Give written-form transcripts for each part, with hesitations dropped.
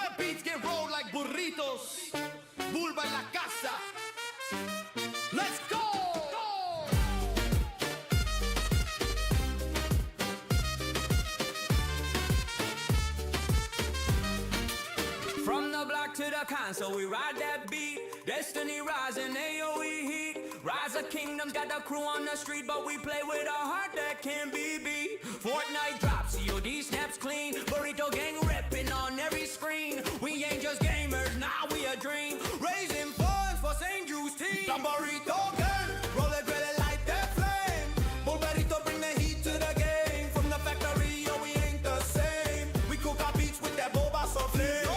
My beats get rolled like burritos. Bulba en la casa. Let's go! From the block to the console, we ride that beat. Destiny rising, AOE heat. Rise of kingdoms, got the crew on the street, but we play with a heart that can't be beat. Fortnite drops, COD snaps clean. Burrito gang ripping on every screen. We ain't just gamers, now we a dream. Raising funds for St. Drew's team. The Burrito gang, roll it, light that flame. Bulbaritos bring the heat to the game. From the factory, yo, we ain't the same. We cook our beats with that boba so flame.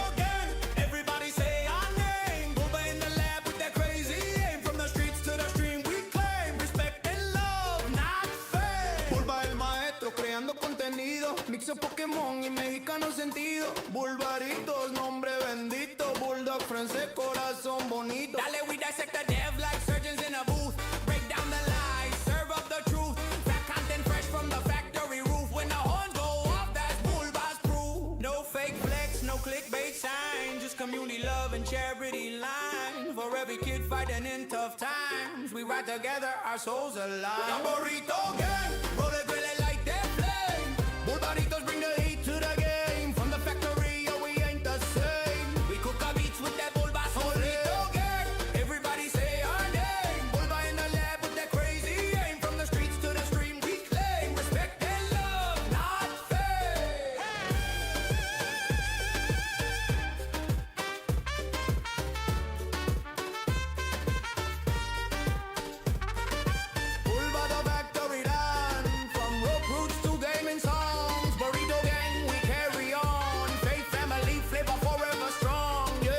Everybody say our name. Bulba in the lab with that crazy aim. From the streets to the stream, we claim respect and love, not fame. Bulba el maestro creando contenido. Mixo Pokémon y mexicano sentido. Bulbaritos, nombre bendito. Bulldog francés, corazón bonito. Dale, we dissect the dev like surgeons in a booth. Break down the lies, serve up the truth. Fat content fresh from the factory roof. When the horns go off, that's Bulba's proof. No fake flex, no clickbait sign. Just community love and charity line. For every kid fighting in tough times, we ride together, our souls alive. The Burrito gang, roll it, light that flame. Bulbaritos bring the heat to the game. From the factory, yo, we ain't the same. We cook our beats with that Bulba soul. Burrito gang, everybody say our name. Bulba in the lab with that crazy aim. From the streets to the stream, we claim respect and love, not fame. Bulba the factory done. From rope roots to gaming songs. Burrito gang, we carry on. Faith, family, flavor forever strong. Yeah.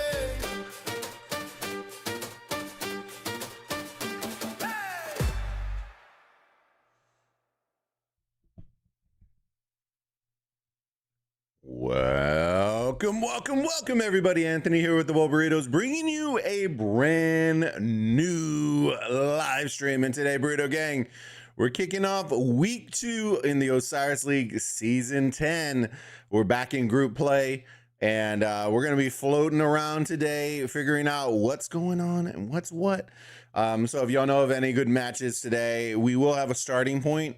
Welcome, everybody. Anthony here with the Bulbaritos, bringing you a brand new live stream. And today, Burrito Gang, we're kicking off week 2 in the Osiris League Season 10. We're back in group play, and we're going to be floating around today, figuring out what's going on and what's what. So if y'all know of any good matches today, we will have a starting point.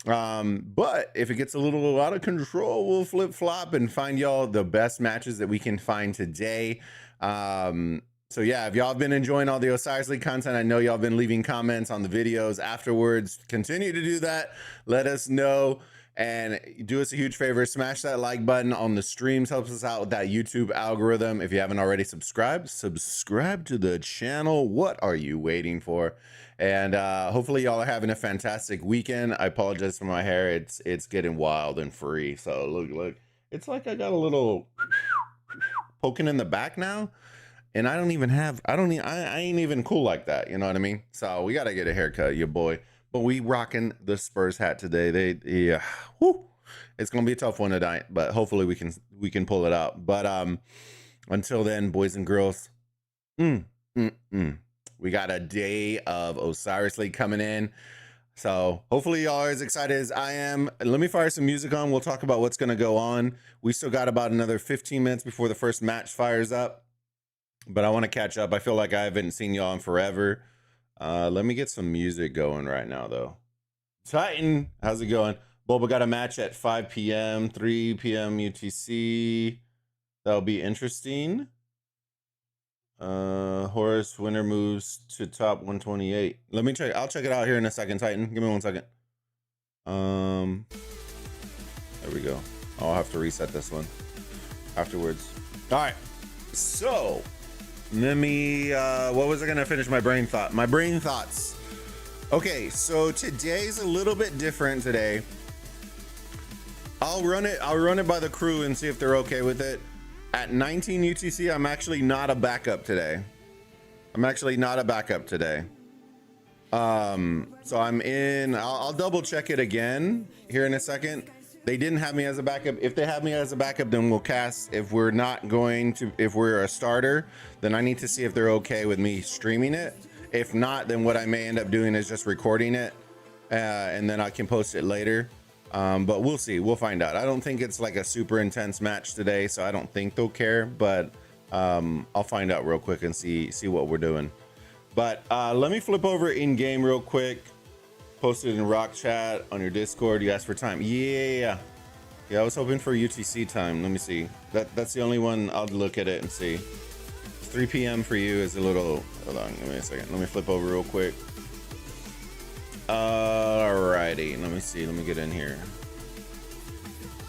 But if it gets a little out of control, we'll flip flop and find y'all the best matches that we can find today. So yeah, if y'all have been enjoying all the Osiris League content, I know y'all been leaving comments on the videos afterwards. Continue to do that. Let us know. And do us a huge favor, smash that like button on the streams, helps us out with that YouTube algorithm. If you haven't already subscribed to the channel. What are you waiting for? And hopefully y'all are having a fantastic weekend. I apologize for my hair. It's getting wild and free. So look, it's like I got a little poking in the back now. And I ain't even cool like that. You know what I mean? So we got to get a haircut, your boy. But we rocking the Spurs hat today. It's gonna be a tough one tonight, but hopefully we can pull it out. But until then, boys and girls, we got a day of Osiris League coming in. So hopefully y'all are as excited as I am. Let me fire some music on. We'll talk about what's gonna go on. We still got about another 15 minutes before the first match fires up. But I want to catch up. I feel like I haven't seen y'all in forever. Let me get some music going right now, though. Titan, how's it going? Boba got a match at 5 p.m., 3 p.m. UTC. That'll be interesting. Horus winner moves to top 128. Let me check. I'll check it out here in a second, Titan. Give me 1 second. There we go. I'll have to reset this one afterwards. All right. So let me, what was I going to finish my brain thought? My brain thoughts. Okay, so today's a little bit different today. I'll run it by the crew and see if they're okay with it. At 19 UTC, I'm actually not a backup today. So I'm in, I'll double check it again here in a second. They didn't have me as a backup. If they have me as a backup, then we'll cast. If we're a starter, then I need to see if they're okay with me streaming it. If not, then what I may end up doing is just recording it, and then I can post it later. But we'll see. We'll find out. I don't think it's like a super intense match today, so I don't think they'll care. But I'll find out real quick and see what we're doing. But let me flip over in game real quick. Post it in Rock Chat on your Discord. You asked for time. Yeah. I was hoping for UTC time. Let me see. That's the only one. I'll look at it and see. 3 p.m. for you is a little. Hold on. Give me a second. Let me flip over real quick. Alrighty, let me see. Let me get in here.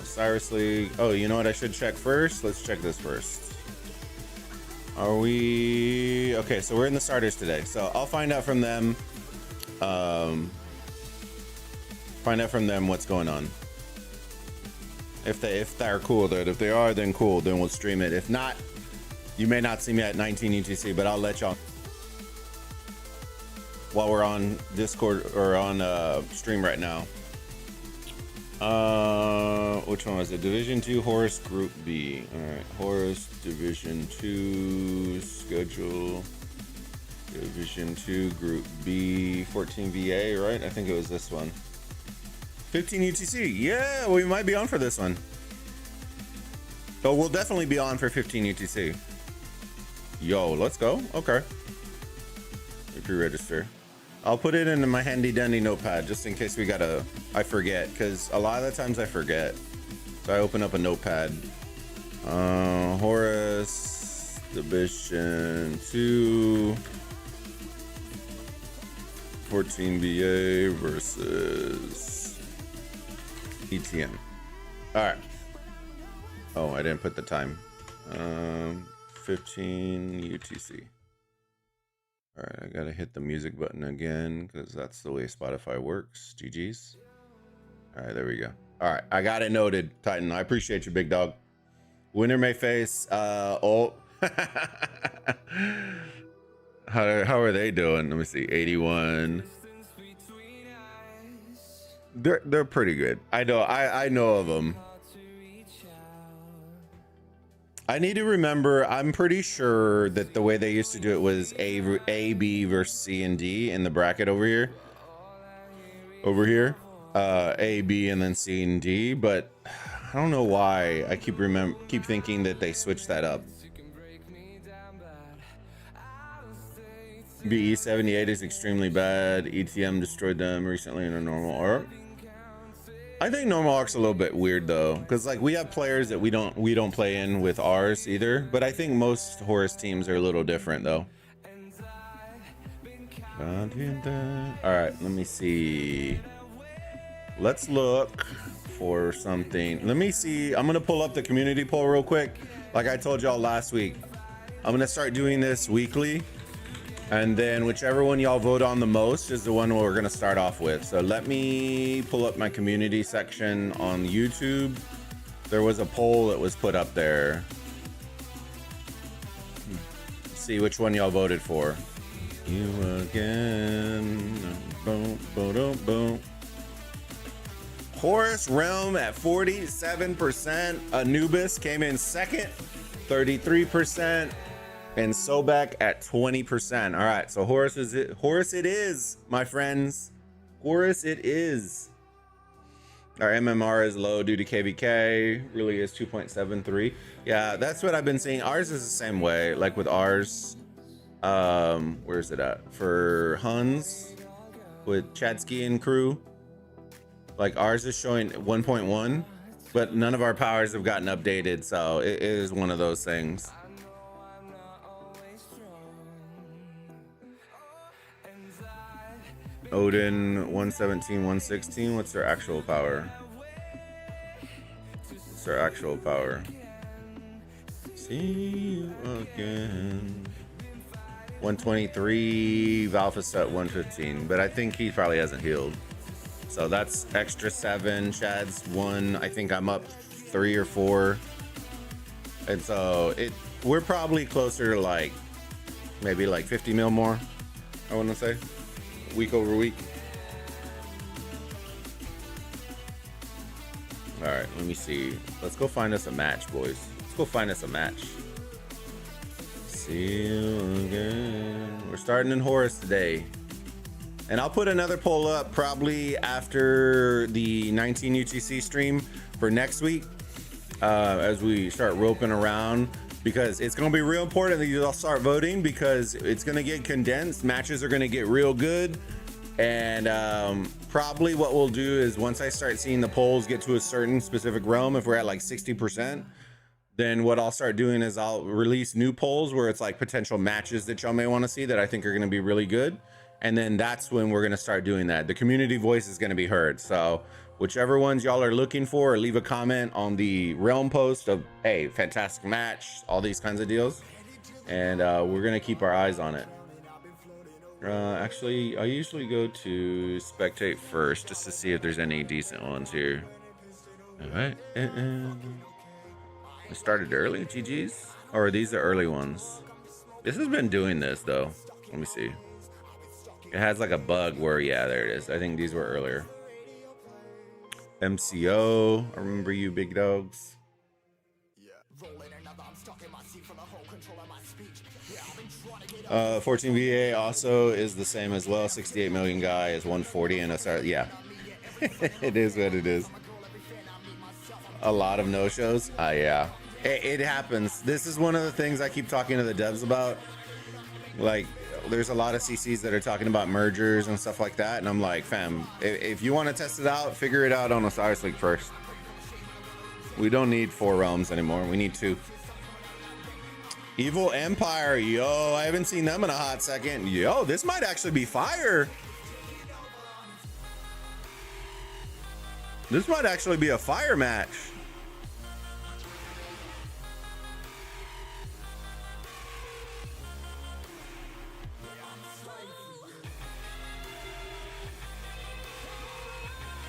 Osiris League. Oh, you know what I should check first? Let's check this first. Are we okay? So we're in the starters today. So I'll find out from them. Find out from them what's going on. If they're cool, that if they are, then cool. Then we'll stream it. If not, you may not see me at 19 UTC, but I'll let y'all. While we're on Discord or on stream right now. Which one was it? Division 2 Horus Group B. All right, Horus Division 2 schedule. Division 2 Group B 14 VA, right? I think it was this one. 15 UTC. Yeah, we might be on for this one. So we'll definitely be on for 15 UTC. Yo, let's go. Okay. Pre-register. I'll put it into my handy dandy notepad just in case I forget, because a lot of the times I forget. So I open up a notepad. Horus Division 2 14 BA versus ETM. All right. Oh, I didn't put the time. 15 UTC. All right, I gotta hit the music button again because that's the way Spotify works. GG's. All right, there we go. All right, I got it noted, Titan. I appreciate you, big dog. Winner may face. How are they doing? Let me see. 81. They're pretty good. I know of them. I need to remember, I'm pretty sure that the way they used to do it was A, B versus C and D in the bracket over here. A, B, and then C and D, but I don't know why I keep thinking that they switched that up. BE 78 is extremely bad. ETM destroyed them recently in a normal arc. I think normal arc's a little bit weird though, because like we have players that we don't play in with ours either, but I think most Horus teams are a little different though. All right, let me see. Let's look for something. Let me see. I'm gonna pull up the community poll real quick. Like I told y'all last week, I'm gonna start doing this weekly. And then whichever one y'all vote on the most is the one we're gonna start off with. So let me pull up my community section on YouTube. There was a poll that was put up there. Let's see which one y'all voted for. You again. Boom, boom, boom. Horus Realm at 47%. Anubis came in second, 33%. And Sobek at 20%. All right, so Horus it is, my friends. Horus it is. Our MMR is low due to KVK. Really is 2.73. Yeah, that's what I've been seeing. Ours is the same way. Like with ours, where's it at? For Huns with Chadsky and crew. Like ours is showing 1.1, but none of our powers have gotten updated. So it is one of those things. Odin 117, 116. What's their actual power? What's their actual power? See you again. 123. Valfa's at 115, but I think he probably hasn't healed. So that's extra 7. Chad's 1. I think I'm up 3 or 4. And so we're probably closer to like maybe like 50 mil more, I want to say. Week over week. All right, let me see. Let's go find us a match, boys. Let's go find us a match. See you again. We're starting in Horus today. And I'll put another poll up probably after the 19 UTC stream for next week, as we start roping around, because it's going to be real important that you all start voting, because it's going to get condensed. Matches are going to get real good. And probably what we'll do is, once I start seeing the polls get to a certain specific realm, if we're at like 60%, then what I'll start doing is I'll release new polls where it's like potential matches that y'all may want to see that I think are going to be really good. And then that's when we're going to start doing that. The community voice is going to be heard. So whichever ones y'all are looking for, leave a comment on the realm post of, hey, fantastic match, all these kinds of deals. And we're going to keep our eyes on it. Actually, I usually go to spectate first just to see if there's any decent ones here. All right. I started early, GG's? Or are these the early ones? This has been doing this though. Let me see. It has like a bug where, yeah, there it is. I think these were earlier. MCO, I remember you, big dogs. 14 VA also is the same as well. 68 million guy is 140 and SR. Yeah, it is what it is. A lot of no-shows. Yeah, it happens. This is one of the things I keep talking to the devs about. Like, there's a lot of CCs that are talking about mergers and stuff like that, and I'm like, fam, if you want to test it out, figure it out on Osiris League first. We don't need 4 realms anymore. We need 2. Evil Empire, yo, I haven't seen them in a hot second. Yo, this might actually be fire. This might actually be a fire match.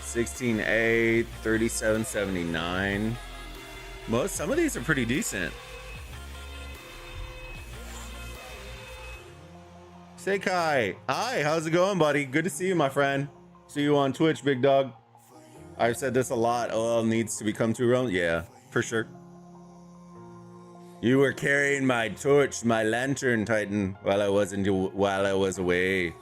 $16A, $37.79. Some of these are pretty decent. Sekai, hi, how's it going, buddy? Good to see you, my friend. See you on Twitch, big dog. I've said this a lot. OL needs to become 2 realms. Yeah, for sure. You were carrying my torch, my lantern, Titan, while I was away.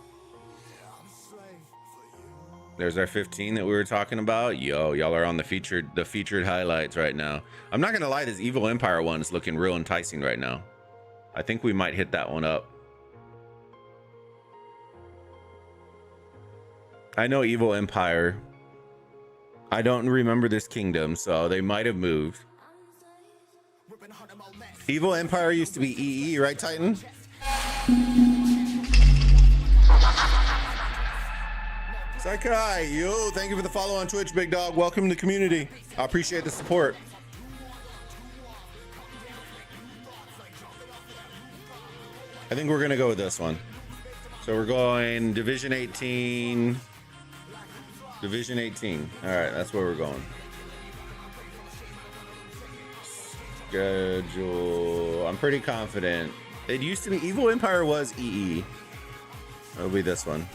There's our 15 that we were talking about. Yo, y'all are on the featured highlights right now. I'm not gonna lie, this Evil Empire one is looking real enticing right now. I think we might hit that one up. I know Evil Empire. I don't remember this kingdom, so they might have moved. Evil Empire used to be EE, right, Titan? Sakai, yo, thank you for the follow on Twitch, big dog. Welcome to the community. I appreciate the support. I think we're gonna go with this one. So we're going Division 18. Division 18. All right, that's where we're going. Schedule. I'm pretty confident. It used to be Evil Empire was EE. It'll be this one.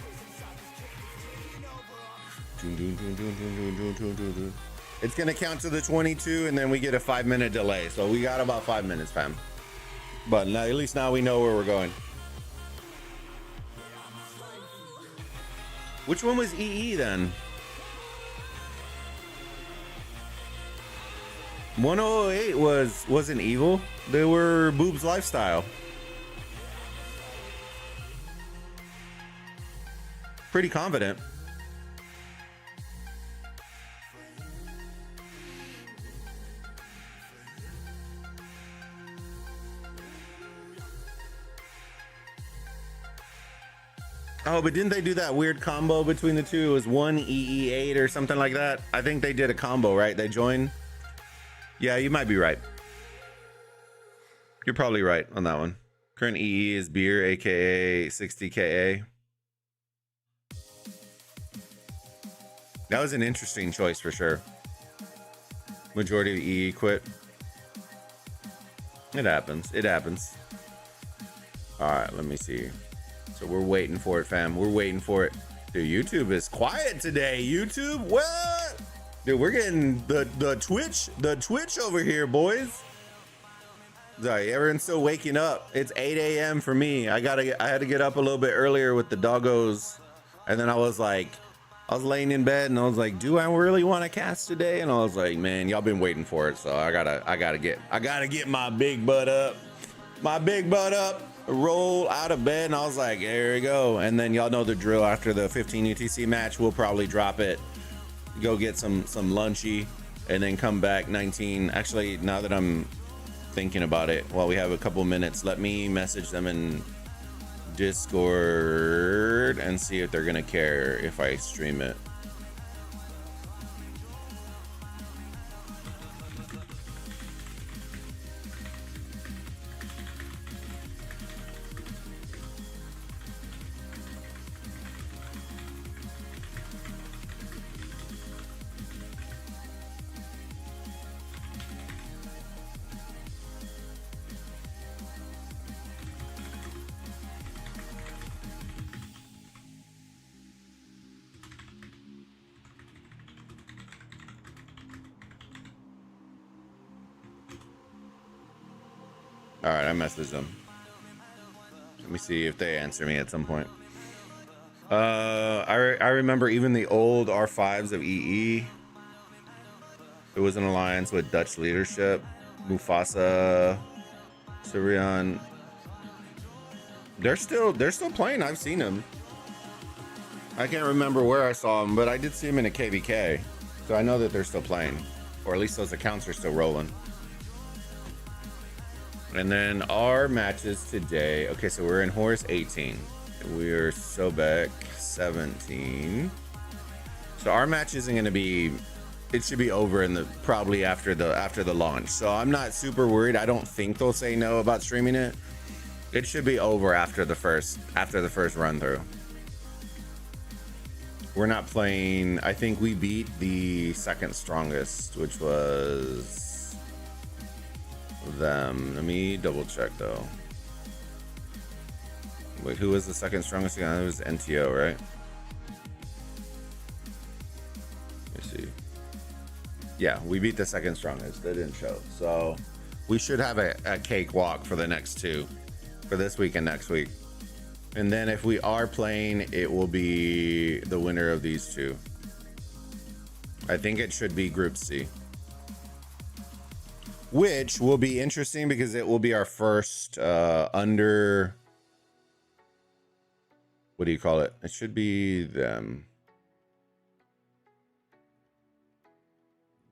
It's gonna count to the 22, and then we get a 5-minute delay. So we got about 5 minutes, fam. But now, at least now we know where we're going. Which one was EE then? 1008 wasn't evil. They were Boob's Lifestyle. Pretty confident. Oh, but didn't they do that weird combo between the two? It was one EE8 or something like that. I think they did a combo, right? They joined. Yeah, you might be right. You're probably right on that one. Current EE is beer, aka 60KA. That was an interesting choice for sure. Majority of EE quit. It happens. It happens. All right, let me see. So we're waiting for it, fam. We're waiting for it. Dude, YouTube is quiet today. YouTube, what? Dude, we're getting the Twitch over here, boys. Sorry, everyone's still waking up. It's 8 a.m. for me. I had to get up a little bit earlier with the doggos. And then I was laying in bed and I was like, do I really want to cast today? And I was like, man, y'all been waiting for it. So I gotta get my big butt up, roll out of bed. And I was like, there we go. And then y'all know the drill. After the 15 UTC match, we'll probably drop it, go get some lunchy, and then come back 19. Actually, now that I'm thinking about it, while we have a couple minutes, let me message them in Discord and see if they're gonna care if I stream it. All right, I messaged them. Let me see if they answer me at some point. I remember even the old R5s of EE. It was an alliance with Dutch leadership, Mufasa, Sirion. They're still playing. I've seen them. I can't remember where I saw them, but I did see them in a KVK, so I know that they're still playing, or at least those accounts are still rolling. And then our matches today. Okay, so we're in Horus 18. We're Sobek 17. So our match isn't going to be. It should be over in the probably after the launch. So I'm not super worried. I don't think they'll say no about streaming it. It should be over after the first run through. We're not playing. I think we beat the second strongest, which was them. Let me double check though. Wait, who was the second strongest again? It was NTO, right? Let me see. Yeah, we beat the second strongest. They didn't show. So we should have a cakewalk for the next two, for this week and next week. And then if we are playing, it will be the winner of these two. I think it should be Group C, which will be interesting because it will be our first under, what do you call it? It should be them.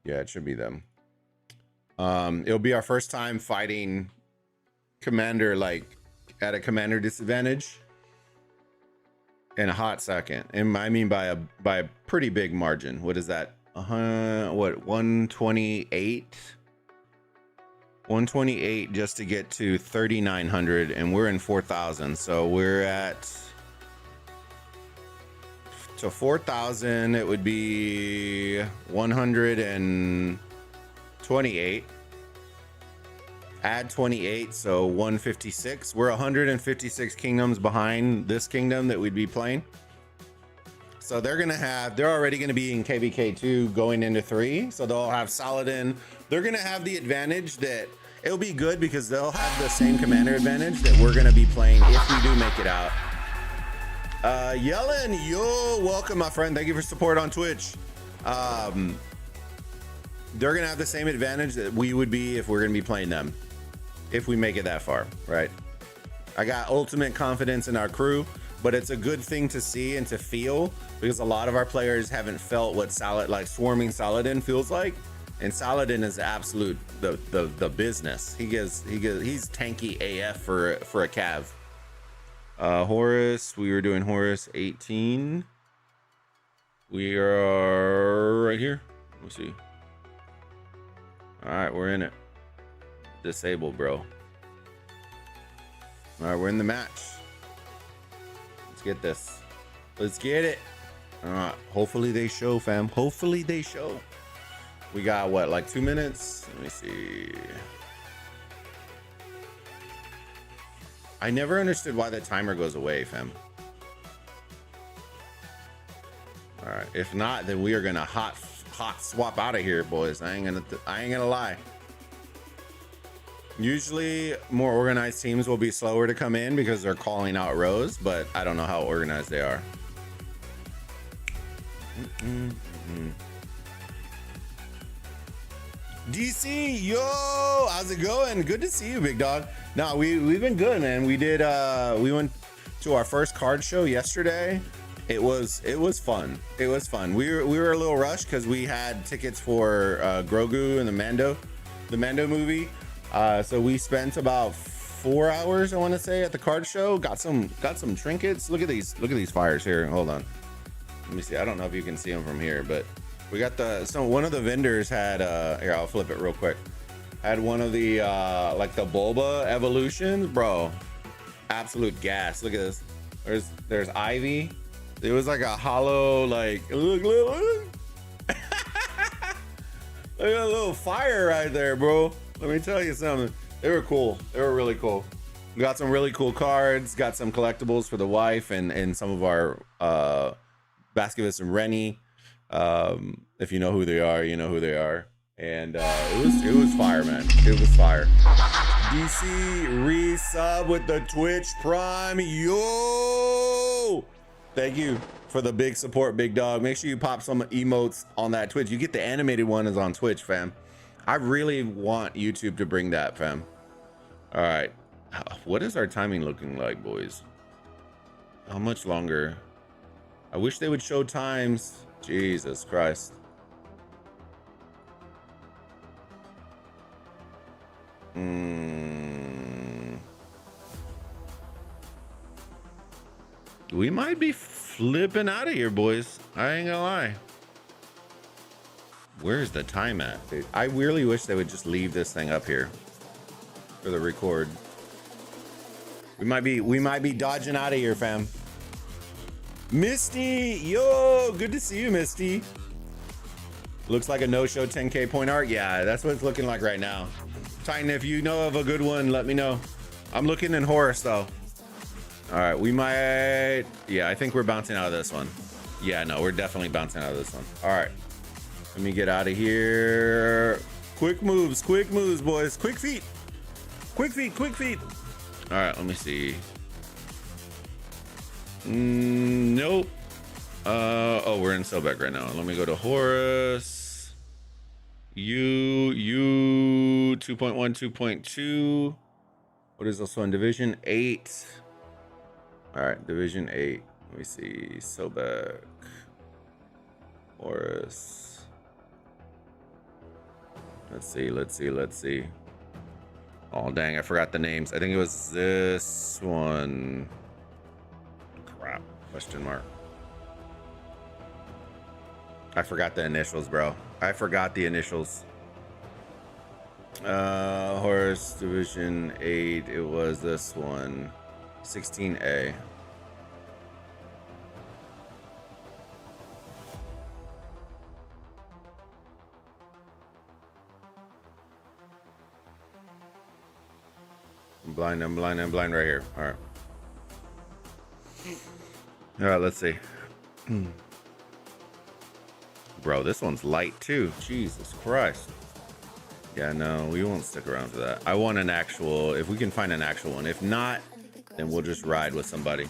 Yeah, it should be them. It'll be our first time fighting commander, like at a commander disadvantage in a hot second. And I mean by a pretty big margin. What is that? What, 128? 128 just to get to 3,900, and we're in 4,000. So we're at, to 4,000, it would be 128. Add 28, so 156. We're 156 kingdoms behind this kingdom that we'd be playing. So they're already gonna be in KVK2 going into 3. So they'll have Saladin. They're gonna have the advantage that it'll be good because they'll have the same commander advantage that we're gonna be playing if we do make it out. Yellen, yo, welcome, my friend. Thank you for support on Twitch. They're gonna have the same advantage that we would be if we're gonna be playing them, if we make it that far, right? I got ultimate confidence in our crew, but it's a good thing to see and to feel because a lot of our players haven't felt what swarming Saladin feels like. And Saladin is absolute the business. He's tanky AF for a Cav. Horus, we were doing Horus 18. We are right here. Let's see. All right, we're in it. Disable, bro. All right, we're in the match. Let's get this. Let's get it. All right. Hopefully they show, fam. Hopefully they show. We got what, like 2 minutes? Let me see. I never understood why the timer goes away, fam. All right. If not, then we are gonna hot swap out of here, boys. I ain't gonna lie. Usually more organized teams will be slower to come in because they're calling out rows, but I don't know how organized they are. DC, yo, how's it going? Good to see you, big dog. No, we've been good, man. We went to our first card show yesterday. It was fun. It was fun. We were a little rushed because we had tickets for Grogu and the Mando movie. So we spent about 4 hours, I want to say, at the card show. Got some trinkets. Look at these fires here. Hold on. Let me see. I don't know if you can see them from here, but we got one of the vendors had here, I'll flip it real quick. Had one of the like the Bulba evolutions, bro. Absolute gas. Look at this. There's Ivy. It was like a hollow, like look. Look at a little fire right there, bro. Let me tell you something. They were cool. They were really cool. We got some really cool cards, got some collectibles for the wife and some of our Baskovitz and Rennie. If you know who they are, you know who they are. And it was fire, man. It was fire. DC resub with the Twitch Prime. Yo! Thank you for the big support, big dog. Make sure you pop some emotes on that Twitch. You get the animated one is on Twitch, fam. I really want YouTube to bring that, fam. All right. What is our timing looking like, boys? How much longer? I wish they would show times. Jesus Christ. We might be flipping out of here, boys. I ain't gonna lie. Where's the time at, dude? I really wish they would just leave this thing up here for the record. We might be dodging out of here, fam. Misty, yo, good to see you, Misty. Looks like a no-show 10K point art. Yeah, that's what it's looking like right now. Titan, if you know of a good one, let me know. I'm looking in Horus though. All right, we might. Yeah, I think we're bouncing out of this one. Yeah, no, we're definitely bouncing out of this one. All right, let me get out of here. Quick moves, boys. Quick feet. Quick feet. All right, let me see. Nope. Oh, we're in Sobek right now. Let me go to Horus. U 2.1, 2.2. What is this one? Division 8. All right, Division 8. Let me see. Sobek. Horus. Let's see. Oh, dang, I forgot the names. I think it was this one. Crap. Question mark. I forgot the initials, bro. I forgot the initials. Horus Division 8. It was this one. 16A. I'm blind right here. All right, let's see. Bro, this one's light too. Jesus Christ. Yeah, no, we won't stick around for that. I want an actual, if we can find an actual one. If not, then we'll just ride with somebody.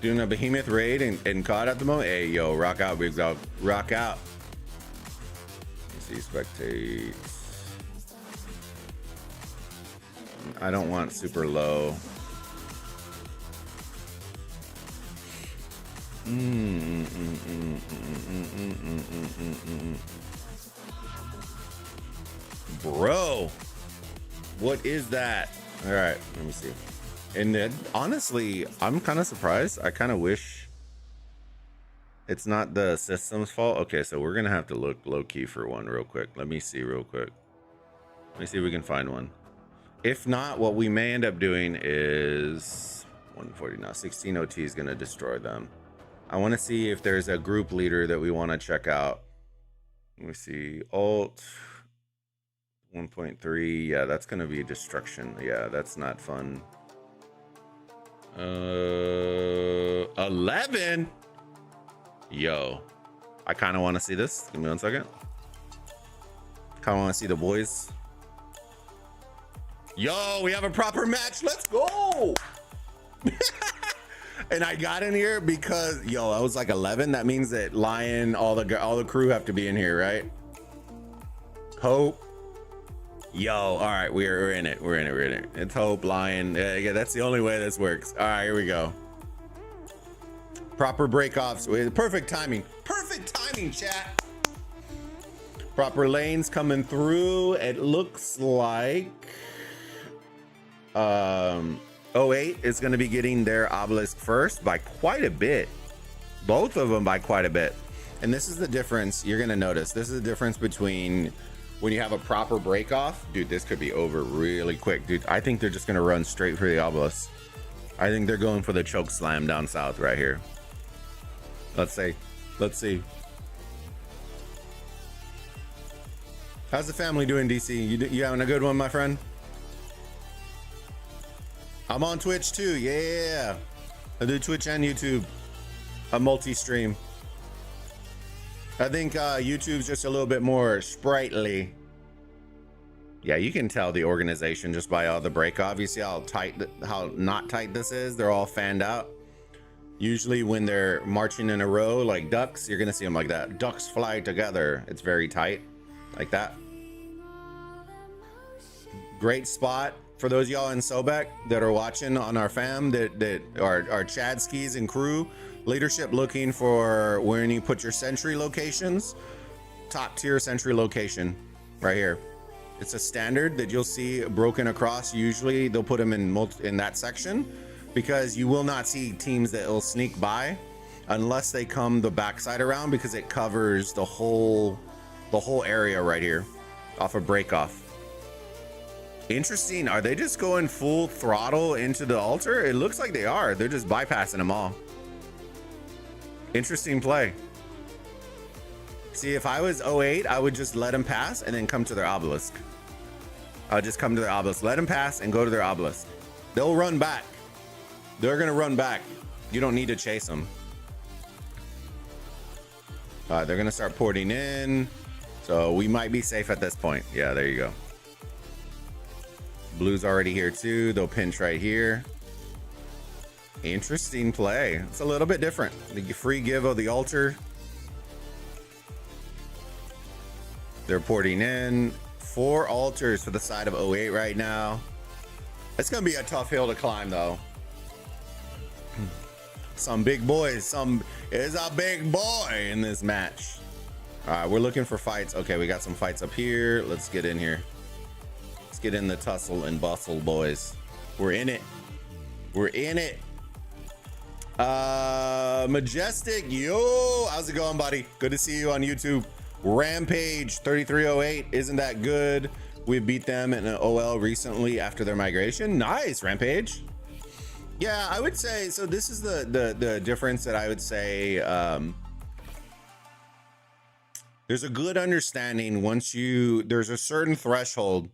Doing a behemoth raid in COD at the moment. Hey, yo, rock out, big dog. Rock out. See, spectate. I don't want super low. Bro, what is that? All right, let me see. And then, honestly, I'm kind of surprised. I kind of wish it's not the system's fault. Okay, so we're gonna have to look low-key for one real quick. Let me see real quick. Let me see if we can find one. If not, what we may end up doing is 140 now. 16 OT is gonna destroy them. I want to see if there's a group leader that we want to check out. Let me see. Alt 1.3. Yeah, that's gonna be destruction. Yeah, that's not fun. 11. Yo, I kind of want to see this. Give me 1 second. Kind of want to see the boys. Yo, we have a proper match. Let's go. And I got in here because, yo, I was like 11. That means that Lion, all the crew have to be in here, right? Hope. Yo, all right, we're in it. We're in it. It's Hope, Lion. Yeah, that's the only way this works. All right, here we go. Proper break-offs with perfect timing. Perfect timing, chat. Proper lanes coming through. It looks like 08 is going to be getting their obelisk first by quite a bit. Both of them by quite a bit. And this is the difference you're going to notice. This is the difference between when you have a proper break off. Dude, this could be over really quick. Dude, I think they're just going to run straight for the obelisk. I think they're going for the choke slam down south right here. Let's see. Let's see. How's the family doing, DC? You having a good one, my friend? I'm on Twitch too. Yeah, I do Twitch and YouTube. A multi-stream. I think YouTube's just a little bit more sprightly. Yeah, you can tell the organization just by all the break off. You see how tight, how not tight this is. They're all fanned out. Usually when they're marching in a row like ducks, you're gonna see them like that. Ducks fly together. It's very tight, like that. Great spot for those of y'all in Sobek that are watching on our fam that are Chad skis and crew leadership, looking for where you put your sentry locations. Top tier sentry location right here. It's a standard that you'll see broken across. Usually they'll put them in that section, because you will not see teams that will sneak by unless they come the backside around, because it covers the whole area right here off of break off. Interesting. Are they just going full throttle into the altar? It looks like they are. They're just bypassing them all. Interesting play. See, if I was 08, I would just let them pass and then come to their obelisk. I'll just come to their obelisk, let them pass and go to their obelisk. They'll run back. They're gonna run back. You don't need to chase them. They're gonna start porting in, so we might be safe at this point. Yeah, there you go. Blue's already here too. They'll pinch right here. Interesting play. It's a little bit different. The free give of the altar. They're porting in. 4 altars for the side of 08 right now. It's gonna be a tough hill to climb though. Some big boys. Some is a big boy in this match. All right, we're looking for fights. Okay, we got some fights up here. Let's get in here. Let's get in the tussle and bustle, boys. We're in it. We're in it. Majestic, yo, how's it going, buddy? Good to see you on YouTube. Rampage 3308, isn't that good? We beat them in an OL recently after their migration. Nice, Rampage. Yeah, I would say so. This is the difference that I would say. There's a good understanding once there's a certain threshold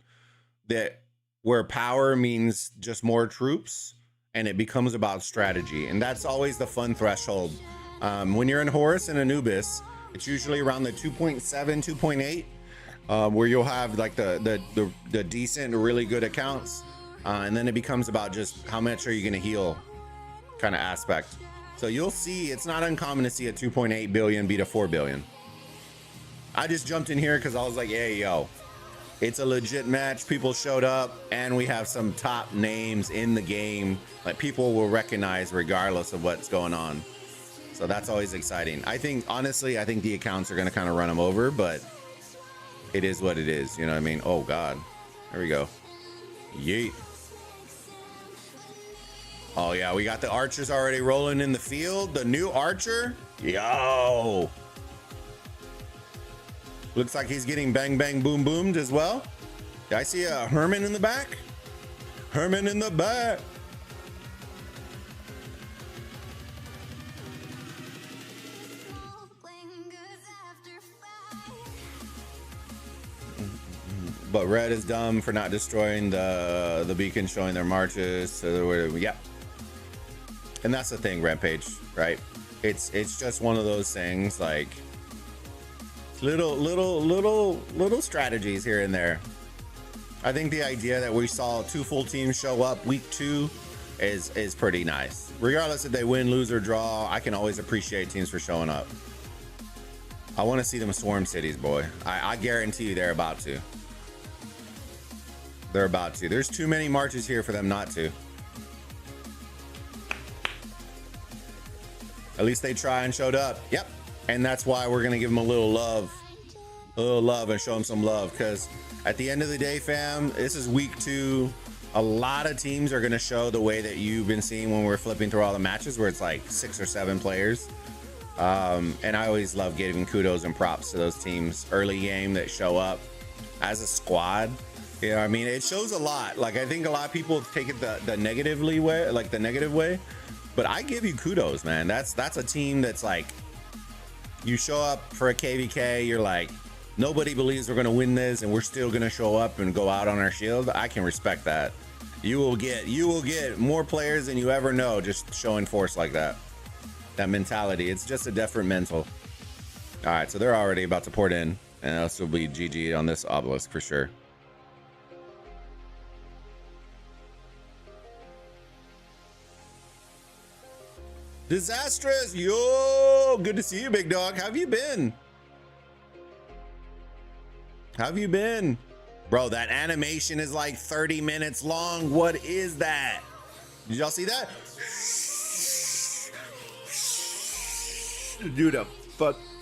that where power means just more troops and it becomes about strategy, and that's always the fun threshold. When you're in Horus and Anubis, it's usually around the 2.7, 2.8, where you'll have like the decent, really good accounts, and then it becomes about just how much are you going to heal kind of aspect. So you'll see it's not uncommon to see a 2.8 billion beat a 4 billion. I just jumped in here because I was like, hey, yo, it's a legit match. People showed up, and we have some top names in the game. Like, people will recognize regardless of what's going on. So that's always exciting. I think, honestly, I think the accounts are going to kind of run them over, but it is what it is. You know what I mean? Oh, God. There we go. Yeet. Oh, yeah. We got the archers already rolling in the field. The new archer. Yo. Looks like he's getting bang, bang, boom, boomed as well. Do I see a Herman in the back? Herman in the back. But red is dumb for not destroying the beacon showing their marches. So yeah. And that's the thing, Rampage, right? It's just one of those things, like little strategies here and there. I think the idea that we saw 2 full teams show up week 2 is pretty nice. Regardless if they win, lose, or draw, I can always appreciate teams for showing up. I want to see them swarm cities, boy. I guarantee you they're about to. They're about to. There's too many marches here for them not to. At least they try and showed up. Yep. And that's why we're going to give them a little love. A little love and show them some love. Because at the end of the day, fam, this is week 2. A lot of teams are going to show the way that you've been seeing when we're flipping through all the matches where it's like 6 or 7 players. And I always love giving kudos and props to those teams early game that show up as a squad. You know, I mean, it shows a lot. Like, I think a lot of people take it the negatively way, like the negative way. But I give you kudos, man. That's a team that's like, you show up for a KVK, you're like, nobody believes we're gonna win this, and we're still gonna show up and go out on our shield. I can respect that. You will get more players than you ever know just showing force like that. That mentality. It's just a different mental. All right, so they're already about to port in, and this will be GG on this obelisk for sure. Disastrous, yo, good to see you, big dog. How have you been? How have you been? Bro, that animation is like 30 minutes long. What is that? Did y'all see that? Dude, a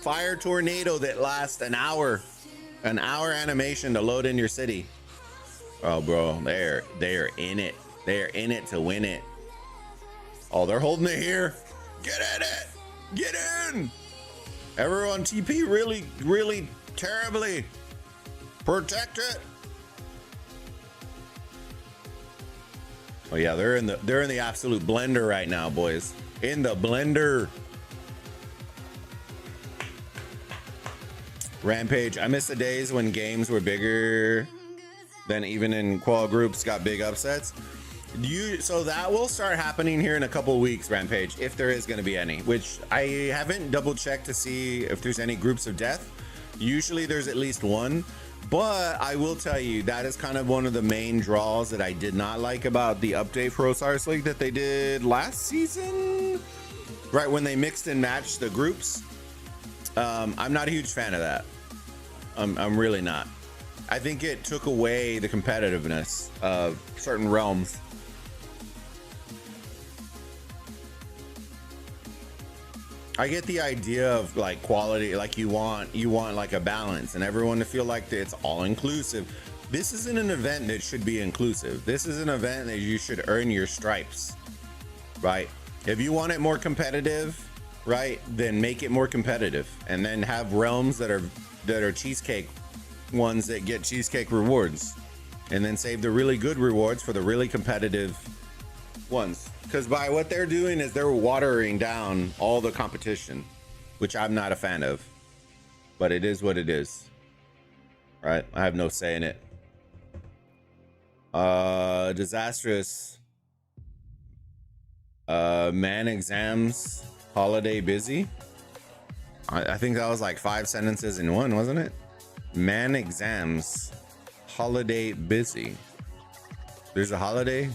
fire tornado that lasts an hour. An hour animation to load in your city. Oh, bro, they're in it. They're in it to win it. Oh, they're holding it here. Get in it. Get in. Everyone TP really, really terribly. Protect it. Oh yeah, they're in the absolute blender right now, boys. In the blender. Rampage. I miss the days when games were bigger than even in qual groups got big upsets. So that will start happening here in a couple weeks, Rampage, if there is going to be any, which I haven't double checked to see if there's any groups of death. Usually there's at least one, but I will tell you that is kind of one of the main draws that I did not like about the update for Osiris League that they did last season, right when they mixed and matched the groups. I'm not a huge fan of that. I'm really not. I think it took away the competitiveness of certain realms. I get the idea of like quality, like you want like a balance and everyone to feel like it's all inclusive. This isn't an event that should be inclusive. This is an event that you should earn your stripes, right? If you want it more competitive, right, then make it more competitive and then have realms that are cheesecake ones that get cheesecake rewards, and then save the really good rewards for the really competitive ones. Because by what they're doing is they're watering down all the competition, which I'm not a fan of, but it is what it is, right? I have no say in it. Disastrous. Man exams, holiday busy. I think that was like 5 sentences in one, wasn't it? Man exams, holiday busy. There's a holiday.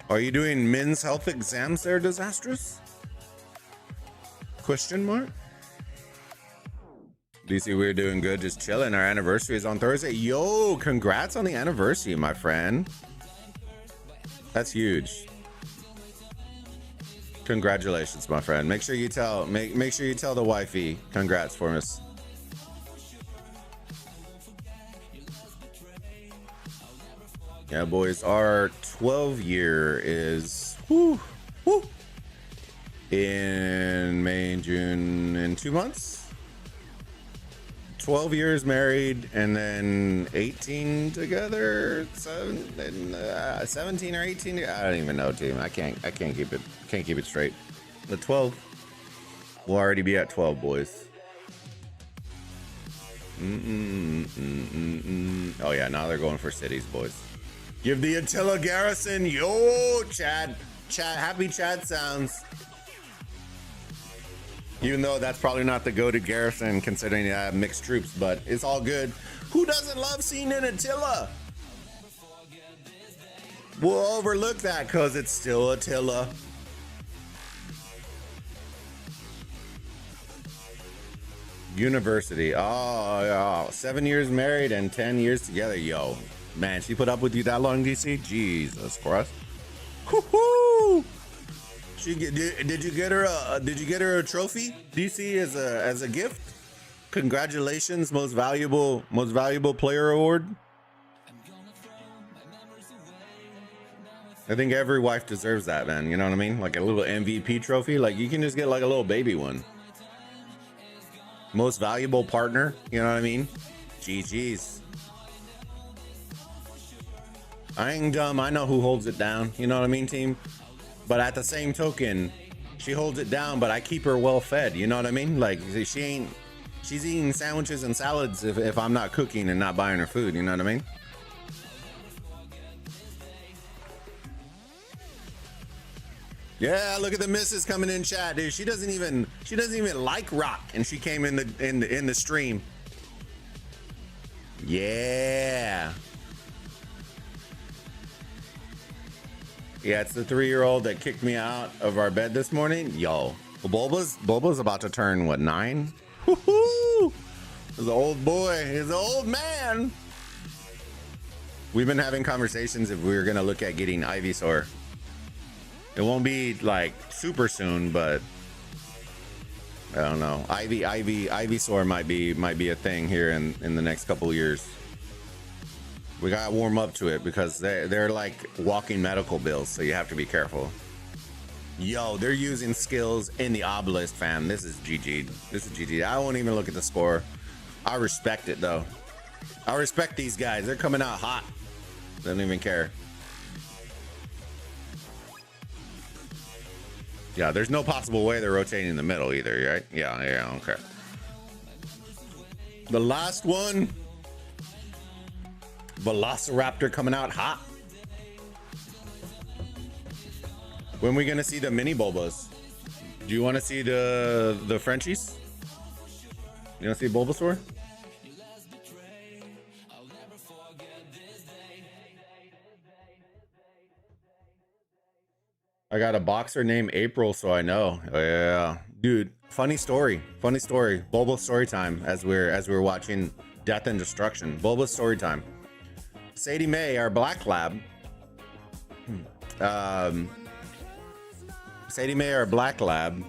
Are you doing men's health exams there, Disastrous? Question mark? DC, we're doing good, just chilling. Our anniversary is on Thursday. Yo, congrats on the anniversary, my friend. That's huge. Congratulations, my friend. Make sure you tell make sure you tell the wifey congrats for us. Yeah, boys, our 12 year is in May and June in 2 months. 12 years married and then 18 together, 17 or 18. I don't even know, team. I can't keep it straight. The 12. We'll already be at 12, boys. Oh yeah, now they're going for cities, boys. Give the Attila garrison, yo, Chad, happy Chad sounds. Even though that's probably not the go-to garrison considering mixed troops, but it's all good. Who doesn't love seeing an Attila? We'll overlook that because it's still Attila. University. Oh, 7 years married and 10 years together. Yo, man, she put up with you that long, DC? Jesus Christ. Woo-hoo! Did you get her a trophy, DC, as a gift? Congratulations, most valuable player award. I think every wife deserves that, man. You know what I mean? Like a little MVP trophy. Like you can just get like a little baby one. Most valuable partner. You know what I mean? GG's. I ain't dumb. I know who holds it down. You know what I mean, team? But at the same token, she holds it down, but I keep her well fed. You know what I mean? Like she's eating sandwiches and salads if I'm not cooking and not buying her food. You know what I mean? Yeah, look at the missus coming in chat, dude. She doesn't even like rock, and she came in the stream. Yeah. Yeah, it's the 3-year-old that kicked me out of our bed this morning. Yo, Bulba's about to turn what, 9? Woohoo! He's an old boy. He's an old man. We've been having conversations if we were gonna look at getting Ivysaur. It won't be like super soon, but I don't know. Ivysaur might be a thing here in the next couple of years. We gotta warm up to it because they're like walking medical bills, so you have to be careful. Yo, they're using skills in the obelisk, fam. This is GG. This is GG. I won't even look at the score. I respect it though. I respect these guys. They're coming out hot. They don't even care. Yeah, there's no possible way they're rotating in the middle either, right? Yeah, okay. The last one. Velociraptor coming out hot. When are we gonna see the mini Bulbas? Do you want to see the Frenchies? You want to see Bulbasaur? I got a boxer named April, so I know. Oh, yeah, dude. Funny story. Bulba story time as we're watching Death and Destruction. Bulba story time. Sadie Mae, our black lab. Sadie Mae, our black lab.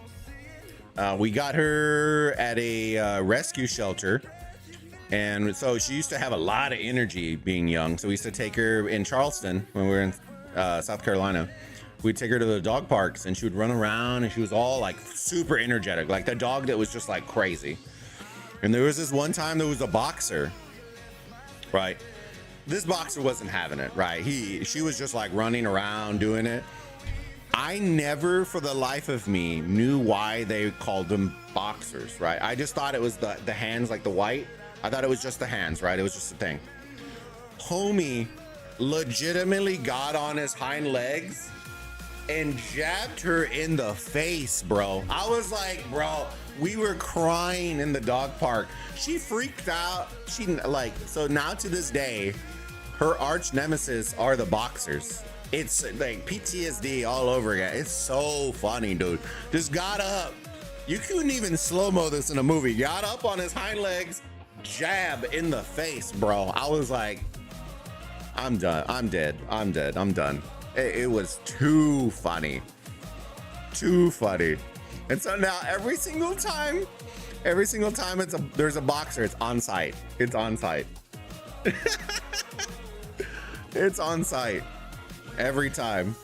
We got her at a rescue shelter, and so she used to have a lot of energy being young. So we used to take her in Charleston when we were in South Carolina. We'd take her to the dog parks and she would run around and she was all like super energetic, like the dog that was just like crazy. And there was this one time there was a boxer, right? This boxer wasn't having it, right? She was just like running around doing it. I never for the life of me knew why they called them boxers, right? I just thought it was the hands, like the white. I thought it was just the hands, right? It was just a thing. Homie legitimately got on his hind legs and jabbed her in the face, bro. I was like, bro, we were crying in the dog park. She freaked out. She like, so now to this day, her arch nemesis are the boxers. It's like PTSD all over again. It's so funny, dude. Just got up. You couldn't even slow-mo this in a movie. Got up on his hind legs, jab in the face, bro. I was like, I'm done. I'm dead. I'm done. It was too funny. And so now every single time there's a boxer, it's on site. It's on site every time.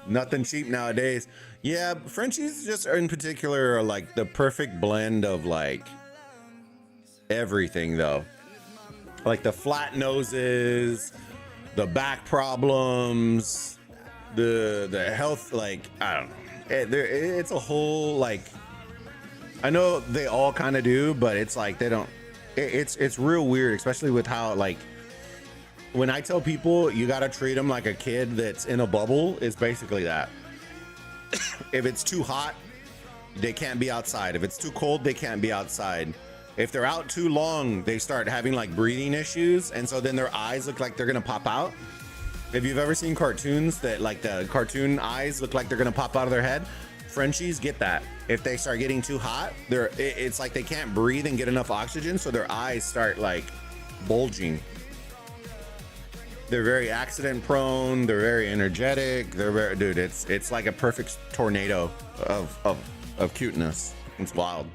Nothing cheap nowadays. Yeah, Frenchies just in particular are like the perfect blend of like everything though. Like the flat noses, the back problems, the health, like I don't know. It's a whole like, I know they all kind of do, but it's like they don't. It's real weird, especially with how like when I tell people you gotta treat them like a kid that's in a bubble. It's basically that. If it's too hot, they can't be outside. If it's too cold, they can't be outside. If they're out too long, they start having like breathing issues, and so then their eyes look like they're gonna pop out. If you've ever seen cartoons that like the cartoon eyes look like they're gonna pop out of their head, Frenchies get that. If they start getting too hot, it's like they can't breathe and get enough oxygen, so their eyes start like bulging. They're very accident prone. They're very energetic. They're very, dude. It's like a perfect tornado of cuteness. It's wild.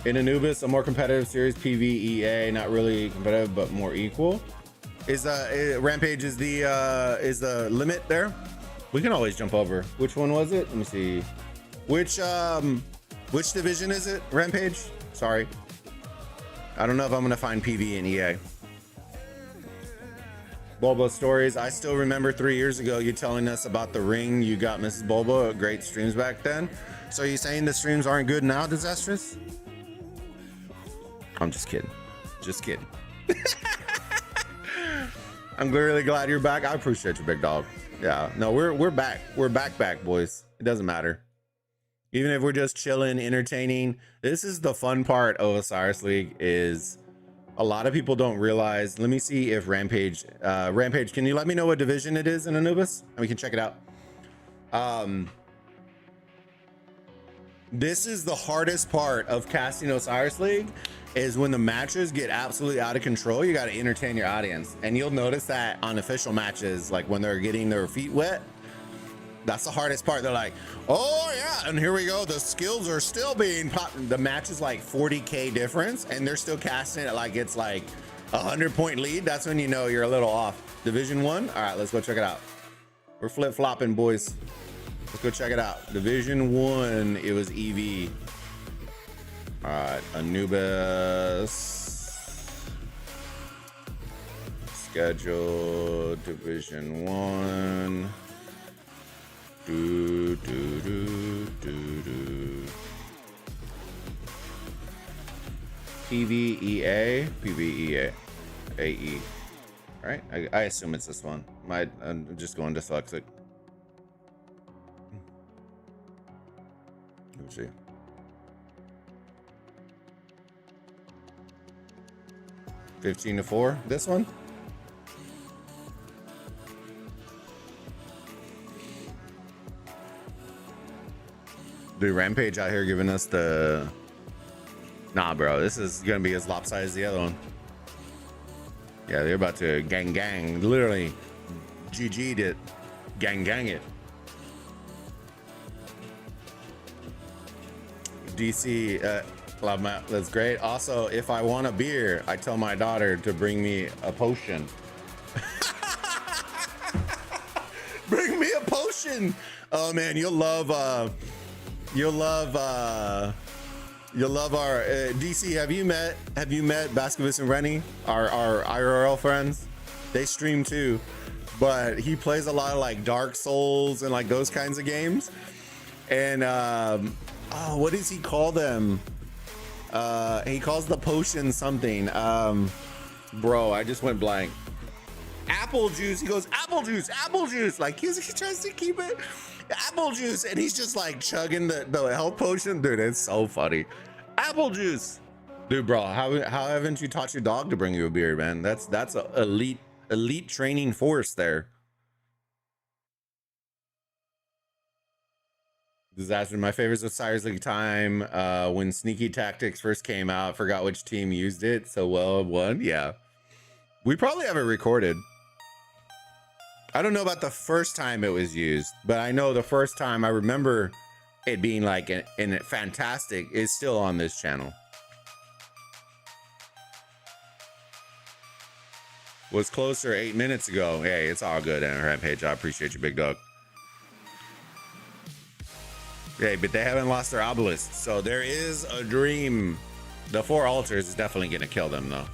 In Anubis, a more competitive series, PvEA, not really competitive, but more equal. Is Rampage is the limit there? We can always jump over. Which one was it? Let me see. Which division is it? Rampage? Sorry. I don't know if I'm gonna find PV in EA. Bulba stories. I still remember 3 years ago you telling us about the ring you got Mrs. Bulba. Great streams back then. So you saying the streams aren't good now, Disastrous? I'm just kidding. Just kidding. I'm really glad you're back. I appreciate you, big dog. Yeah. No, we're back. We're back, boys. It doesn't matter. Even if we're just chilling, entertaining. This is the fun part of Osiris League is a lot of people don't realize. Let me see if Rampage, can you let me know what division it is in Anubis? And we can check it out. This is the hardest part of casting Osiris League is when the matches get absolutely out of control. You got to entertain your audience. And you'll notice that on official matches, like when they're getting their feet wet, that's the hardest part. They're like, oh yeah, and here we go. The skills are still being popped. The match is like 40K difference and they're still casting it like it's like a 100-point lead. That's when you know you're a little off. Division 1. All right, let's go check it out. We're flip-flopping, boys. Let's go check it out. Division 1, it was EV. All right, Anubis. Schedule Division 1. PvEA, AE. All right, I assume it's this one. I'm just going dyslexic. Let me see. $15-4. This one. Dude, Rampage out here giving us the... Nah, bro. This is going to be as lopsided as the other one. Yeah, they're about to gang. Literally, GG'd it. Gang it. DC, love my... That's great. Also, if I want a beer, I tell my daughter to bring me a potion. Bring me a potion. Oh, man, you'll love our DC. Have you met Baskovitz and Rennie, our IRL friends? They stream too, but he plays a lot of like Dark Souls and like those kinds of games. And oh, what does he call them? He calls the potion something. Bro, I just went blank. Apple juice. He goes apple juice. Like he tries to keep it apple juice, and he's just like chugging the health potion. Dude, it's so funny. Apple juice. Dude, bro, how haven't you taught your dog to bring you a beer, man? That's a elite training force there. Disaster. My favorites of Osiris League time, when Sneaky Tactics first came out. Forgot which team used it so well. One, yeah. We probably have it recorded. I don't know about the first time it was used, but I know the first time I remember it being like and fantastic is still on this channel. Was closer 8 minutes ago. Hey, it's all good, Rampage. I appreciate you, big dog. Hey, but they haven't lost their obelisk, so there is a dream. The 4 altars is definitely gonna kill them though.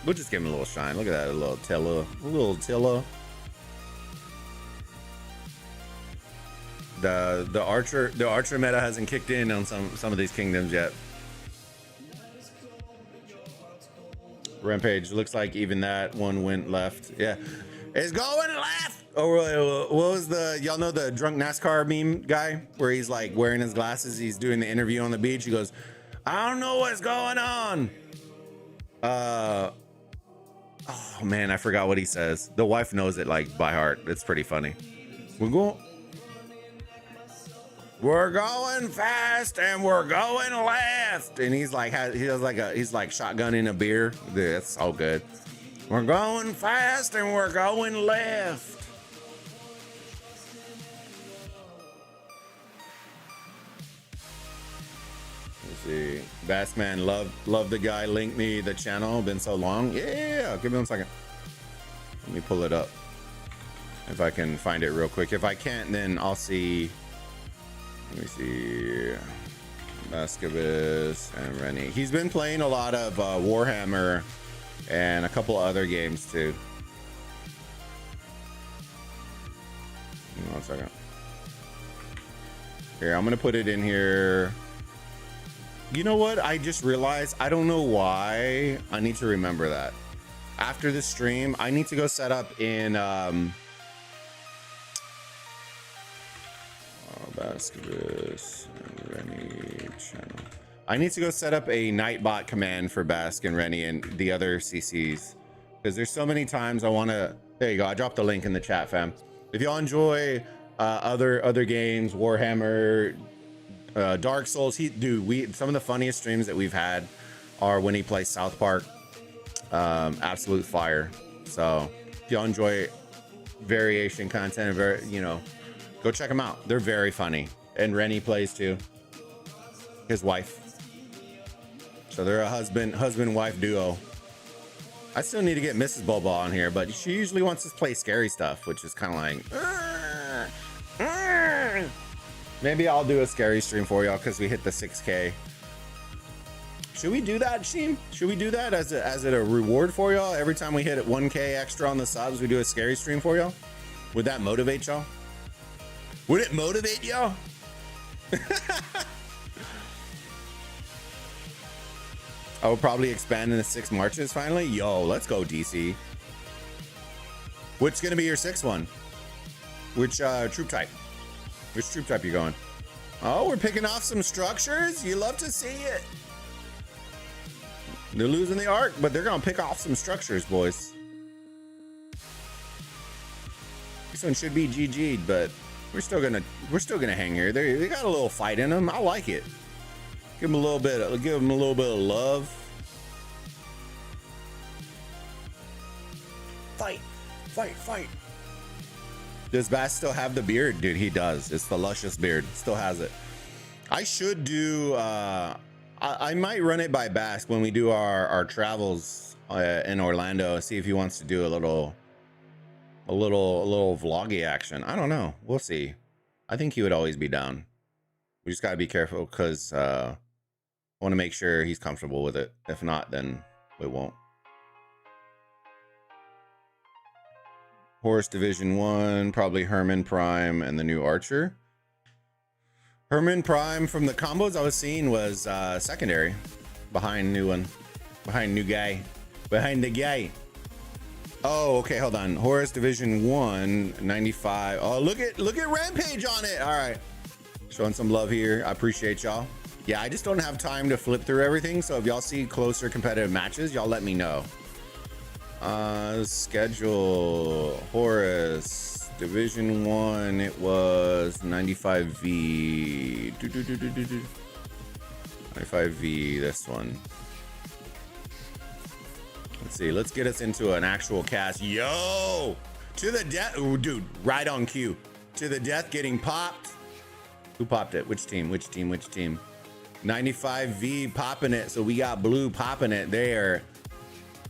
We'll just give him a little shine. Look at that, a little Tilla. The archer meta hasn't kicked in on some of these kingdoms yet. Rampage looks like even that one went left. Yeah, it's going left. Oh, what was y'all know the drunk NASCAR meme guy where he's like wearing his glasses? He's doing the interview on the beach. He goes, "I don't know what's going on." Oh man, I forgot what he says. The wife knows it like by heart. It's pretty funny. We're going fast and we're going left. And he's like, he's like shotgunning a beer. Dude, that's so good. We're going fast and we're going left. Let's see. Bassman, love the guy. Link me the channel. Been so long. Yeah, give me 1 second. Let me pull it up. If I can find it real quick. If I can't, then I'll see. Let me see. Bascabis and Rennie. He's been playing a lot of Warhammer and a couple other games too. 1 second. Here, I'm gonna put it in here. You know what? I just realized I don't know why. I need to remember that. After the stream, I need to go set up in Bascabis and Rennie channel. I need to go set up a Nightbot command for Bask and Rennie and the other CCs, because there's so many times I want to. There you go. I dropped the link in the chat, fam. If y'all enjoy other games, Warhammer, Dark Souls, some of the funniest streams that we've had are when he plays South Park. Absolute fire. So if y'all enjoy variation content, go check them out. They're very funny. And Rennie plays too. His wife. So they're a husband-wife duo. I still need to get Mrs. Boba on here, but she usually wants to play scary stuff, which is kind of like... Maybe I'll do a scary stream for y'all because we hit the 6K. Should we do that, Sheem? Should we do that as a reward for y'all? Every time we hit 1K extra on the subs, we do a scary stream for y'all? Would that motivate y'all? Would it motivate y'all? I will probably expand into 6 marches finally. Yo, let's go, DC. What's gonna be your 6th one? Which troop type? Which troop type you going? Oh, we're picking off some structures. You love to see it. They're losing the arc, but they're gonna pick off some structures, boys. This one should be GG'd, but we're still gonna hang here. They got a little fight in them. I like it. Give them a little bit of love. Fight. Does Bass still have the beard? Dude, he does. It's the luscious beard. Still has it. I should do I might run it by Bass when we do our travels in Orlando. See if he wants to do a little vloggy action. I don't know. We'll see. I think he would always be down. We just gotta be careful because I want to make sure he's comfortable with it. If not, then we won't. Horus Division 1, probably Herman Prime and the new Archer. Herman Prime from the combos I was seeing was secondary, behind new one, behind new guy, behind the guy. Oh, okay, hold on. Horus Division 1, 95. Oh, look at Rampage on it. All right, showing some love here. I appreciate y'all. Yeah, I just don't have time to flip through everything. So if y'all see closer competitive matches, y'all let me know. Schedule Horus Division 1. It was 95V. 95V. This one. Let's see. Let's get us into an actual cast. Yo, to the death. Ooh, dude, right on cue. To the death, getting popped. Who popped it? Which team? 95V popping it. So we got blue popping it there.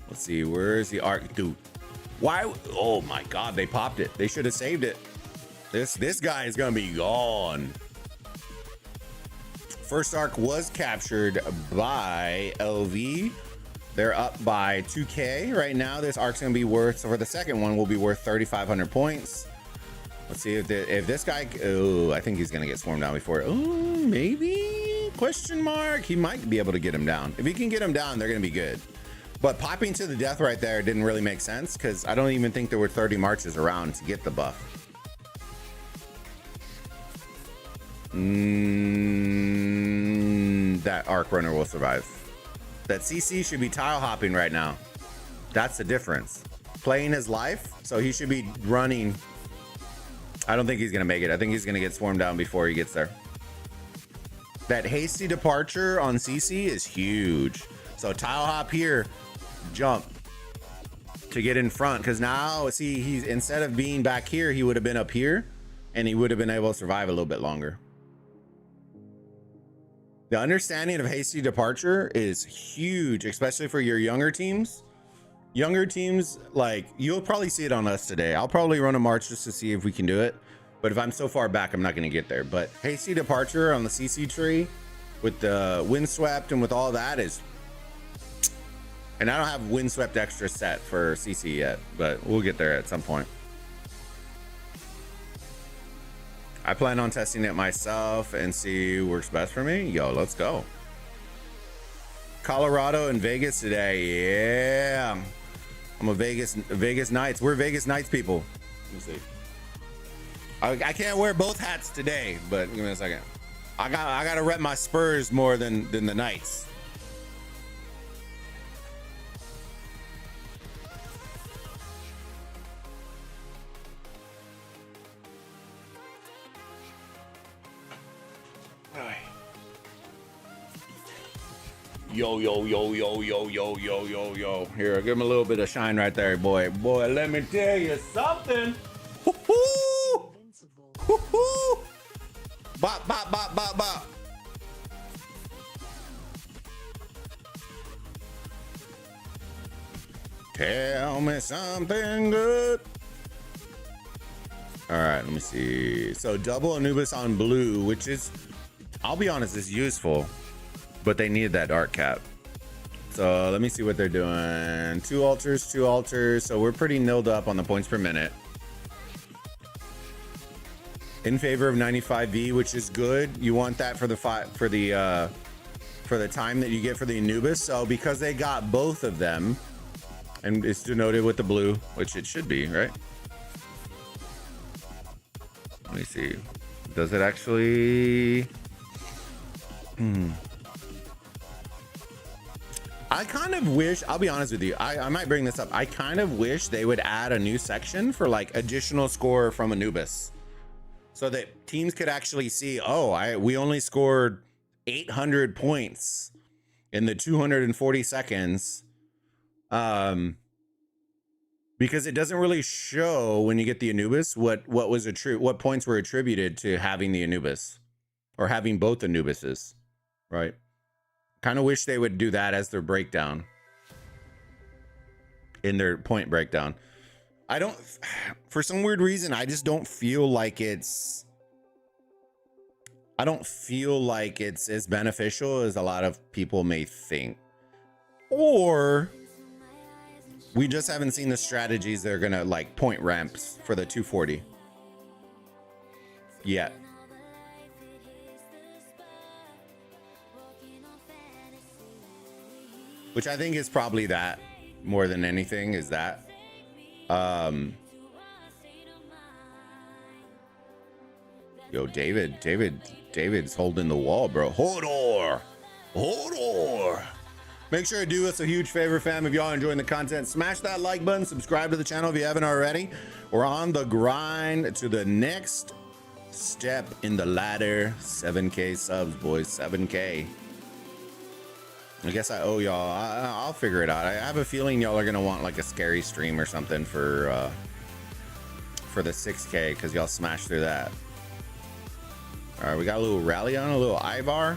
Let's see, where's the arc? Dude, why? Oh my God, they popped it. They should have saved it. This guy is gonna be gone. First arc was captured by LV. They're up by 2K right now. This arc's gonna be worth, so for the second one, will be worth 3,500 points. Let's see if this guy, oh, I think he's gonna get swarmed down before. Oh, maybe? Question mark. He might be able to get him down. If he can get him down, they're gonna be good. But popping to the death right there didn't really make sense because I don't even think there were 30 marches around to get the buff. That arc runner will survive. that CC should be tile hopping right now. That's the difference. Playing his life, so he should be running. I don't think he's gonna make it. I think he's gonna get swarmed down before he gets there. That hasty departure on CC is huge. So tile hop here, jump to get in front, because now see, he's instead of being back here, he would have been up here and he would have been able to survive a little bit longer. The understanding of hasty departure is huge, especially for your younger teams. Younger teams, like, you'll probably see it on us today. I'll probably run a march just to see if we can do it. But if I'm so far back, I'm not going to get there. But hasty departure on the CC tree with the windswept and with all that is... And I don't have windswept extra set for CC yet, but we'll get there at some point. I plan on testing it myself and see who works best for me. Yo, let's go. Colorado and Vegas today. Yeah. I'm a Vegas Knights. We're Vegas Knights people. Let me see. I can't wear both hats today, but give me a second. I gotta rep my Spurs more than the Knights. Yo, yo, yo, yo, yo, yo, yo, yo, yo. Here, give him a little bit of shine right there, boy. Boy, let me tell you something. Hoo-hoo! Hoo-hoo! Bop, bop, bop, bop, bop. Tell me something good. All right, let me see. So double Anubis on blue, which is, I'll be honest, is useful. But they needed that art cap. So let me see what they're doing. Two altars. So we're pretty nilled up on the points per minute. In favor of 95V, which is good. You want that for the time that you get for the Anubis. So because they got both of them, and it's denoted with the blue, which it should be, right? Let me see. Does it actually? I kind of wish, I'll be honest with you, I might bring this up. I kind of wish they would add a new section for like additional score from Anubis, so that teams could actually see, oh, we only scored 800 points in the 240 seconds. Because it doesn't really show when you get the Anubis what points were attributed to having the Anubis or having both Anubises, right? Kind of wish they would do that as their breakdown, in their point breakdown. I don't, for some weird reason, I just don't feel like it's as beneficial as a lot of people may think. Or we just haven't seen the strategies that are gonna like point ramps for the 240 yet. Which I think is probably that more than anything is that. Yo, David's holding the wall, bro. Hodor. Make sure to do us a huge favor, fam. If y'all enjoying the content, smash that like button, subscribe to the channel if you haven't already. We're on the grind to the next step in the ladder. 7K subs, boys. 7K. I guess I owe y'all. I'll figure it out. I have a feeling y'all are gonna want like a scary stream or something for the 6K, because y'all smashed through that. All right, we got a little rally on, a little Ivar.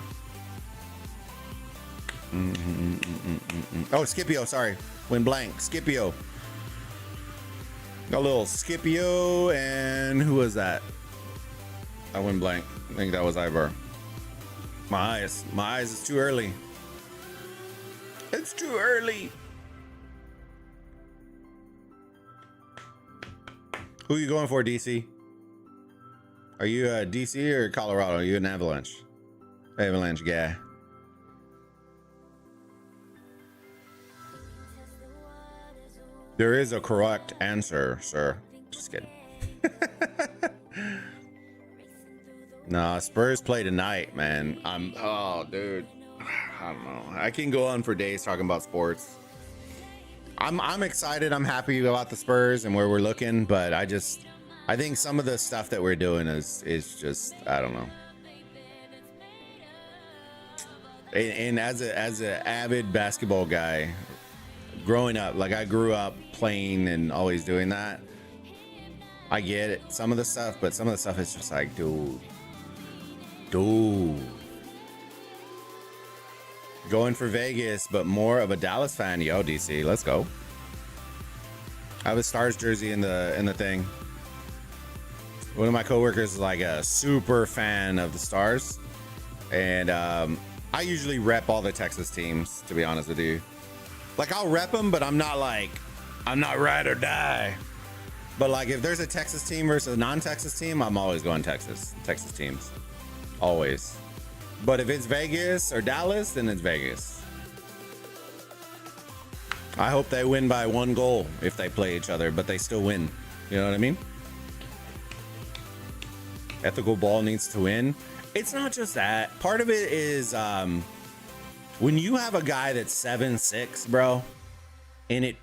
Oh, Scipio, sorry. Went blank. Scipio. Got a little Scipio, and who was that? I went blank. I think that was Ivar. My eyes is too early. It's too early. Who are you going for, DC? Are you DC or Colorado? Are you an Avalanche? Avalanche guy. There is a correct answer, sir. Just kidding. Nah, Spurs play tonight, man. Oh, dude. I don't know. I can go on for days talking about sports. I'm excited. I'm happy about the Spurs and where we're looking, but I think some of the stuff that we're doing is just, I don't know. And as an avid basketball guy, growing up, like I grew up playing and always doing that. I get it, some of the stuff, but some of the stuff is just like, dude. Going for Vegas, but more of a Dallas fan. Yo, DC, let's go. I have a Stars jersey in the thing. One of my coworkers is like a super fan of the Stars, and I usually rep all the Texas teams, to be honest with you. Like I'll rep them, but I'm not ride or die. But like if there's a Texas team versus a non-Texas team, I'm always going Texas teams, always. But if it's Vegas or Dallas, then it's Vegas. I hope they win by 1 goal if they play each other, but they still win. You know what I mean? Ethical ball needs to win. It's not just that. Part of it is when you have a guy that's 7'6", bro, and it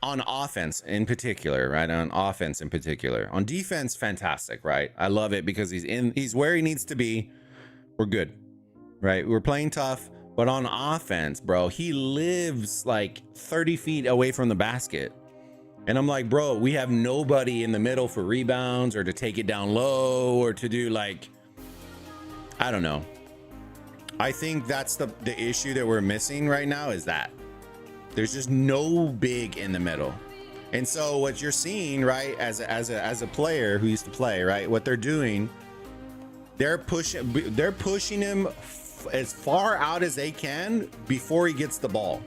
on offense in particular, right? On offense in particular. On defense, fantastic, right? I love it because he's where he needs to be. We're good, right? We're playing tough, but on offense, bro, he lives like 30 feet away from the basket. And I'm like, bro, we have nobody in the middle for rebounds or to take it down low or to do like, I don't know. I think that's the issue that we're missing right now is that there's just no big in the middle. And so what you're seeing, right, as a player who used to play, right, what they're doing, they're pushing him as far out as they can before he gets the ball.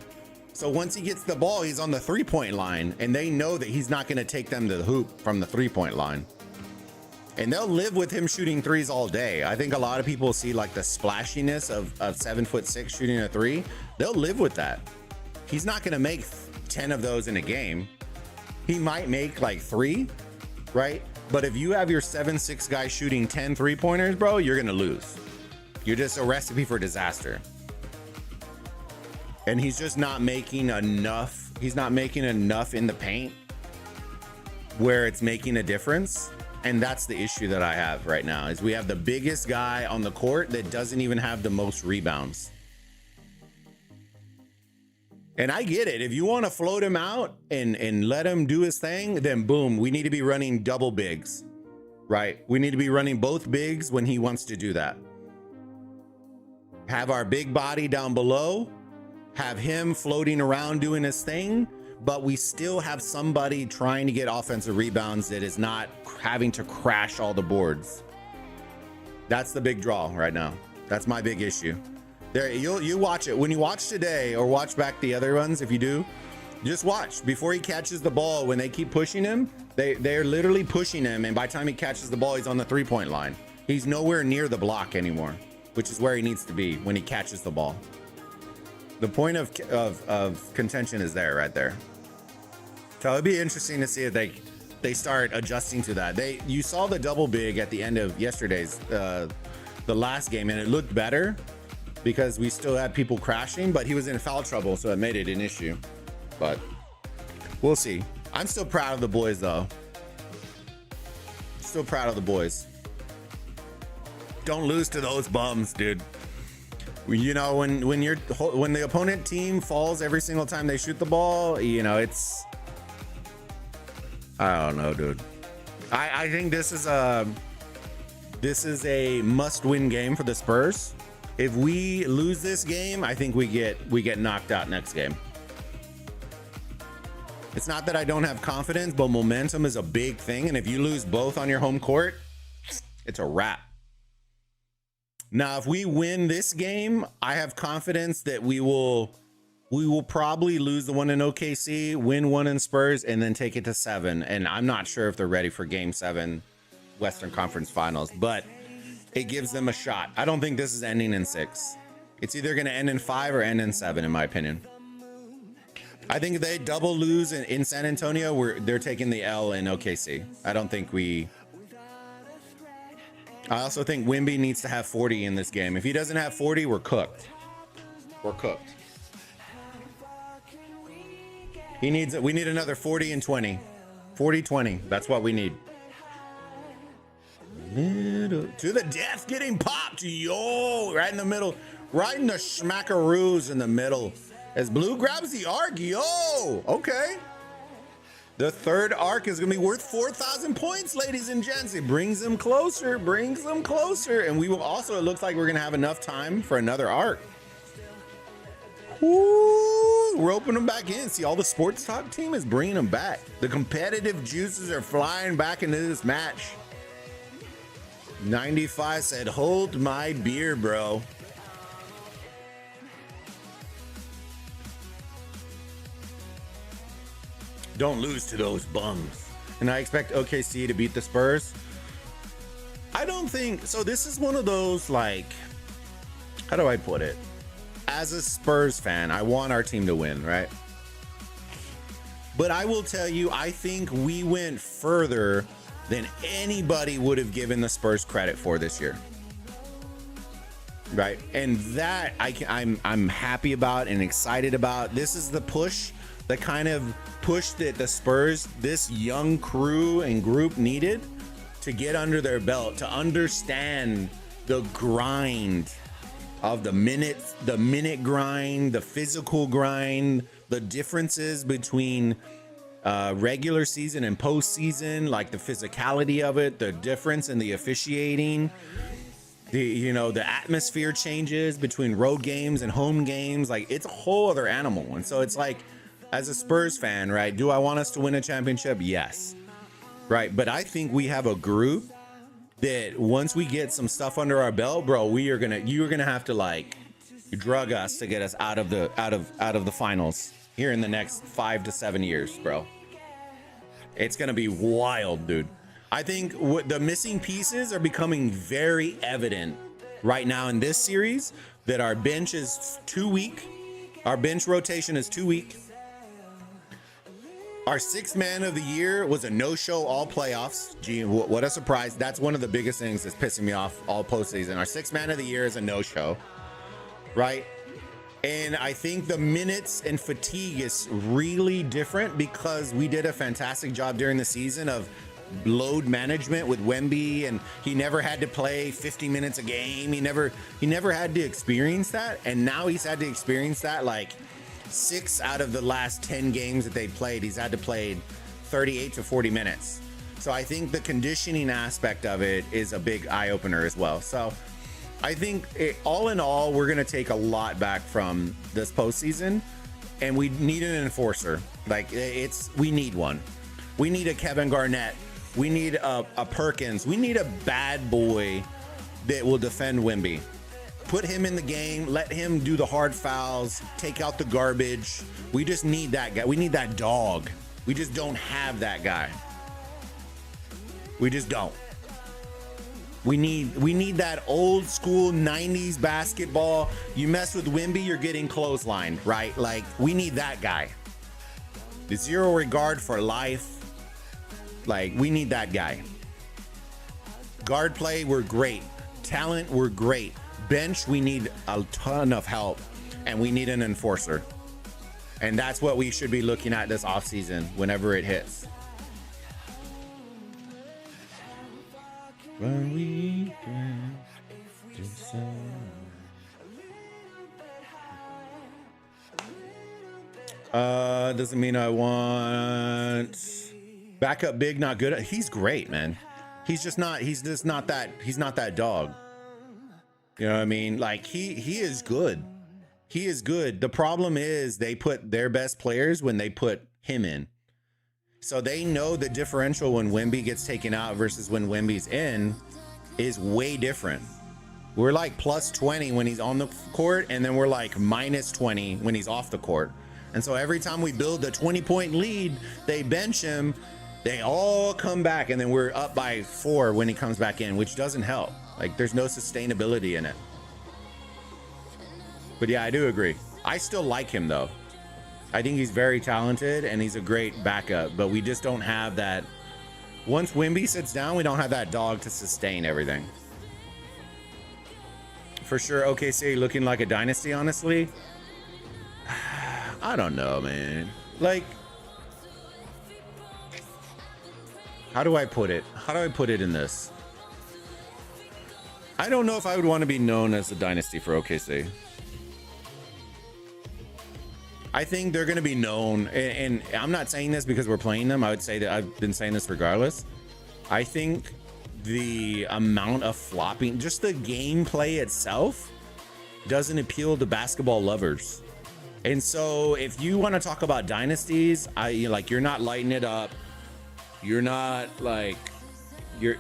So once he gets the ball, he's on the 3-point line, and they know that he's not going to take them to the hoop from the 3-point line. And they'll live with him shooting threes all day. I think a lot of people see like the splashiness of 7'6" shooting a three. They'll live with that. He's not going to make 10 of those in a game. He might make like 3, right? But if you have your 7'6" guy shooting 10 3-pointers, bro, you're going to lose. You're just a recipe for disaster. And he's just not making enough. He's not making enough in the paint where it's making a difference. And that's the issue that I have right now is we have the biggest guy on the court that doesn't even have the most rebounds. And I get it. If you want to float him out and let him do his thing, then boom, we need to be running double bigs, right? We need to be running both bigs when he wants to do that. Have our big body down below, have him floating around doing his thing, but we still have somebody trying to get offensive rebounds that is not having to crash all the boards. That's the big draw right now. That's my big issue. There, you watch it. When you watch today or watch back the other ones, if you do, just watch before he catches the ball. When they keep pushing him, they're literally pushing him, and by the time he catches the ball, he's on the 3-point line. He's nowhere near the block anymore, which is where he needs to be when he catches the ball. The point of contention is there, right there. So it'd be interesting to see if they start adjusting to that. You saw the double big at the end of yesterday's the last game, and it looked better because we still had people crashing, but he was in foul trouble, so it made it an issue. But we'll see. I'm still proud of the boys, though. Still proud of the boys. Don't lose to those bums, dude. You know, when the opponent team falls every single time they shoot the ball, you know, it's, I don't know, dude. I think this is a must-win game for the Spurs. If we lose this game, I think we get knocked out next game. It's not that I don't have confidence, but momentum is a big thing, and if you lose both on your home court, it's a wrap. Now, if we win this game, I have confidence that we will probably lose the one in OKC, win one in Spurs, and then take it to 7. And I'm not sure if they're ready for Game 7 Western Conference Finals, but it gives them a shot. I don't think this is ending in 6. It's either going to end in 5 or end in 7, in my opinion. I think if they double lose in San Antonio, they're taking the L in OKC. I don't think I also think Wemby needs to have 40 in this game. If he doesn't have 40, we're cooked. We're cooked. We need another 40 and 20. 40-20. That's what we need. To the death, getting popped. Yo, right in the middle. Right in the smackaroos in the middle. As Blue grabs the arc. Yo, okay. The third arc is going to be worth 4,000 points, ladies and gents. It brings them closer, And we will also, it looks like we're going to have enough time for another arc. Ooh, we're opening them back in. See, all the sports talk team is bringing them back. The competitive juices are flying back into this match. 95 said, hold my beer, bro. Don't lose to those bums. And I expect OKC to beat the Spurs. I don't think so. This is one of those, like, how do I put it? As a Spurs fan, I want our team to win, right? But I will tell you, I think we went further than anybody would have given the Spurs credit for this year. Right? And that I'm happy about and excited about. This is the push, the kind of push that the Spurs, this young crew and group needed to get under their belt, to understand the grind of the minute grind, the physical grind, the differences between regular season and postseason, like the physicality of it, the difference in the officiating, the atmosphere changes between road games and home games. Like, it's a whole other animal. And so it's like, as a Spurs fan, right, do I want us to win a championship? Yes. Right. But I think we have a group that once we get some stuff under our belt, bro, you're gonna have to, like, drug us to get us out of the finals here in the next 5 to 7 years, bro. It's gonna be wild, dude. I think the missing pieces are becoming very evident right now in this series, that our bench is too weak. Our bench rotation is too weak. Our sixth man of the year was a no-show all playoffs. Gee, what a surprise. That's one of the biggest things that's pissing me off all postseason. Our sixth man of the year is a no-show, right? And I think the minutes and fatigue is really different because we did a fantastic job during the season of load management with Wemby, and he never had to play 50 minutes a game. He never had to experience that. And now he's had to experience that, like, 6 out of the last 10 games that they played, he's had to play 38 to 40 minutes. So I think the conditioning aspect of it is a big eye-opener as well. So I think all in all, we're going to take a lot back from this postseason, and we need an enforcer. Like, we need one. We need a Kevin Garnett. We need a Perkins. We need a bad boy that will defend Wemby. Put him in the game, let him do the hard fouls, take out the garbage. We just need that guy. We need that dog. We just don't have that guy. We just don't. We need that old school 90s basketball. You mess with Wemby, you're getting clotheslined, right? Like, we need that guy. The zero regard for life. Like, we need that guy. Guard play, we're great. Talent, we're great. Bench, we need a ton of help, and we need an enforcer. And that's what we should be looking at this offseason whenever it hits. When we doesn't mean I want backup big, not good. He's great, man. He's just not that dog. You know what I mean? Like, he is good. He is good. The problem is they put their best players when they put him in. So they know the differential when Wemby gets taken out versus when Wemby's in is way different. We're like plus 20 when he's on the court, and then we're like minus 20 when he's off the court. And so every time we build a 20-point lead, they bench him, they all come back, and then we're up by 4 when he comes back in, which doesn't help. Like, there's no sustainability in it. But yeah, I do agree. I still like him, though. I think he's very talented and he's a great backup, but we just don't have that. Once Wemby sits down, we don't have that dog to sustain everything. for sure. OKC looking like a dynasty, honestly. I don't know, man. Like, how do I put it? How do I put it in this? I don't know if I would want to be known as a dynasty for OKC. I think they're going to be known, and I'm not saying this because we're playing them. I would say that I've been saying this regardless. I think the amount of flopping, just the gameplay itself, doesn't appeal to basketball lovers. And so if you want to talk about dynasties, you're not lighting it up. You're not like, you're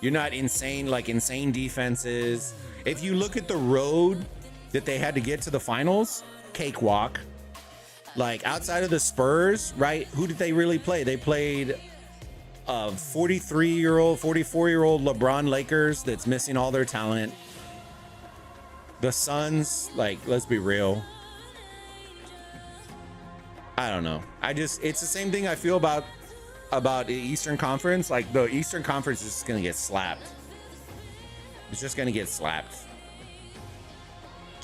not insane, like insane defenses. If you look at the road that they had to get to the finals, cakewalk. Like outside of the Spurs, right? Who did they really play? They played a 43-year-old, 44-year-old LeBron Lakers that's missing all their talent. The Suns, like, let's be real. I don't know. It's the same thing I feel about the Eastern Conference. Like the Eastern Conference is just gonna get slapped. It's just gonna get slapped.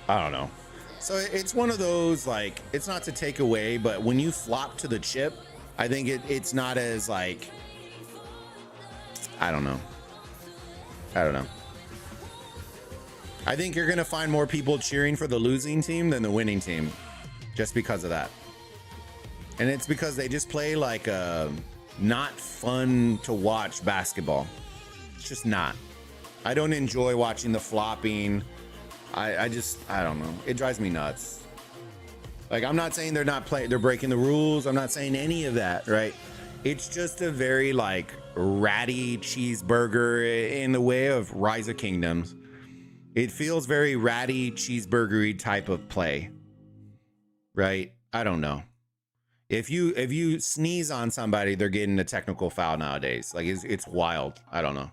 I don't know. So it's one of those, like, it's not to take away, but when you flop to the chip, I think it's not as like, I don't know. I think you're gonna find more people cheering for the losing team than the winning team, just because of that. And it's because they just play like not fun to watch basketball. It's just not. I don't enjoy watching the flopping. I don't know. It drives me nuts. Like, I'm not saying they're breaking the rules. I'm not saying any of that, right? It's just a very like ratty cheeseburger in the way of Rise of Kingdoms. It feels very ratty cheeseburgery type of play, right? I don't know. If you sneeze on somebody, they're getting a technical foul nowadays. Like it's wild. I don't know.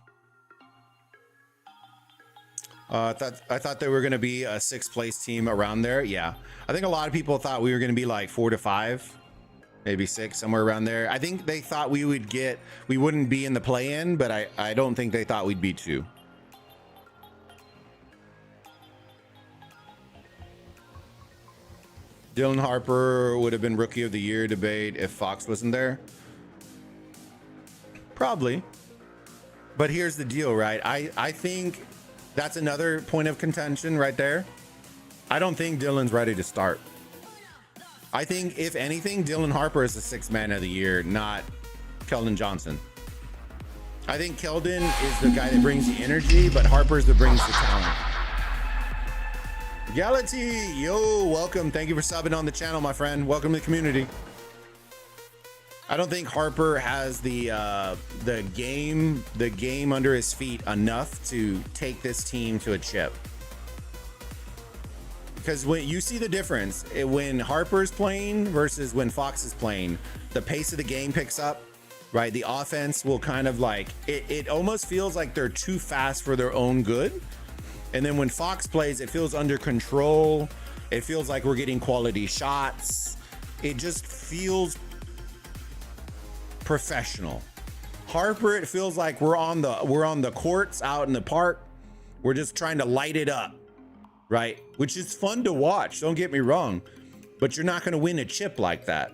I thought they were going to be a 6th place team around there. Yeah, I think a lot of people thought we were going to be like 4 to 5, maybe 6, somewhere around there. I think they thought we wouldn't be in the play-in, but I don't think they thought we'd be 2. Dylan Harper would have been Rookie of the Year debate if Fox wasn't there. Probably. But here's the deal, right? I think that's another point of contention right there. I don't think Dylan's ready to start. I think, if anything, Dylan Harper is the 6th man of the year, not Keldon Johnson. I think Keldon is the guy that brings the energy, but Harper's that brings the talent. Galati, yo, welcome. Thank you for subbing on the channel, my friend. Welcome to the community. I don't think Harper has the game under his feet enough to take this team to a chip. Because when you see the difference when Harper's playing versus when Fox is playing, the pace of the game picks up, right? The offense will kind of like, it almost feels like they're too fast for their own good. And then when Fox plays, it feels under control. It feels like we're getting quality shots. It just feels professional. Harper, it feels like we're on the courts out in the park. We're just trying to light it up, right? Which is fun to watch, don't get me wrong, but you're not going to win a chip like that,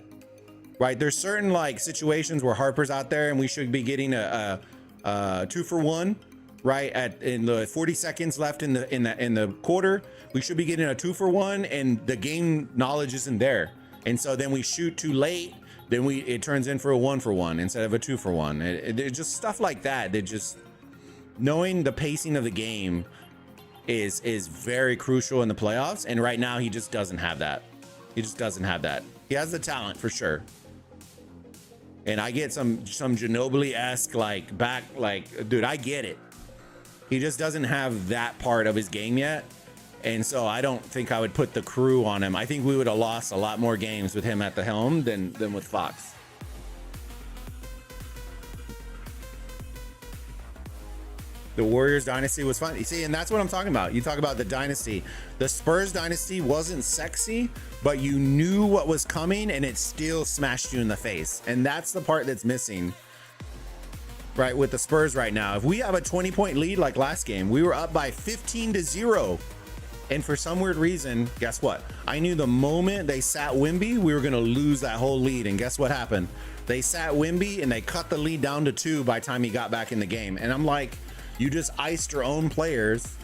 right? There's certain like situations where Harper's out there and we should be getting a 2-for-1, right? In the 40 seconds left in the quarter, we should be getting a 2-for-1, and the game knowledge isn't there, and so then we shoot too late. Then it turns in for a 1-for-1 instead of a 2-for-1. It's just stuff like that. That just knowing the pacing of the game is very crucial in the playoffs. And right now he just doesn't have that. He just doesn't have that. He has the talent for sure. And I get some Ginobili-esque dude, I get it. He just doesn't have that part of his game yet. And so I don't think I would put the crew on him. I think we would have lost a lot more games with him at the helm than with Fox. The Warriors dynasty was fun. You see, and that's what I'm talking about. You talk about the dynasty. The Spurs dynasty wasn't sexy, but you knew what was coming and it still smashed you in the face. And that's the part that's missing, right, with the Spurs right now. If we have a 20-point lead like last game, we were up by 15-0 And for some weird reason, guess what? I knew the moment they sat Wimby, we were going to lose that whole lead. And guess what happened? They sat Wimby and they cut the lead down to 2 by the time he got back in the game. And I'm like, you just iced your own players.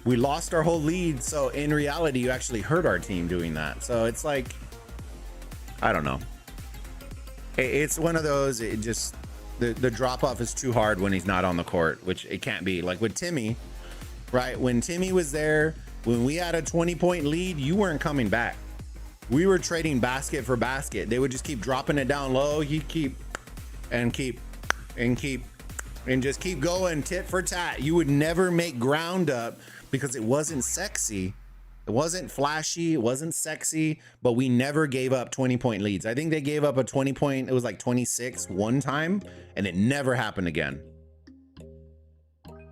We lost our whole lead. So in reality, you actually hurt our team doing that. So it's like, I don't know. It's one of those, it just, the drop off is too hard when he's not on the court, which it can't be. Like with Timmy, right? When Timmy was there, when we had a 20-point lead, you weren't coming back. We were trading basket for basket. They would just keep dropping it down low. He'd keep and just keep going tit for tat. You would never make ground up because it wasn't sexy. It wasn't flashy. It wasn't sexy, but we never gave up 20-point leads. I think they gave up a 20-point. It was like 26 one time, and it never happened again.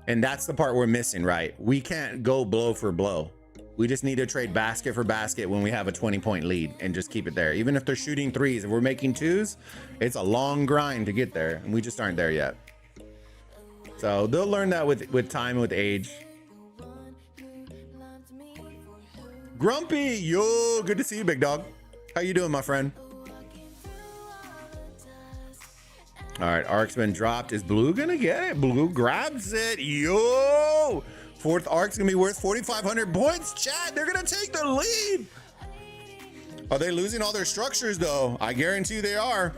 And that's the part we're missing, right? We can't go blow for blow. We just need to trade basket for basket when we have a 20-point lead and just keep it there. Even if they're shooting threes, if we're making twos, it's a long grind to get there, and we just aren't there yet. So they'll learn that with time, with age. Grumpy, yo, good to see you, big dog. How you doing, my friend? All right, Ark's been dropped. Is Blue gonna get it? Blue grabs it. Yo! 4th Ark's gonna be worth 4,500 points. Chat, they're gonna take the lead. Are they losing all their structures though? I guarantee they are.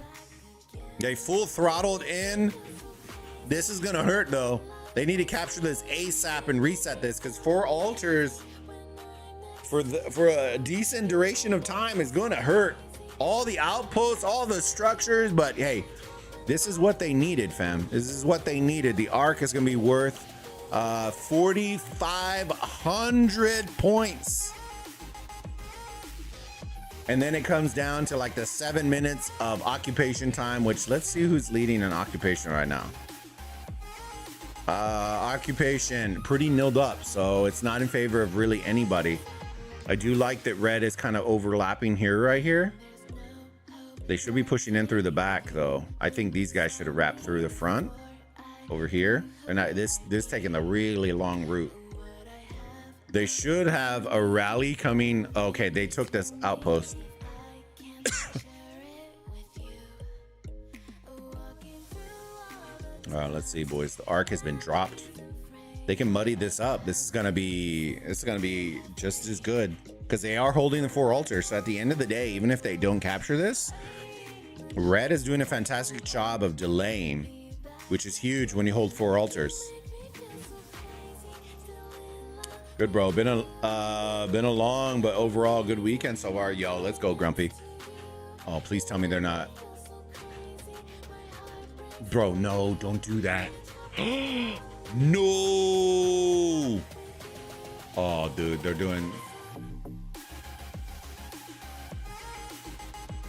They full throttled in. This is gonna hurt though. They need to capture this ASAP and reset this, because 4 altars for a decent duration of time is gonna hurt. All the outposts, all the structures, but hey, this is what they needed, fam. This is what they needed. The Ark is gonna be worth 4,500 points. And then it comes down to like the 7 minutes of occupation time, which let's see who's leading in occupation right now. Occupation pretty nilled up, so it's not in favor of really anybody. I do like that red is kind of overlapping here, right here. They should be pushing in through the back though. I think these guys should have wrapped through the front over here. And this taking the really long route. They should have a rally coming. Okay, they took this outpost. All right, let's see, boys. The Ark has been dropped. They can muddy this up. This is gonna be just as good because they are holding the 4 altars. So at the end of the day, even if they don't capture this, red is doing a fantastic job of delaying, which is huge when you hold 4 altars. Good, bro. Been a long but overall good weekend so far. Yo, let's go, Grumpy. Oh, please tell me they're not. Bro, no, don't do that. No. Oh, dude, they're doing.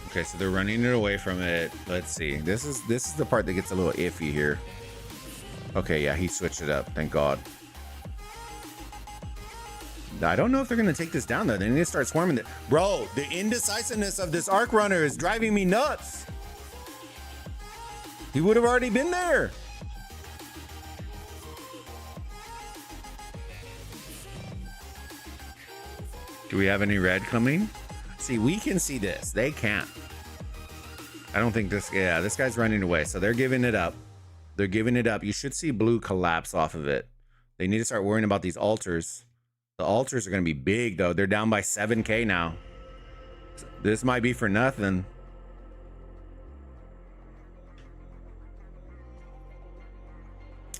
Okay, so they're running it away from it. Let's see. This is the part that gets a little iffy here. Okay, yeah, he switched it up. Thank God. I don't know if they're gonna take this down though. They need to start swarming it. Bro, the indecisiveness of this Ark runner is driving me nuts. He would have already been there. Do we have any red coming? See, we can see this. They can't. I don't think this. Yeah, this guy's running away. So they're giving it up. They're giving it up. You should see blue collapse off of it. They need to start worrying about these altars. The altars are going to be big, though. They're down by 7K now. This might be for nothing.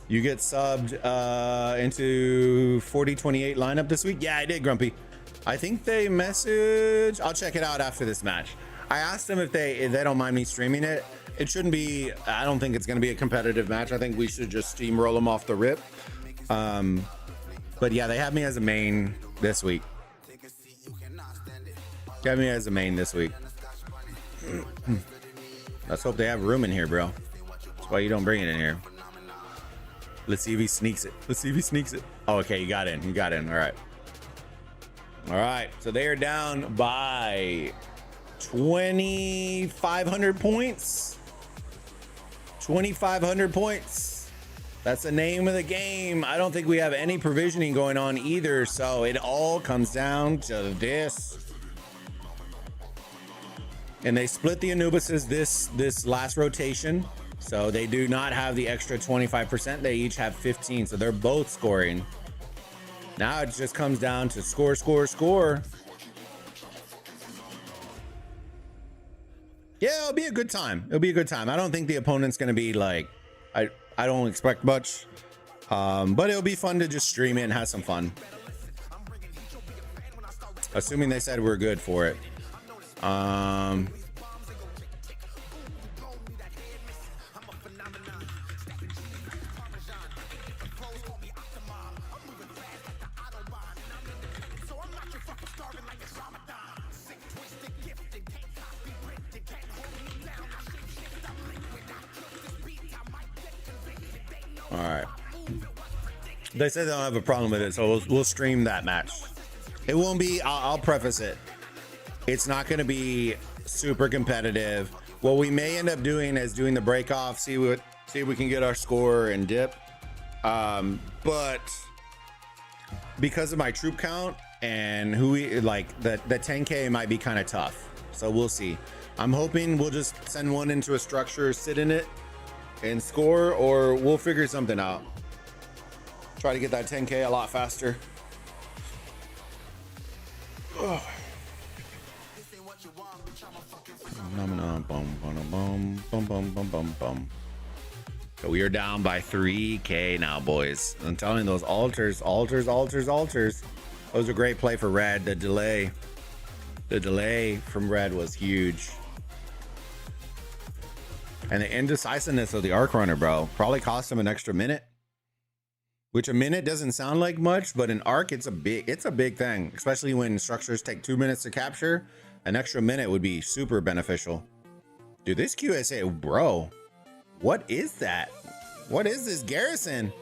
You get subbed into 4028 lineup this week? Yeah, I did, Grumpy. I think they message. I'll check it out after this match. I asked them if they don't mind me streaming it. It shouldn't be. I don't think it's going to be a competitive match. I think we should just steamroll them off the rip. But yeah, they have me as a main this week. Got me as a main this week. Let's hope they have room in here, bro. That's why you don't bring it in here. Let's see if he sneaks it. Let's see if he sneaks it. Oh, okay, you got in. You got in. All right. All right. So they are down by 2,500 points. 2,500 points. That's the name of the game. I don't think we have any provisioning going on either, so it all comes down to this. And they split the Anubises this last rotation, so they do not have the extra 25%. They each have 15, so they're both scoring. Now it just comes down to score, score, score. Yeah, it'll be a good time. It'll be a good time. I don't think the opponent's going to be like, I don't expect much, but it'll be fun to just stream it and have some fun. Assuming they said we're good for it. All right. They said they don't have a problem with it, so we'll stream that match. It won't be. I'll preface it. It's not going to be super competitive. What we may end up doing is doing the break off, see if we can get our score and dip. But because of my troop count and who we like, the 10K might be kind of tough. So we'll see. I'm hoping we'll just send one into a structure, sit in it, and score, or we'll figure something out. Try to get that 10K a lot faster. Ugh. So we are down by 3K now, boys. I'm telling you, those altars. That was a great play for Red. The delay from Red was huge. And the indecisiveness of the arc runner, bro, probably cost him an extra minute. Which a minute doesn't sound like much, but in arc it's a big thing, especially when structures take 2 minutes to capture. An extra minute would be super beneficial. Dude, this QSA, bro, what is that? What is this garrison?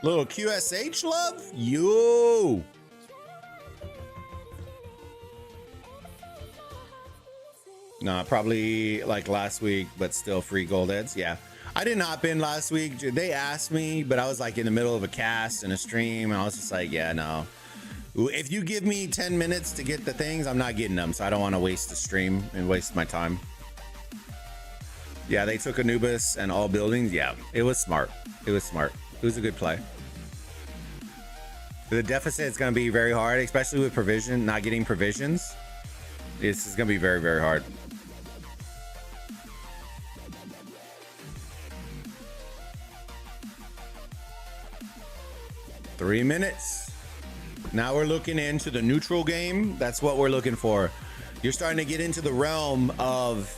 Little QSH love? Yo. Nah, probably like last week, but still free gold heads. Yeah, I didn't hop in last week. They asked me, but I was like in the middle of a cast and a stream, and I was just like, yeah, no. If you give me 10 minutes to get the things, I'm not getting them, so I don't want to waste the stream and waste my time. Yeah, they took Anubis and all buildings. Yeah, it was smart. It was smart. It was a good play. The deficit is going to be very hard, especially with provision, not getting provisions. This is going to be very, very hard. Three minutes. Now we're looking into the neutral game. That's what we're looking for. You're starting to get into the realm of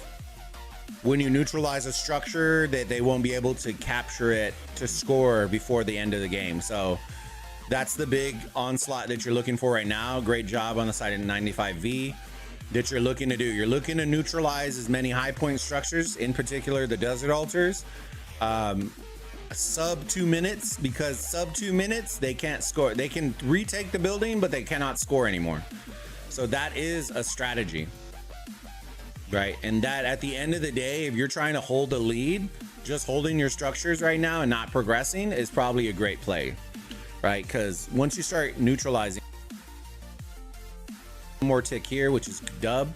when you neutralize a structure that they won't be able to capture it to score before the end of the game. So that's the big onslaught that you're looking for right now. Great job on the side of 95V that you're looking to do. You're looking to neutralize as many high point structures, in particular the desert altars. Sub 2 minutes, because sub 2 minutes they can't score. They can retake the building, but they cannot score anymore. So that is a strategy, right? And that at the end of the day, if you're trying to hold the lead, just holding your structures right now and not progressing is probably a great play, right? Because once you start neutralizing, one more tick here, which is dub,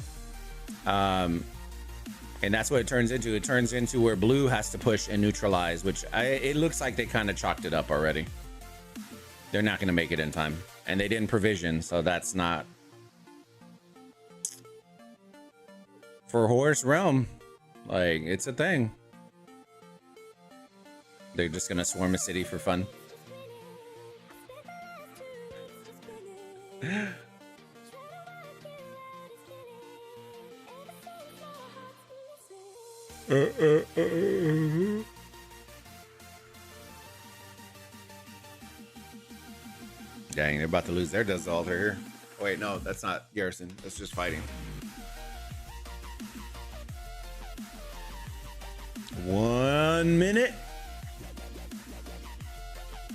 and that's what it turns into. It turns into where blue has to push and neutralize, which it looks like they kind of chalked it up already. They're not going to make it in time, and they didn't provision, so that's not for Horus Realm. Like, it's a thing. They're just going to swarm a city for fun. Dang, they're about to lose their desert altar here. Wait, no, that's not garrison. That's just fighting. 1 minute.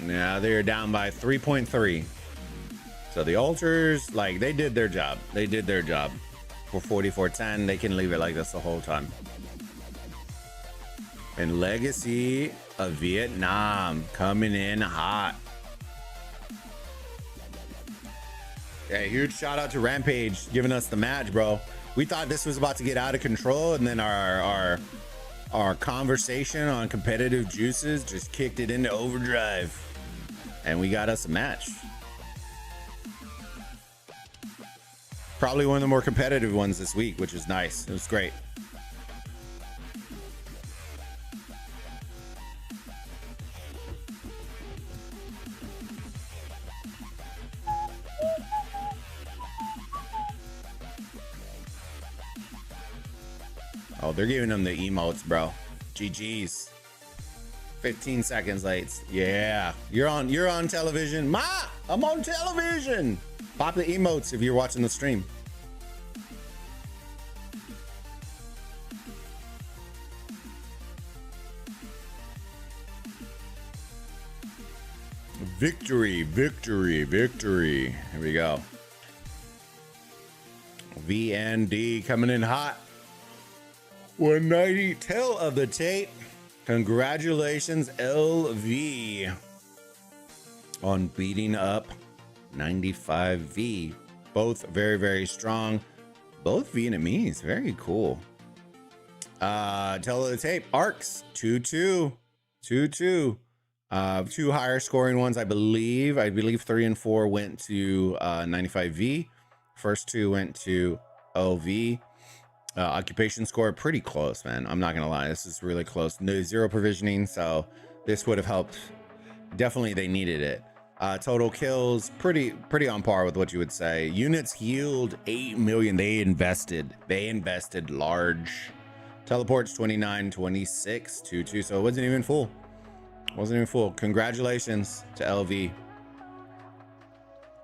Now they're down by 3.3. So the altars, like, they did their job. They did their job. For 4410, they can leave it like this the whole time. And Legacy of Vietnam coming in hot. Yeah, huge shout out to Rampage giving us the match, bro. We thought this was about to get out of control, and then our conversation on competitive juices just kicked it into overdrive, and we got us a match. Probably one of the more competitive ones this week, which is nice. It was great. Oh, they're giving them the emotes, bro. GG's. 15 seconds late. Yeah, you're on television. Ma, I'm on television. Pop the emotes if you're watching the stream. Victory, victory, victory. Here we go. VND coming in hot. 190 tail of the tape. Congratulations, LV, on beating up 95V. Both very, very strong. Both Vietnamese. Very cool. Tail of the tape. Arcs 2-2. 2-2. Two higher scoring ones, I believe. 3 and 4 went to 95V. First two went to LV. Occupation score pretty close, man. I'm not gonna lie, this is really close. No, zero provisioning, so this would have helped. Definitely they needed it. Total kills pretty on par with what you would say. Units healed 8 million. They invested large. Teleports 29, 26, 2-2, so it wasn't even full. Congratulations to LV.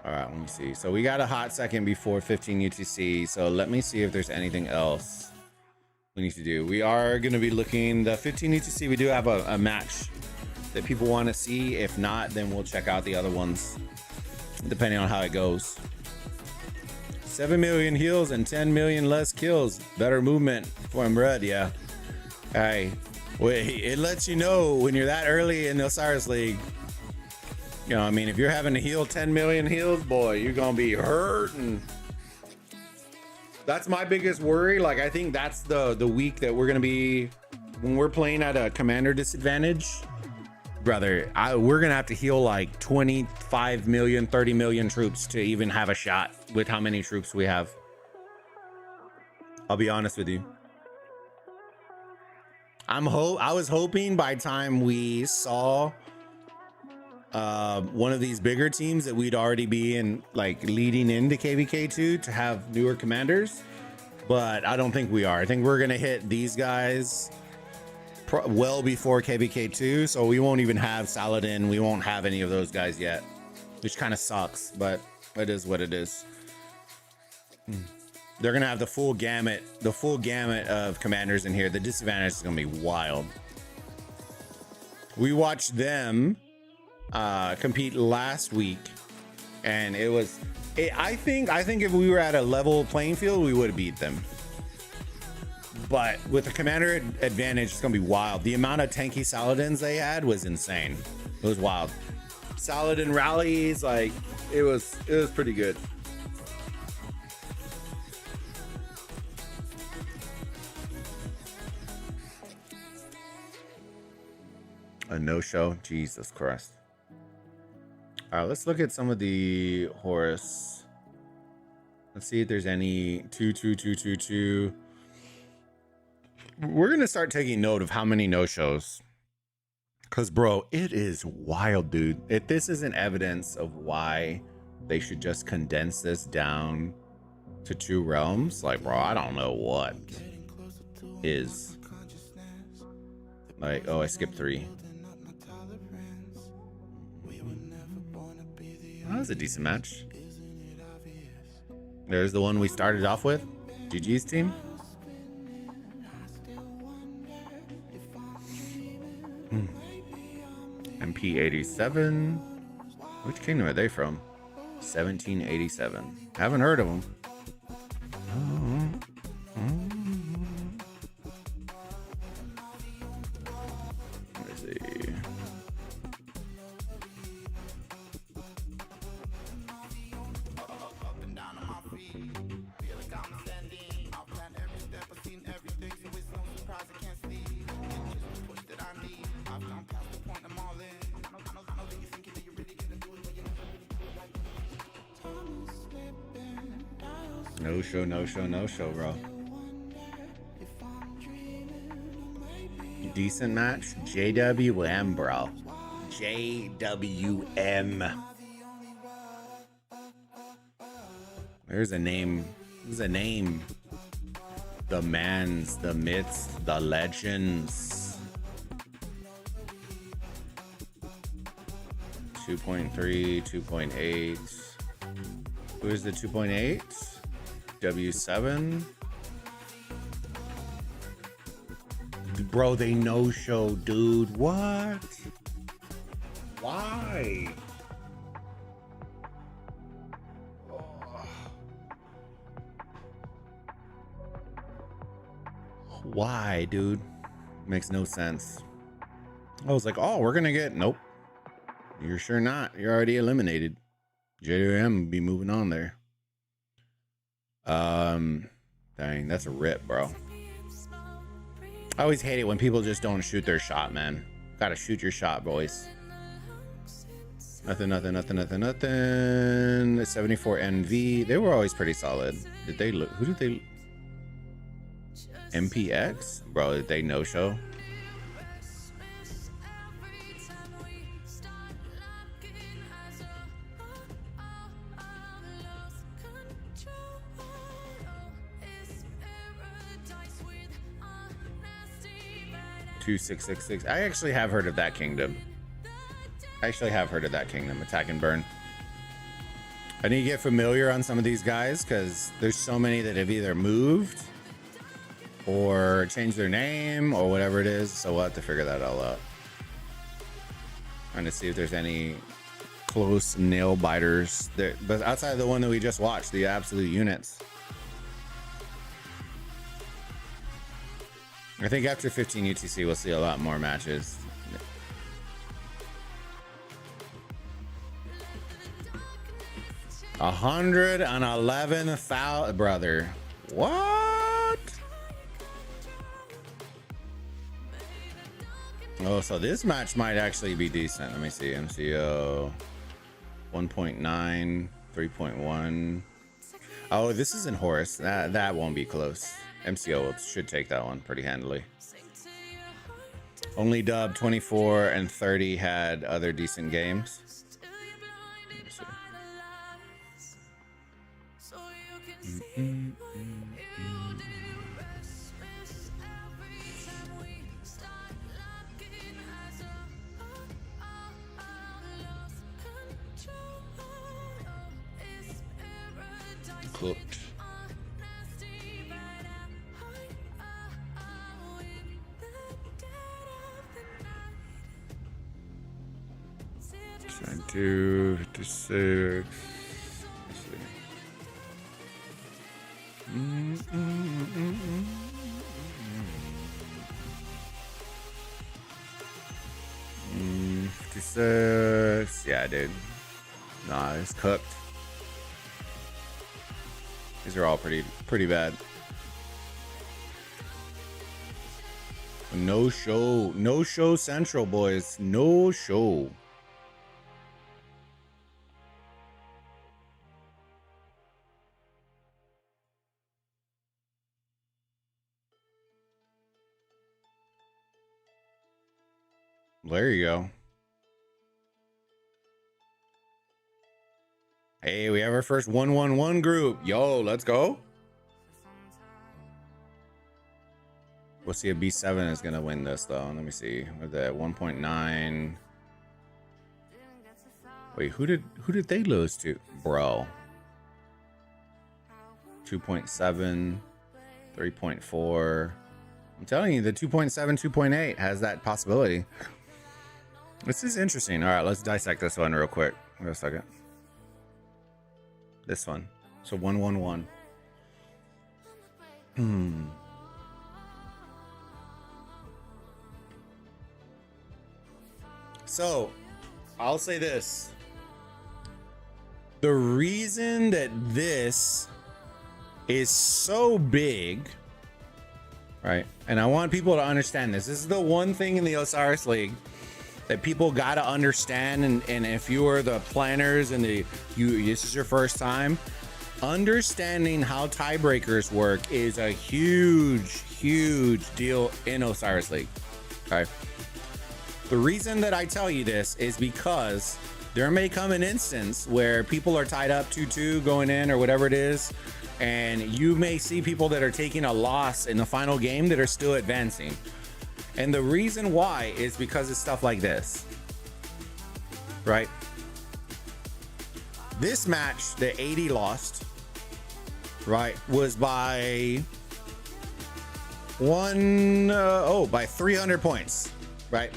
All right, let me see. So we got a hot second before 15 UTC. So let me see if there's anything else we need to do. We are going to be looking the 15 UTC. We do have a match that people want to see. If not, then we'll check out the other ones, depending on how it goes. 7 million heals and 10 million less kills. Better movement for Red, yeah. Hey, wait, it lets you know when you're that early in the Osiris League. You know, I mean, if you're having to heal 10 million heals, boy, you're gonna be hurting. That's my biggest worry. Like, I think that's the week that we're gonna be, when we're playing at a commander disadvantage, brother, we're gonna have to heal like 25 million, 30 million troops to even have a shot with how many troops we have. I'll be honest with you. I was hoping by the time we saw one of these bigger teams that we'd already be in, like, leading into KVK2 to have newer commanders, but I don't think we are. I think we're gonna hit these guys well before KVK2, so we won't even have Saladin. We won't have any of those guys yet, which kind of sucks, but it is what it is. They're gonna have the full gamut of commanders in here. The disadvantage is gonna be wild. We watched them compete last week, and I think if we were at a level playing field, we would have beat them. But with the commander advantage, it's gonna be wild. The amount of tanky Saladins they had was insane. It was wild. Saladin rallies, like, it was pretty good. A no-show, Jesus Christ. All right, let's look at some of the Horus. Let's see if there's any 2-2-2-2-2. We're gonna start taking note of how many no-shows, because, bro, it is wild, dude. If this isn't evidence of why they should just condense this down to 2 realms, like, bro, I don't know what is. Like, oh, I skipped 3. That was a decent match. There's the one we started off with. GG's team. MP87. Which kingdom are they from? 1787. Haven't heard of them. No show, no show, no show, bro. Decent match. JWM, bro. JWM. There's a name. There's a name. The mans, the myths, the legends. 2.3, 2.8. Who is the 2.8? W7. Bro, they no-show, dude. What? Why? Why, dude? Makes no sense. I was like, oh, we're gonna get... Nope. You're sure not. You're already eliminated. JWM be moving on there. Dang, that's a rip, bro. I always hate it when people just don't shoot their shot, man. Gotta shoot your shot, boys. Nothing, nothing, nothing, nothing, nothing. 74 NV. They were always pretty solid. Did they look? Who did they? MPX? Bro, did they no-show? $2,666. I actually have heard of that kingdom. Attack and burn. I need to get familiar on some of these guys because there's so many that have either moved or changed their name or whatever it is. So we'll have to figure that all out. Trying to see if there's any close nail biters there, but outside of the one that we just watched, the absolute units. I think after 15 UTC, we'll see a lot more matches. 111,000, brother. What? Oh, so this match might actually be decent. Let me see. MCO 1.9, 3.1. Oh, this isn't Horus. That won't be close. MCO should take that one pretty handily. Only Dub 24 and 30 had other decent games. Cooked. Two, 56. Mm, 56. Yeah, dude. Nah, it's cooked. These are all pretty bad. No show central, boys. No show. There you go. Hey, we have our first 1-1-1 group. Yo, let's go. We'll see if B7 is gonna win this though. Let me see. With that 1.9. Wait, who did they lose to? Bro. 2.7, 3.4. I'm telling you, the 2.7, 2.8 has that possibility. This is interesting. All right, let's dissect this one real quick. Wait a second. This one. So 1-1-1. So, I'll say this. The reason that this is so big, right? And I want people to understand this. This is the one thing in the Osiris League that people got to understand, and if you are the planners and this is your first time, understanding how tiebreakers work is a huge deal in Osiris League. Okay. The reason that I tell you this is because there may come an instance where people are tied up 2-2 going in or whatever it is, and you may see people that are taking a loss in the final game that are still advancing. And the reason why is because of stuff like this, right? This match, the 80 lost, right, was by by 300 points, right?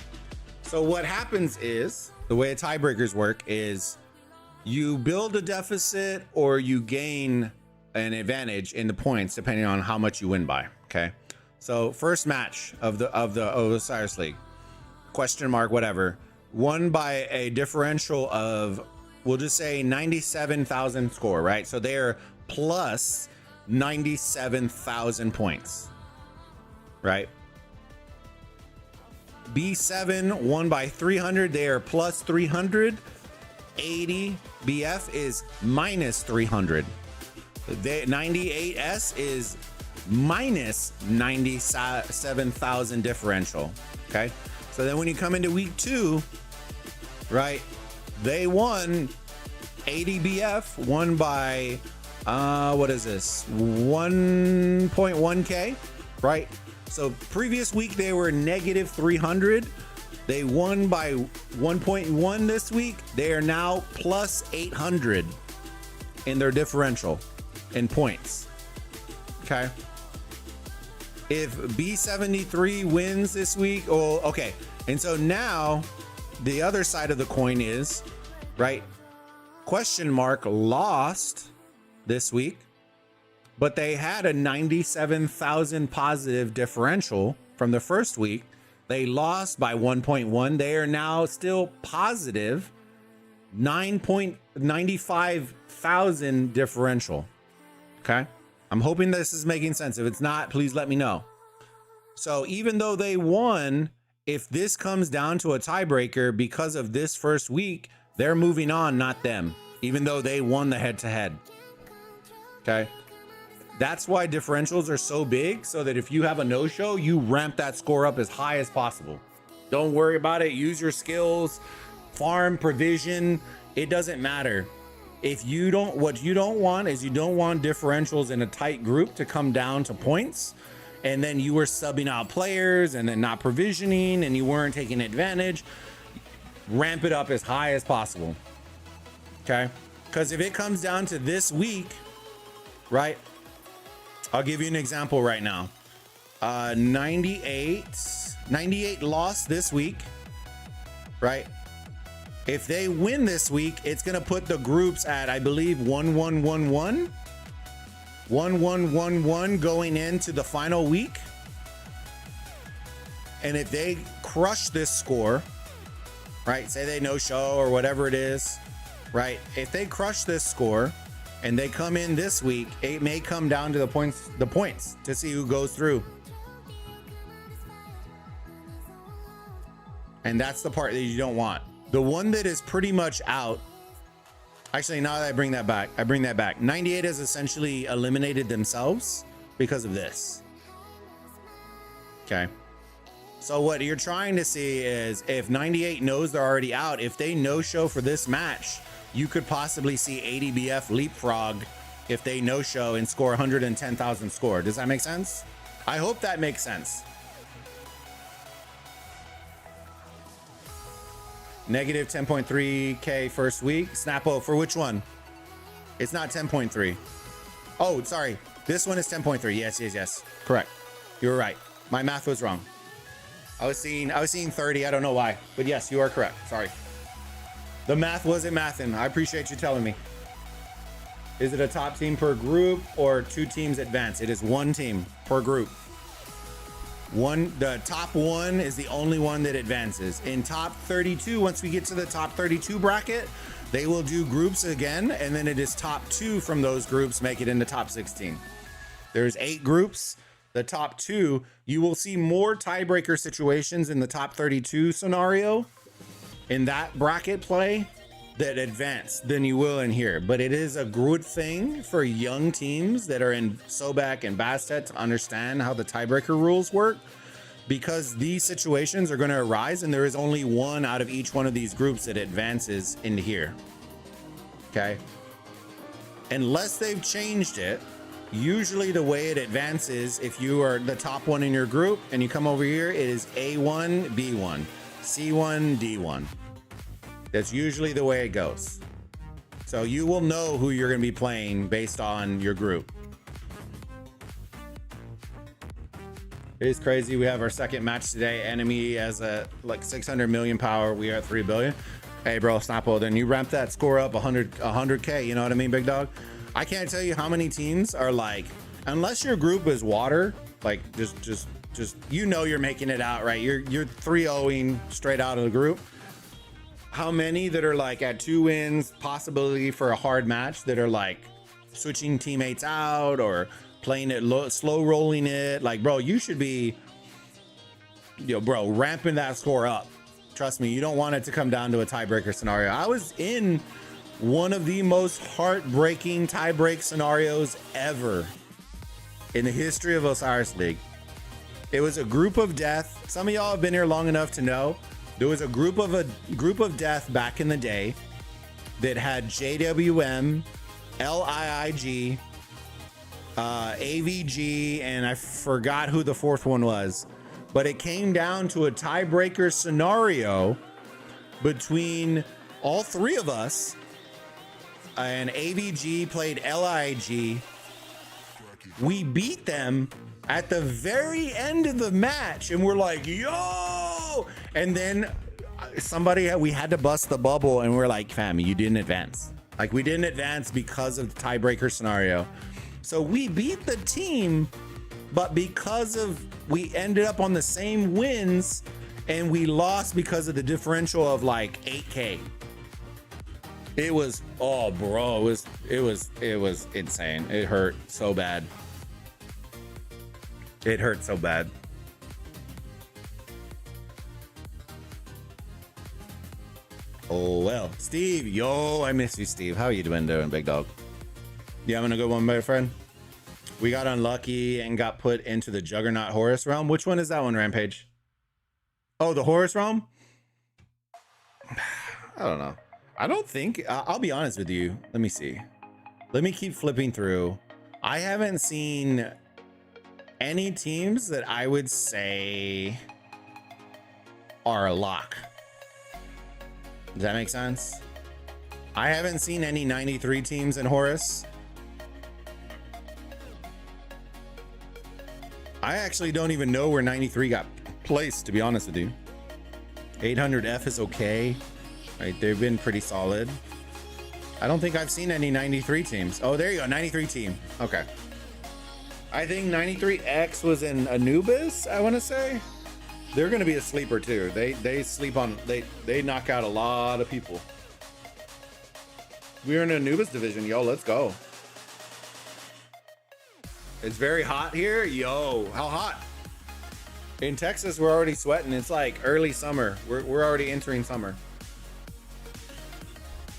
So what happens is, the way tiebreakers work is you build a deficit or you gain an advantage in the points depending on how much you win by. Okay, so first match of the Osiris League, question mark whatever, won by a differential of, we'll just say 97,000 score, right? So they're plus 97,000 points, right? B7 won by 300, they are plus 300. 80 BF is minus 300. The 98S is minus 97,000 differential. Okay, so then when you come into week 2, right, they won 80 BF, won by what is this, 1.1k, right? So previous week they were negative 300. They won by 1.1 this week. They are now plus 800 in their differential in points. Okay. If B73 wins this week, oh, okay. And so now the other side of the coin is, right, question mark lost this week, but they had a 97,000 positive differential from the first week. They lost by 1.1. They are now still positive 9.95,000 differential. Okay, I'm hoping this is making sense. If it's not, please let me know. So even though they won, if this comes down to a tiebreaker because of this first week, they're moving on, not them, even though they won the head-to-head. Okay, that's why differentials are so big, so that if you have a no-show, you ramp that score up as high as possible. Don't worry about it. Use your skills, farm, provision. It doesn't matter. If you don't, what you don't want is you don't want differentials in a tight group to come down to points, and then you were subbing out players and then not provisioning and you weren't taking advantage. Ramp it up as high as possible. Okay, because if it comes down to this week, right, I'll give you an example right now. 98 lost this week, right? If they win this week, it's gonna put the groups at, I believe, 1-1-1-1, 1-1-1-1 going into the final week. And if they crush this score, right, say they no show or whatever it is, right, if they crush this score and they come in this week, it may come down to the points to see who goes through. And that's the part that you don't want. The one that is pretty much out, actually, now that I bring that back, 98 has essentially eliminated themselves because of this. Okay, so what you're trying to see is, if 98 knows they're already out, if they no show for this match, you could possibly see 80 BF leapfrog if they no show and score 110,000 score. Does that make sense? I hope that makes sense. Negative 10.3k first week. Snappo, for which one? It's not 10.3. Oh, sorry. This one is 10.3. Yes. Correct. You were right. My math was wrong. I was seeing 30. I don't know why, but yes, you are correct. Sorry. The math wasn't mathing. I appreciate you telling me. Is it a top team per group or 2 teams advance? It is 1 team per group. The top 1 is the only one that advances. In top 32, once we get to the top 32 bracket, they will do groups again, and then it is top 2 from those groups make it into top 16. There's 8 groups. The top 2, you will see more tiebreaker situations in the top 32 scenario in that bracket play that advance than you will in here, but it is a good thing for young teams that are in Sobek and Bastet to understand how the tiebreaker rules work, because these situations are going to arise and there is only one out of each one of these groups that advances into here. Okay, unless they've changed it, usually the way it advances, if you are the top one in your group and you come over here, it is A1 B1 C1 D1. That's usually the way it goes. So you will know who you're going to be playing based on your group. It is crazy. We have our second match today. Enemy has a like 600 million power. We are at 3 billion. Hey, bro, Snappo, then you ramp that score up 100K. You know what I mean, big dog? I can't tell you how many teams are like, unless your group is water, like just you know you're making it out, right? You're 3-0ing straight out of the group. How many that are like at 2 wins, possibility for a hard match, that are like switching teammates out or playing it low, slow rolling it? Like, bro, you should be, bro, ramping that score up. Trust me, you don't want it to come down to a tiebreaker scenario. I was in one of the most heartbreaking tiebreak scenarios ever in the history of Osiris League. It was a group of death. Some of y'all have been here long enough to know there was a group of death back in the day that had JWM, LIIG, AVG, and I forgot who the fourth one was. But it came down to a tiebreaker scenario between all three of us, and AVG played LIIG. We beat them at the very end of the match, and we're like, yo! And then we had to bust the bubble, and we're like, fam, you didn't advance. Like, we didn't advance because of the tiebreaker scenario. So we beat the team, but because of, we ended up on the same wins, and we lost because of the differential of like 8K. It was, oh bro, it was insane. It hurt so bad. It hurt so bad. Oh well, Steve, yo, I miss you, Steve. How are you doing, big dog? You having a good one, my friend? We got unlucky and got put into the Juggernaut Horus realm. Which one is that one, Rampage? Oh, the Horus realm? I don't know. I don't think, I'll be honest with you. Let me see. Let me keep flipping through. I haven't seen any teams that I would say are a lock. Does that make sense? I haven't seen any 93 teams in Horus. I actually don't even know where 93 got placed, to be honest with you. 800F is okay. Right, they've been pretty solid. I don't think I've seen any 93 teams. Oh, there you go, 93 team. Okay. I think 93X was in Anubis, I want to say. They're going to be a sleeper too. They sleep on, they knock out a lot of people. We're in Anubis division, yo, let's go. It's very hot here. Yo, how hot? In Texas, we're already sweating. It's like early summer. We're already entering summer.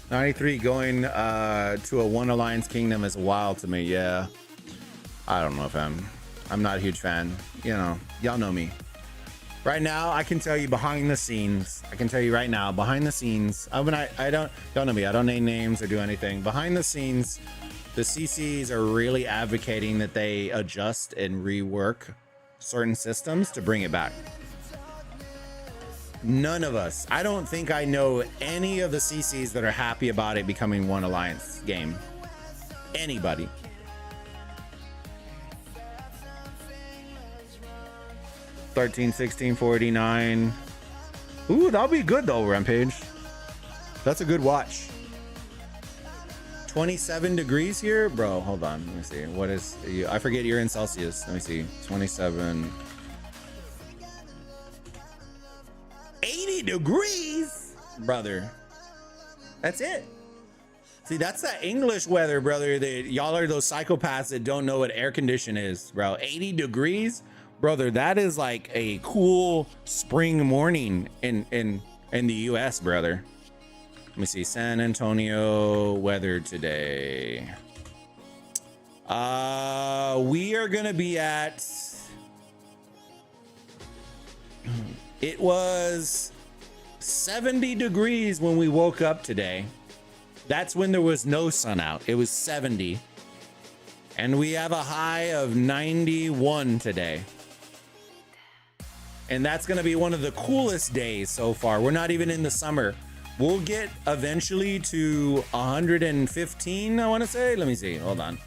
93 going to a One Alliance Kingdom is wild to me. Yeah. I don't know if I'm not a huge fan. You know, y'all know me. Right now, I can tell you behind the scenes. I can tell you right now, behind the scenes. I mean, I don't know me. I don't name names or do anything. Behind the scenes, the CCs are really advocating that they adjust and rework certain systems to bring it back. None of us, I don't think I know any of the CCs that are happy about it becoming One Alliance game. Anybody. $13, $16, $49. Ooh, that'll be good though, Rampage. That's a good watch. 27 degrees here, bro. Hold on, let me see. What is you? I forget you're in Celsius. Let me see. 27. 80 degrees, brother. That's it. See, that's that English weather, brother. That y'all are those psychopaths that don't know what air condition is, bro. 80 degrees, brother. That is like a cool spring morning in the US, brother. Let me see. San Antonio weather today. We are gonna be at. It was 70 degrees when we woke up today. That's when there was no sun out. It was 70. And we have a high of 91 today. And that's going to be one of the coolest days so far. We're not even in the summer. We'll get eventually to 115, I want to say. Let me see. Hold on.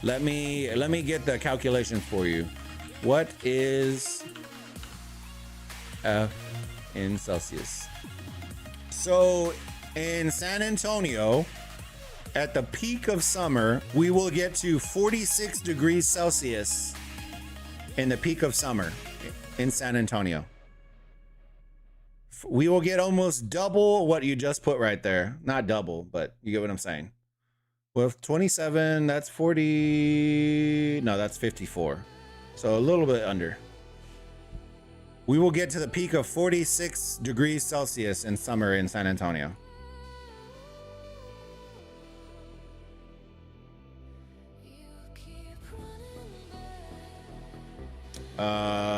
Let me get the calculation for you. What is F in Celsius? So in San Antonio, at the peak of summer, we will get to 46 degrees Celsius in the peak of summer in San Antonio. We will get almost double what you just put right there. Not double, but you get what I'm saying. With 27, that's 40. No, that's 54. So a little bit under. We will get to the peak of 46 degrees Celsius in summer in San Antonio.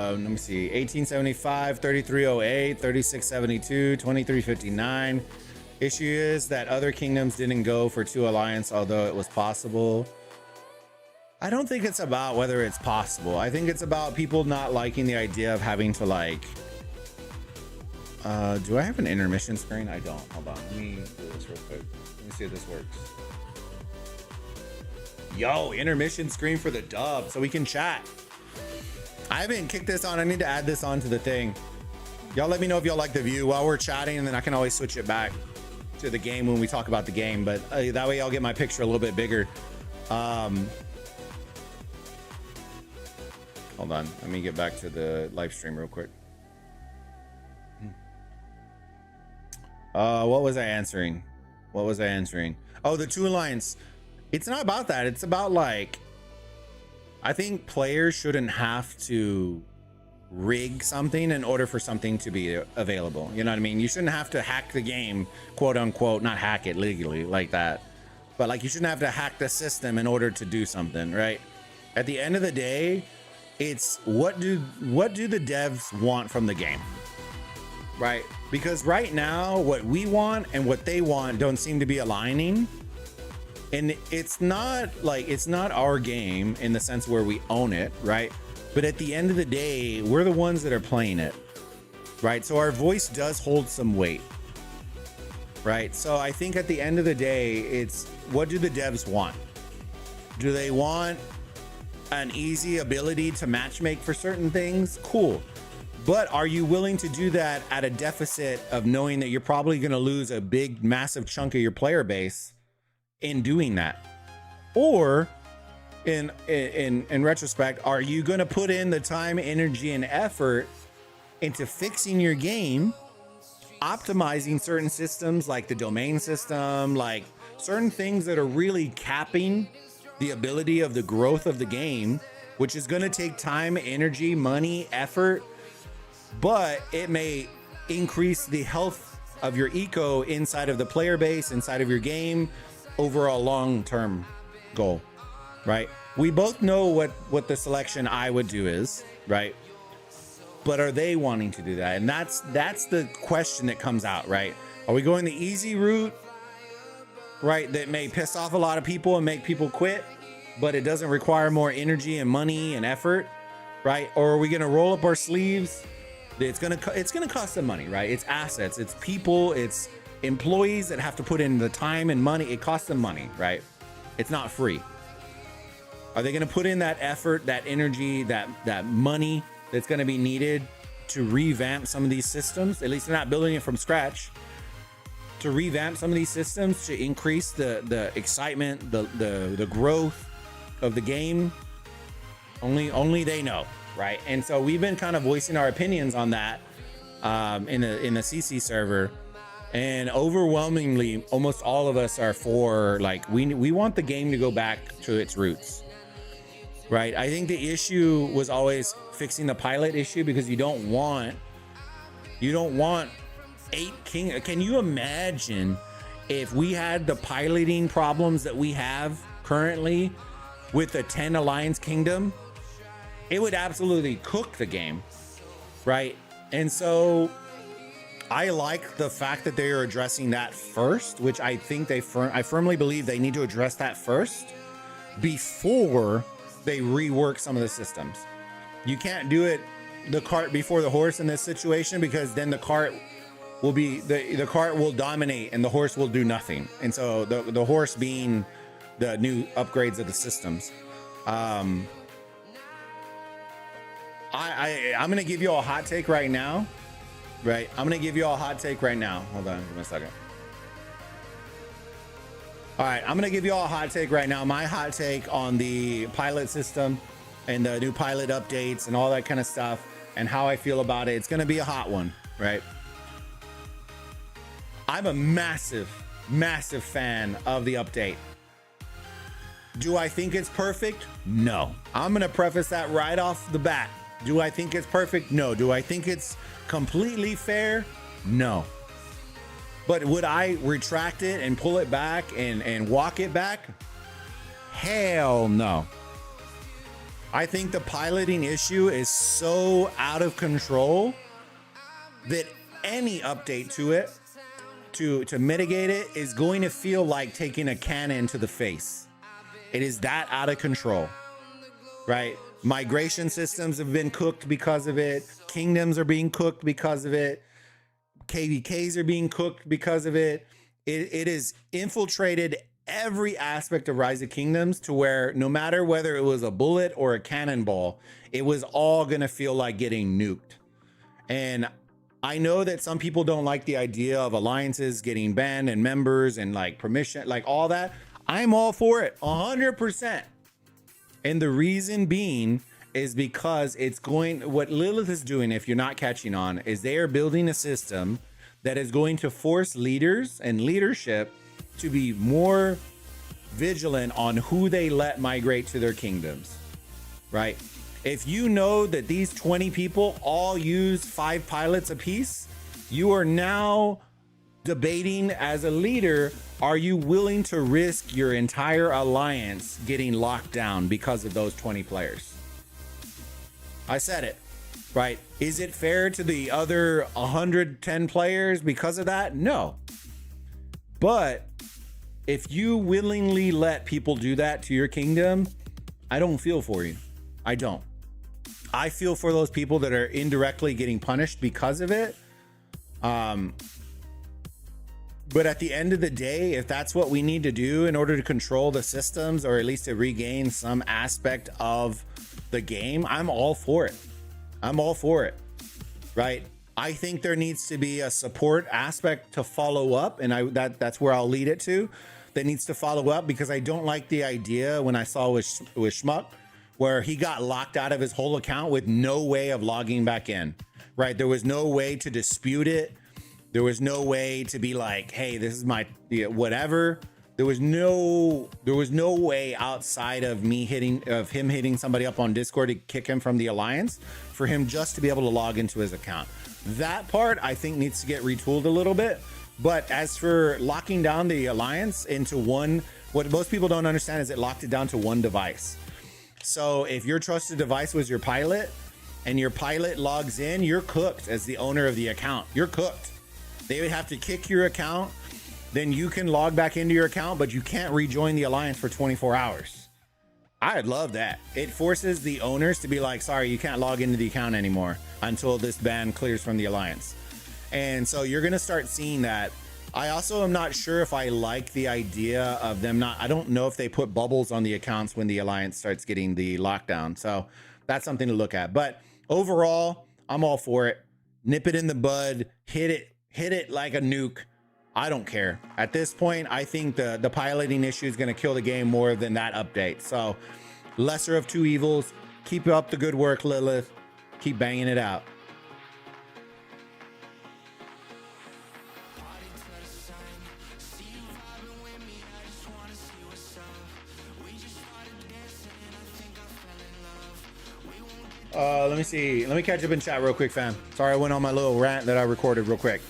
Let me see. 1875, 3308, 3672, 2359. Issue is that other kingdoms didn't go for 2 alliance, although it was possible. I don't think it's about whether it's possible. I think it's about people not liking the idea of having to like. Do I have an intermission screen? I don't. Hold on. Let me do this real quick. Let me see if this works. Yo, intermission screen for the dub so we can chat. I haven't kicked this on. I need to add this on to the thing. Y'all let me know if y'all like the view while we're chatting, and then I can always switch it back to the game when we talk about the game. But that way y'all get my picture a little bit bigger. Hold on. Let me get back to the live stream real quick. What was I answering? Oh, the 2 alliance. It's not about that. It's about like, I think players shouldn't have to rig something in order for something to be available. You know what I mean? You shouldn't have to hack the game, quote unquote, not hack it legally like that. But like, you shouldn't have to hack the system in order to do something, right? At the end of the day, it's what do the devs want from the game, right? Because right now, what we want and what they want don't seem to be aligning. And it's not our game in the sense where we own it, right? But at the end of the day, we're the ones that are playing it, right? So our voice does hold some weight, right? So I think at the end of the day, it's what do the devs want? Do they want an easy ability to matchmake for certain things? Cool. But are you willing to do that at a deficit of knowing that you're probably going to lose a big, massive chunk of your player base in doing that? Or in retrospect, are you going to put in the time, energy, and effort into fixing your game, optimizing certain systems like the domain system, like certain things that are really capping the ability of the growth of the game, which is going to take time, energy, money, effort, but it may increase the health of your eco inside of the player base, inside of your game, over a long-term goal, right? We both know what the selection I would do is, right? But are they wanting to do that? And that's the question that comes out, right? Are we going the easy route, right? That may piss off a lot of people and make people quit, but it doesn't require more energy and money and effort, right? Or are we going to roll up our sleeves? It's gonna cost them money, right? It's assets, it's people, it's employees that have to put in the time and money. It costs them money, right? It's not free. Are they going to put in that effort, that energy, that money that's going to be needed to revamp some of these systems? At least they're not building it from scratch. To revamp some of these systems, to increase the excitement, the growth of the game. Only they know, right? And so we've been kind of voicing our opinions on that in the CC server. And overwhelmingly, almost all of us are for, like, we want the game to go back to its roots, right? I think the issue was always fixing the pilot issue, because you don't want 8 king. Can you imagine if we had the piloting problems that we have currently with the 10 Alliance Kingdom, it would absolutely cook the game, right? And so I like the fact that they are addressing that first, which I think I firmly believe they need to address that first before they rework some of the systems. You can't do it the cart before the horse in this situation, because then the cart will be the cart will dominate and the horse will do nothing. And so the horse being the new upgrades of the systems. I'm gonna give you a hot take right now. Right, I'm gonna give you all a hot take right now. Hold on, give me a second. All right, I'm gonna give you all a hot take right now. My hot take on the pilot system and the new pilot updates and all that kind of stuff and how I feel about it. It's gonna be a hot one, right? I'm a massive fan of the update. Do I think it's perfect? No. I'm gonna preface that right off the bat. Do I think it's perfect? No. Do I think it's completely fair? No. But would I retract it and pull it back and walk it back? Hell no. I think the piloting issue is so out of control that any update to it to mitigate it is going to feel like taking a cannon to the face. It is that out of control, right? Migration systems have been cooked because of it. Kingdoms are being cooked because of it. KVKs are being cooked because of it. It has infiltrated every aspect of Rise of Kingdoms to where no matter whether it was a bullet or a cannonball, it was all going to feel like getting nuked. And I know that some people don't like the idea of alliances getting banned and members and like permission, like all that. I'm all for it 100%. And the reason being is because what Lilith is doing, if you're not catching on, is they are building a system that is going to force leaders and leadership to be more vigilant on who they let migrate to their kingdoms, right? If you know that these 20 people all use 5 pilots apiece, you are now debating as a leader, are you willing to risk your entire alliance getting locked down because of those 20 players? I said it, right? Is it fair to the other 110 players because of that? No. But if you willingly let people do that to your kingdom, I don't feel for you. I don't. I feel for those people that are indirectly getting punished because of it. But at the end of the day, if that's what we need to do in order to control the systems, or at least to regain some aspect of the game, I'm all for it. I'm all for it, right? I think there needs to be a support aspect to follow up, and that's where I'll lead it to. That needs to follow up, because I don't like the idea when I saw with Schmuck, where he got locked out of his whole account with no way of logging back in, right? There was no way to dispute it. There was no way to be like, hey, this is my whatever. There was no way outside of him hitting somebody up on Discord to kick him from the alliance for him just to be able to log into his account. That part I think needs to get retooled a little bit. But as for locking down the alliance into one, what most people don't understand is it locked it down to one device. So if your trusted device was your pilot and your pilot logs in, you're cooked as the owner of the account. You're cooked. They would have to kick your account. Then you can log back into your account, but you can't rejoin the alliance for 24 hours. I'd love that. It forces the owners to be like, sorry, you can't log into the account anymore until this ban clears from the alliance. And so you're going to start seeing that. I also am not sure if I like the idea of them I don't know if they put bubbles on the accounts when the alliance starts getting the lockdown. So that's something to look at. But overall, I'm all for it. Nip it in the bud, hit it like a nuke. I don't care. At this point, I think the piloting issue is going to kill the game more than that update. So lesser of two evils. Keep up the good work, Lilith. Keep banging it out. Let me see. Let me catch up in chat real quick, fam. Sorry, I went on my little rant that I recorded real quick.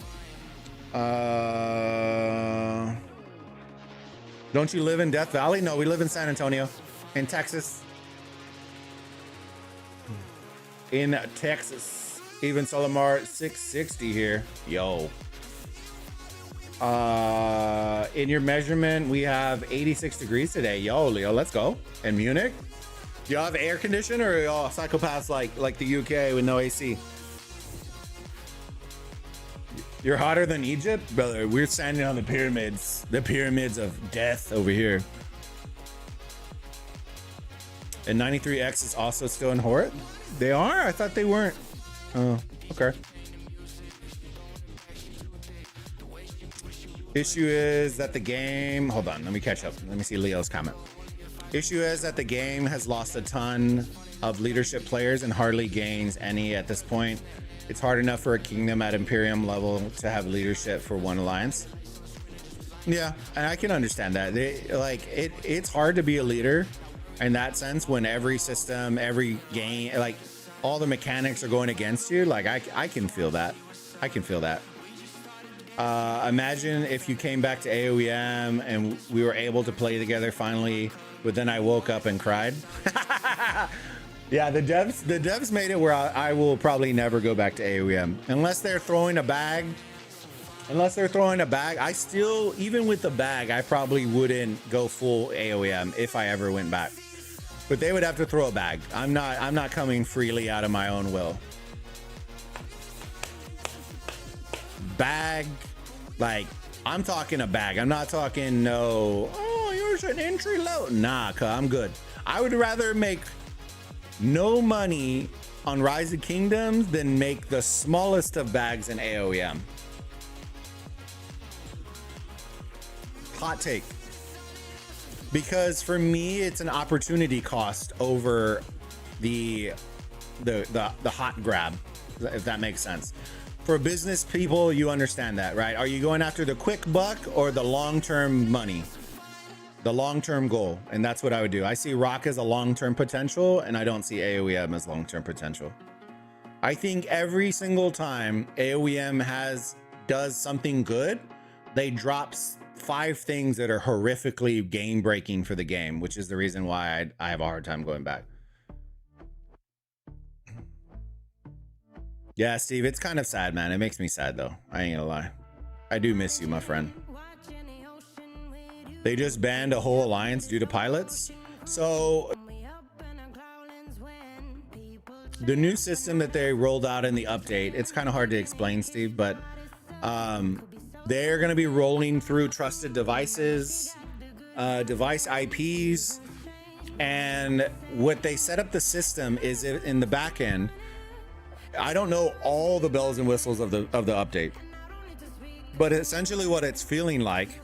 Don't you live in Death Valley? No, we live in San Antonio, in Texas. In Texas. Even Solomar 660 here. Yo. In your measurement, we have 86 degrees today. Yo, Leo, let's go. In Munich? Do y'all have air conditioner, or y'all psychopaths like the UK with no AC? You're hotter than Egypt? Brother, we're standing on the pyramids of death over here. And 93X is also still in Hort? They are? I thought they weren't. Oh, okay. Issue is that the game, hold on, let me catch up. Let me see Leo's comment. Issue is that the game has lost a ton of leadership players and hardly gains any at this point. It's hard enough for a kingdom at Imperium level to have leadership for one alliance. Yeah, and I can understand that. It's hard to be a leader in that sense when every system, every game, like all the mechanics are going against you. Like I can feel that. I can feel that. Imagine if you came back to AOEM and we were able to play together finally, but then I woke up and cried. Yeah, the devs made it where I will probably never go back to AOEM unless they're throwing a bag. I still, even with the bag, I probably wouldn't go full AOEM if I ever went back. But they would have to throw a bag. I'm not coming freely out of my own will. Bag, like I'm talking a bag. I'm not talking no. Oh, yours an entry low. Nah, I'm good. I would rather make no money on Rise of Kingdoms than make the smallest of bags in AOEM. Hot take. Because for me, it's an opportunity cost over the hot grab, if that makes sense. For business people, you understand that, right? Are you going after the quick buck or the long-term money? The long-term goal, and that's what I would do. I see Rock as a long-term potential, and I don't see AOEM as long-term potential. I think every single time AOEM does something good, they drop 5 things that are horrifically game-breaking for the game, which is the reason why I have a hard time going back. Yeah, Steve, it's kind of sad, man. It makes me sad, though. I ain't gonna lie. I do miss you, my friend. They just banned a whole alliance due to pilots. So the new system that they rolled out in the update, it's kind of hard to explain, Steve, but they're going to be rolling through trusted devices, device IPs, and what they set up the system is in the back end. I don't know all the bells and whistles of the update, but essentially what it's feeling like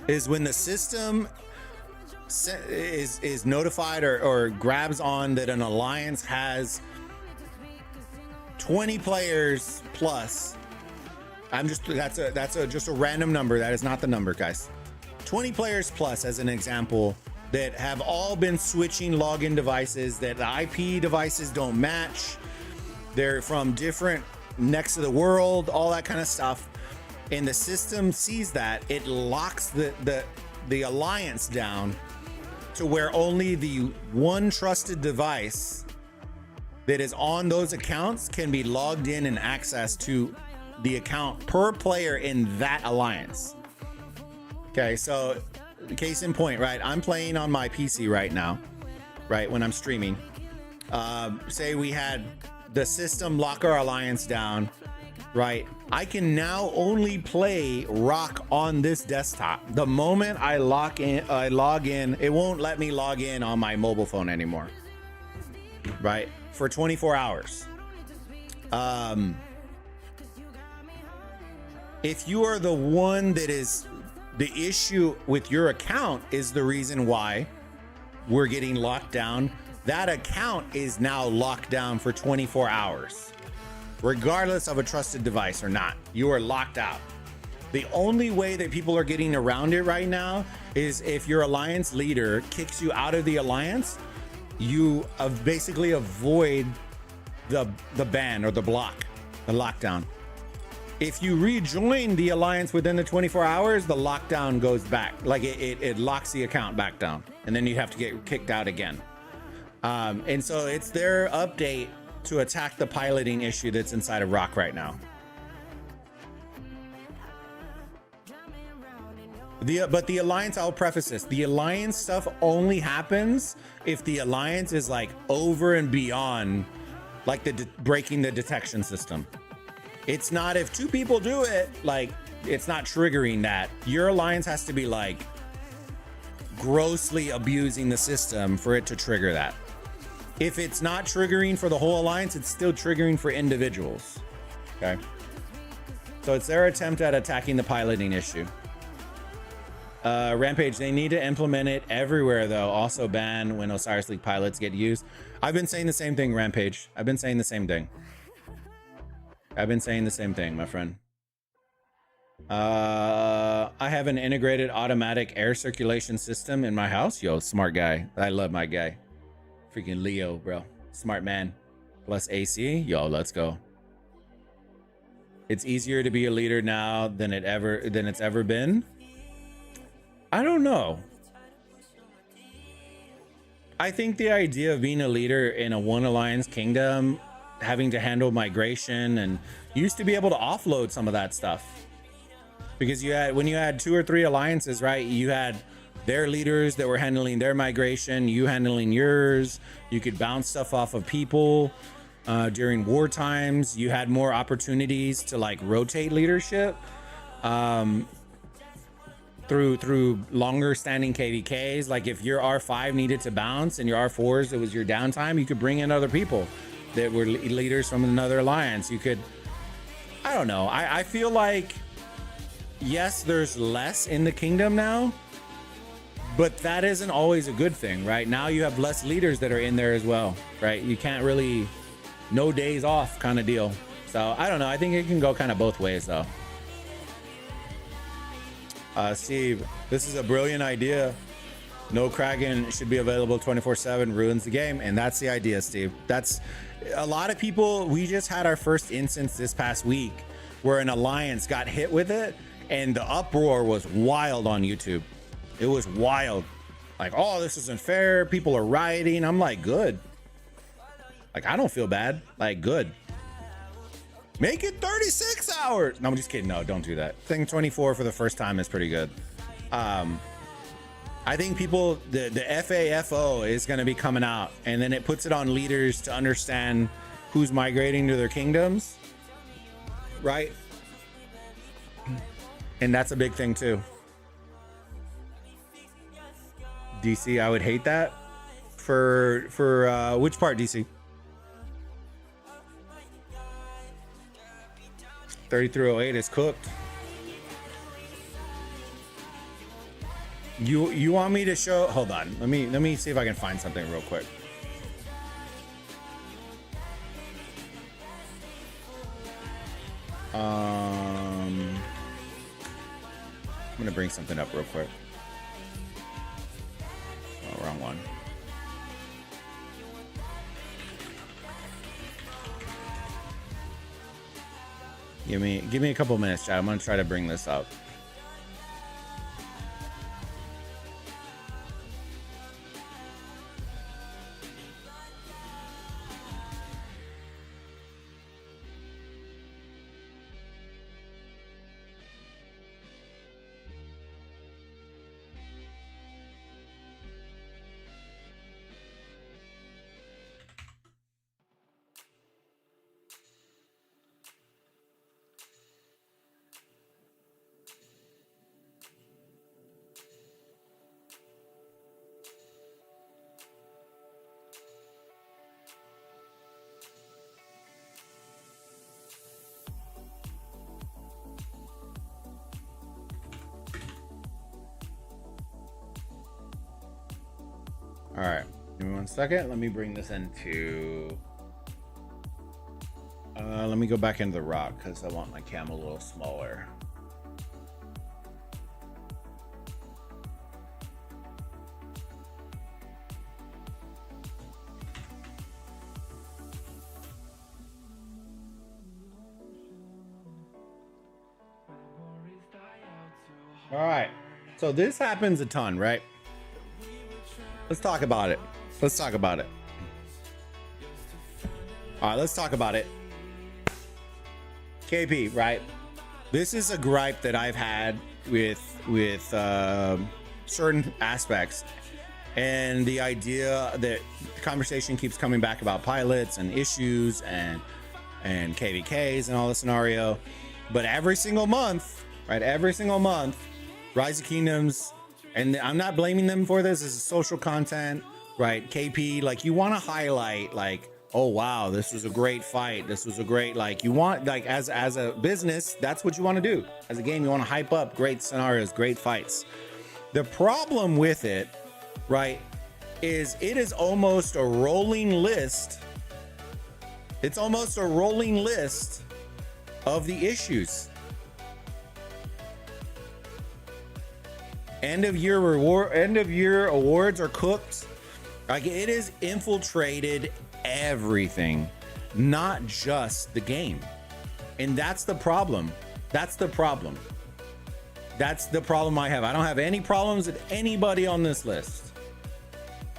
is when the system is notified or grabs on that an alliance has 20 players plus. That's just a random number. That is not the number, guys. 20 players plus, as an example, that have all been switching login devices, that the IP devices don't match. They're from different necks of the world, all that kind of stuff. And the system sees that, it locks the alliance down to where only the one trusted device that is on those accounts can be logged in and access to the account per player in that alliance. Okay, so case in point, right? I'm playing on my PC right now, right? When I'm streaming, say we had the system lock our alliance down, right? I can now only play Rock on this desktop. The moment I log in, it won't let me log in on my mobile phone anymore, right? For 24 hours. If you are the one that is the issue with your account is the reason why we're getting locked down, that account is now locked down for 24 hours. Regardless of a trusted device or not, you are locked out. The only way that people are getting around it right now is if your alliance leader kicks you out of the alliance, you basically avoid the ban or the block, the lockdown. if you rejoin the alliance within the 24 hours, the lockdown goes back. Like it locks the account back down, and then you have to get kicked out again. And so it's their update to attack the piloting issue that's inside of Rock right now. But the alliance, I'll preface this, the alliance stuff only happens if the alliance is like over and beyond like breaking the detection system. It's not if two people do it, like it's not triggering that. Your alliance has to be like grossly abusing the system for it to trigger that. If it's not triggering for the whole alliance, it's still triggering for individuals. Okay. So it's their attempt at attacking the piloting issue. Rampage, they need to implement it everywhere though. Also ban when Osiris League pilots get used. I've been saying the same thing, Rampage. I've been saying the same thing. My friend. I have an integrated automatic air circulation system in my house. Yo, smart guy. I love my guy. Freaking Leo, bro. Smart man. Plus AC. Yo, let's go. It's easier to be a leader now than it's ever been. I don't know. I think the idea of being a leader in a one alliance kingdom, having to handle migration, and used to be able to offload some of that stuff, because when you had 2 or 3 alliances, right, you had their leaders that were handling their migration, you handling yours. You could bounce stuff off of people. During war times, you had more opportunities to like rotate leadership through longer standing KVKs. Like if your R5 needed to bounce and your R4s, it was your downtime, you could bring in other people that were leaders from another alliance. You could, I don't know. I feel like, yes, there's less in the kingdom now, but that isn't always a good thing, right? Now you have less leaders that are in there as well, right? You can't really, no days off kind of deal. So I don't know. I think it can go kind of both ways though. Steve, this is a brilliant idea. No Kraken should be available 24/7, ruins the game. And that's the idea, Steve. That's a lot of people. We just had our first instance this past week where an alliance got hit with it, and the uproar was wild on YouTube. It was wild. Like, oh, this isn't fair. People are rioting. I'm like, good. Like, I don't feel bad. Like, good. Make it 36 hours. No, I'm just kidding. No, don't do that. I think 24 for the first time is pretty good. I think people, the FAFO is going to be coming out, and then it puts it on leaders to understand who's migrating to their kingdoms, right? And that's a big thing too. DC, I would hate that. For which part, DC? 3308 is cooked. You want me to show? Hold on. Let me see if I can find something real quick. I'm gonna bring something up real quick. Oh, wrong one. Give me a couple minutes, Chad. I'm gonna try to bring this up. All right, give me 1 second. Let me bring this into. Let me go back into the rock because I want my cam a little smaller. All right. So this happens a ton, right? Let's talk about it. Let's talk about it. All right, let's talk about it. KP, right? This is a gripe that I've had with certain aspects, and the idea that the conversation keeps coming back about pilots and issues and KVKs and all the scenario. But every single month, right? Every single month, Rise of Kingdoms, and I'm not blaming them for this. This is social content, right? KP, like, you want to highlight, like, oh wow, this was a great fight. This was a great, like, you want, like, as a business, that's what you want to do. As a game, you want to hype up great scenarios, great fights. The problem with it, right, is it is almost a rolling list. It's almost a rolling list of the issues. End of year awards are cooked. Like, it is infiltrated everything, not just the game. And that's the problem. That's the problem. That's the problem I have. I don't have any problems with anybody on this list,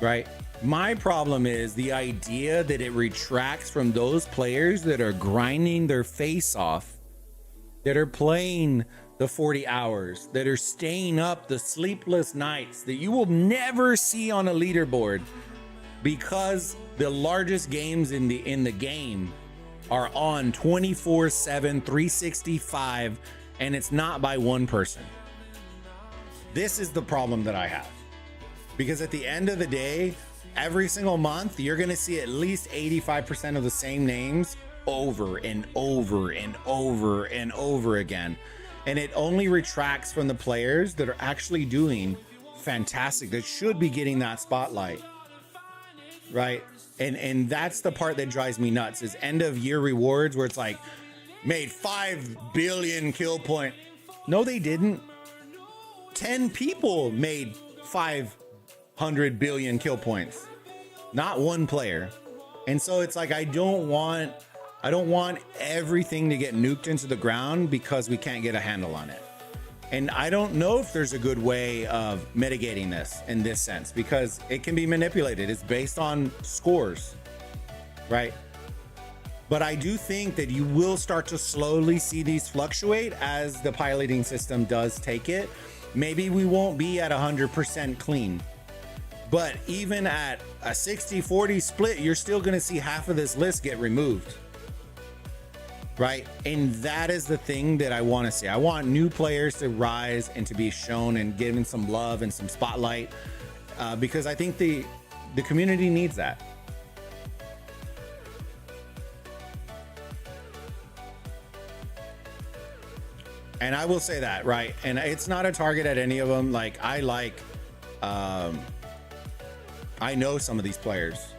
right? My problem is the idea that it retracts from those players that are grinding their face off, that are playing the 40 hours, that are staying up the sleepless nights that you will never see on a leaderboard, because the largest games in the game are on 24/7, 365, and it's not by one person. This is the problem that I have, because at the end of the day, every single month, you're going to see at least 85% of the same names over and over and over and over again. And it only retracts from the players that are actually doing fantastic, that should be getting that spotlight, right? And that's the part that drives me nuts, is end of year rewards where it's like, made 5 billion kill point. No, they didn't. 10 people made 500 billion kill points, not one player. And so it's like, I don't want everything to get nuked into the ground because we can't get a handle on it. And I don't know if there's a good way of mitigating this in this sense, because it can be manipulated. It's based on scores, right? But I do think that you will start to slowly see these fluctuate as the piloting system does take it. Maybe we won't be at 100% clean, but even at a 60-40 split, you're still going to see half of this list get removed. Right? And that is the thing that I want to see. I want new players to rise and to be shown and given some love and some spotlight, because I think the community needs that. And I will say that, right? And it's not a target at any of them. Like, I know some of these players,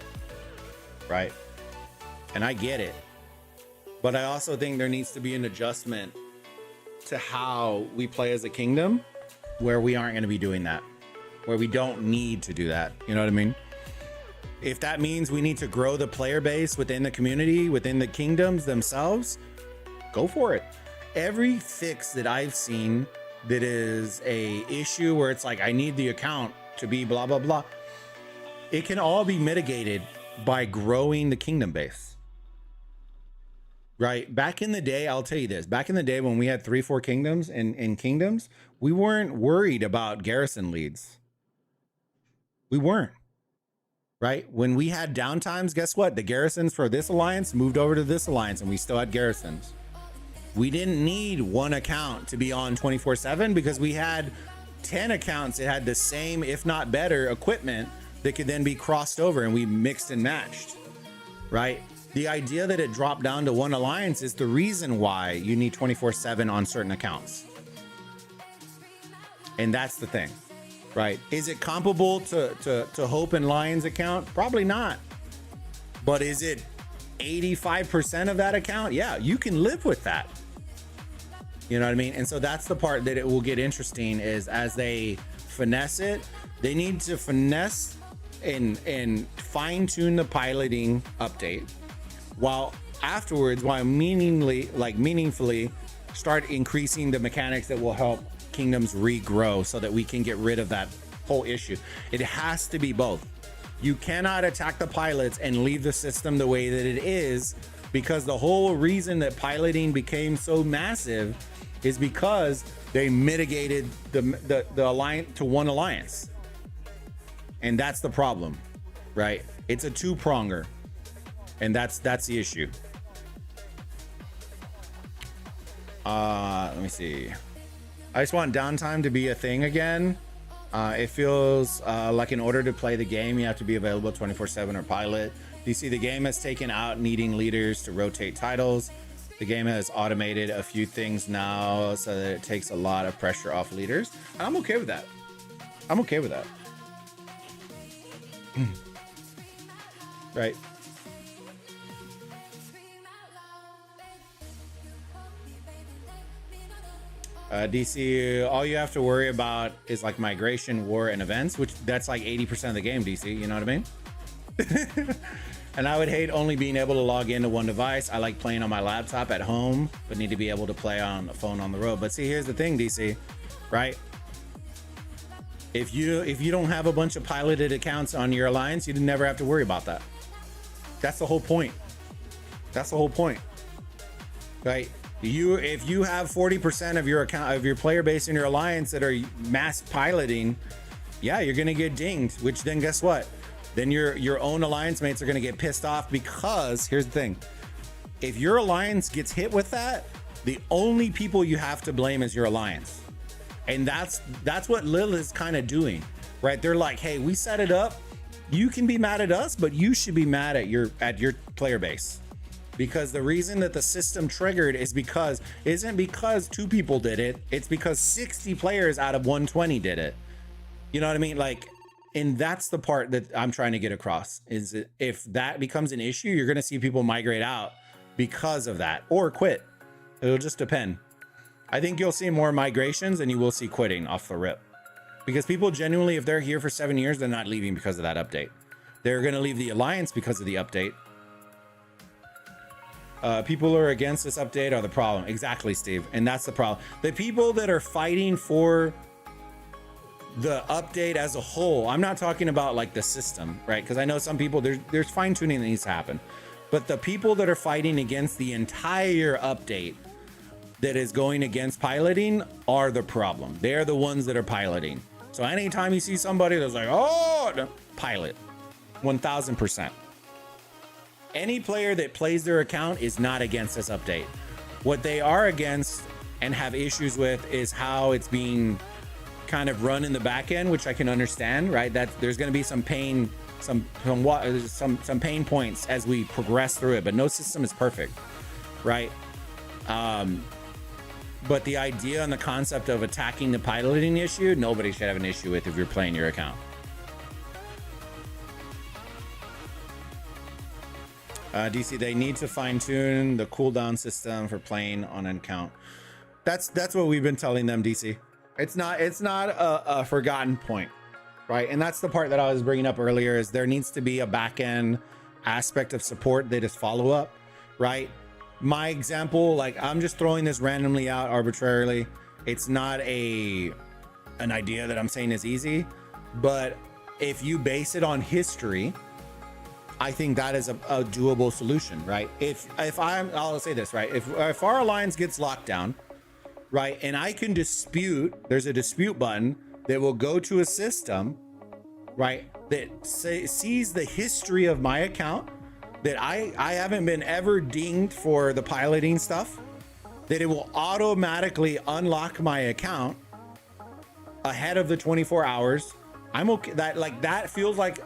right? And I get it. But I also think there needs to be an adjustment to how we play as a kingdom, where we aren't going to be doing that, where we don't need to do that. You know what I mean? If that means we need to grow the player base within the community, within the kingdoms themselves, go for it. Every fix that I've seen that is a issue where it's like, I need the account to be blah, blah, blah, it can all be mitigated by growing the kingdom base. Right? Back in the day, I'll tell you this, back in the day when we had 3-4 kingdoms and kingdoms, we weren't worried about garrison leads. We weren't. Right? When we had downtimes, guess what? The garrisons for this alliance moved over to this alliance, and we still had garrisons. We didn't need one account to be on 24/7 because we had 10 accounts that had the same, if not better, equipment that could then be crossed over, and we mixed and matched. Right? The idea that it dropped down to one alliance is the reason why you need 24/7 on certain accounts. And that's the thing, right? Is it comparable to Hope and Lion's account? Probably not. But is it 85% of that account? Yeah, you can live with that. You know what I mean? And so that's the part that it will get interesting, is as they finesse it, they need to finesse and fine-tune the piloting update, while afterwards, meaningfully start increasing the mechanics that will help kingdoms regrow so that we can get rid of that whole issue. It has to be both. You cannot attack the pilots and leave the system the way that it is, because the whole reason that piloting became so massive is because they mitigated the alliance to one alliance. And that's the problem, right? It's a two-pronger. And that's the issue. Let me see. I just want downtime to be a thing again. It feels like in order to play the game, you have to be available 24/7 or pilot. DC, the game has taken out needing leaders to rotate titles. The game has automated a few things now so that it takes a lot of pressure off leaders. I'm okay with that. I'm okay with that. Right. DC, all you have to worry about is like migration, war, and events, which that's like 80% of the game, DC, you know what I mean? And I would hate only being able to log into one device. I like playing on my laptop at home, but need to be able to play on a phone on the road. But see, here's the thing, DC, right? If you don't have a bunch of piloted accounts on your alliance, you'd never have to worry about that. That's the whole point. That's the whole point, right? If you have 40% of your account of your player base in your alliance that are mass piloting, yeah, you're gonna get dinged. Which then guess what? Then your own alliance mates are gonna get pissed off, because here's the thing: if your alliance gets hit with that, the only people you have to blame is your alliance, and that's what Lil is kind of doing, right? They're like, hey, we set it up. You can be mad at us, but you should be mad at your player base. Because the reason that the system triggered isn't because 2 people did it. It's because 60 players out of 120 did it. You know what I mean? Like, and that's the part that I'm trying to get across, is that if that becomes an issue, you're going to see people migrate out because of that, or quit. It'll just depend. I think you'll see more migrations than you will see quitting off the rip. Because people genuinely, if they're here for 7 years, they're not leaving because of that update. They're going to leave the alliance because of the update. People who are against this update are the problem. Exactly, Steve. And that's the problem. The people that are fighting for the update as a whole, I'm not talking about like the system, right? Because I know some people, there's fine tuning that needs to happen. But the people that are fighting against the entire update that is going against piloting are the problem. They're the ones that are piloting. So anytime you see somebody that's like, oh, no, pilot, 1000%. Any player that plays their account is not against this update. What they are against and have issues with is how it's being kind of run in the back end, which I can understand, right? That there's going to be some pain, some pain points as we progress through it, but no system is perfect, right? But the idea and the concept of attacking the piloting issue, nobody should have an issue with if you're playing your account. DC, they need to fine tune the cooldown system for playing on an account. That's what we've been telling them, DC. It's not a forgotten point, right? And that's the part that I was bringing up earlier, is there needs to be a back end aspect of support that is follow up, right? My example, like, I'm just throwing this randomly out arbitrarily. It's not an idea that I'm saying is easy, but if you base it on history, I think that is a doable solution, right? I'll say this, right? If our alliance gets locked down, right, and I can dispute, there's a dispute button that will go to a system, right, that sees the history of my account, that I haven't been ever dinged for the piloting stuff, that it will automatically unlock my account ahead of the 24 hours. I'm okay. That feels like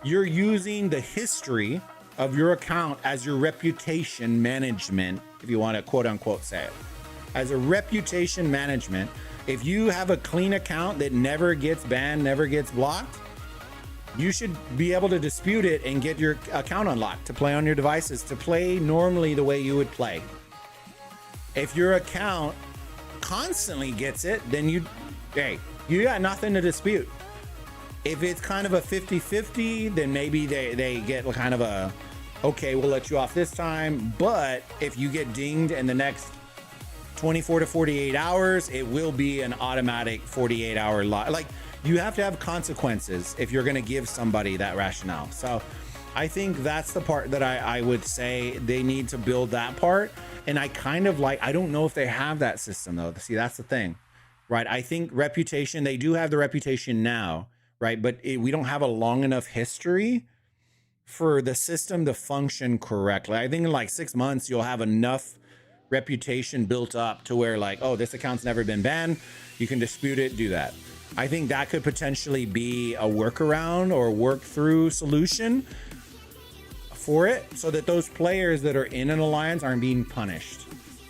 you're using the history of your account as your reputation management, if you want to quote unquote say it, as a reputation management. If you have a clean account that never gets banned, never gets blocked, you should be able to dispute it and get your account unlocked to play on your devices, to play normally the way you would play. If your account constantly gets it, then you got nothing to dispute. If it's kind of a 50-50, then maybe they get kind of a, okay, we'll let you off this time. But if you get dinged and the next 24 to 48 hours, it will be an automatic 48-hour live. Like, you have to have consequences if you're going to give somebody that rationale. So I think that's the part that I would say they need to build that part. And I kind of like, I don't know if they have that system though. See, that's the thing, right? I think reputation, they do have the reputation now, right? But we don't have a long enough history for the system to function correctly. I think in like 6 months, you'll have enough reputation built up to where like, oh, this account's never been banned. You can dispute it, do that. I think that could potentially be a workaround or work through solution for it, so that those players that are in an alliance aren't being punished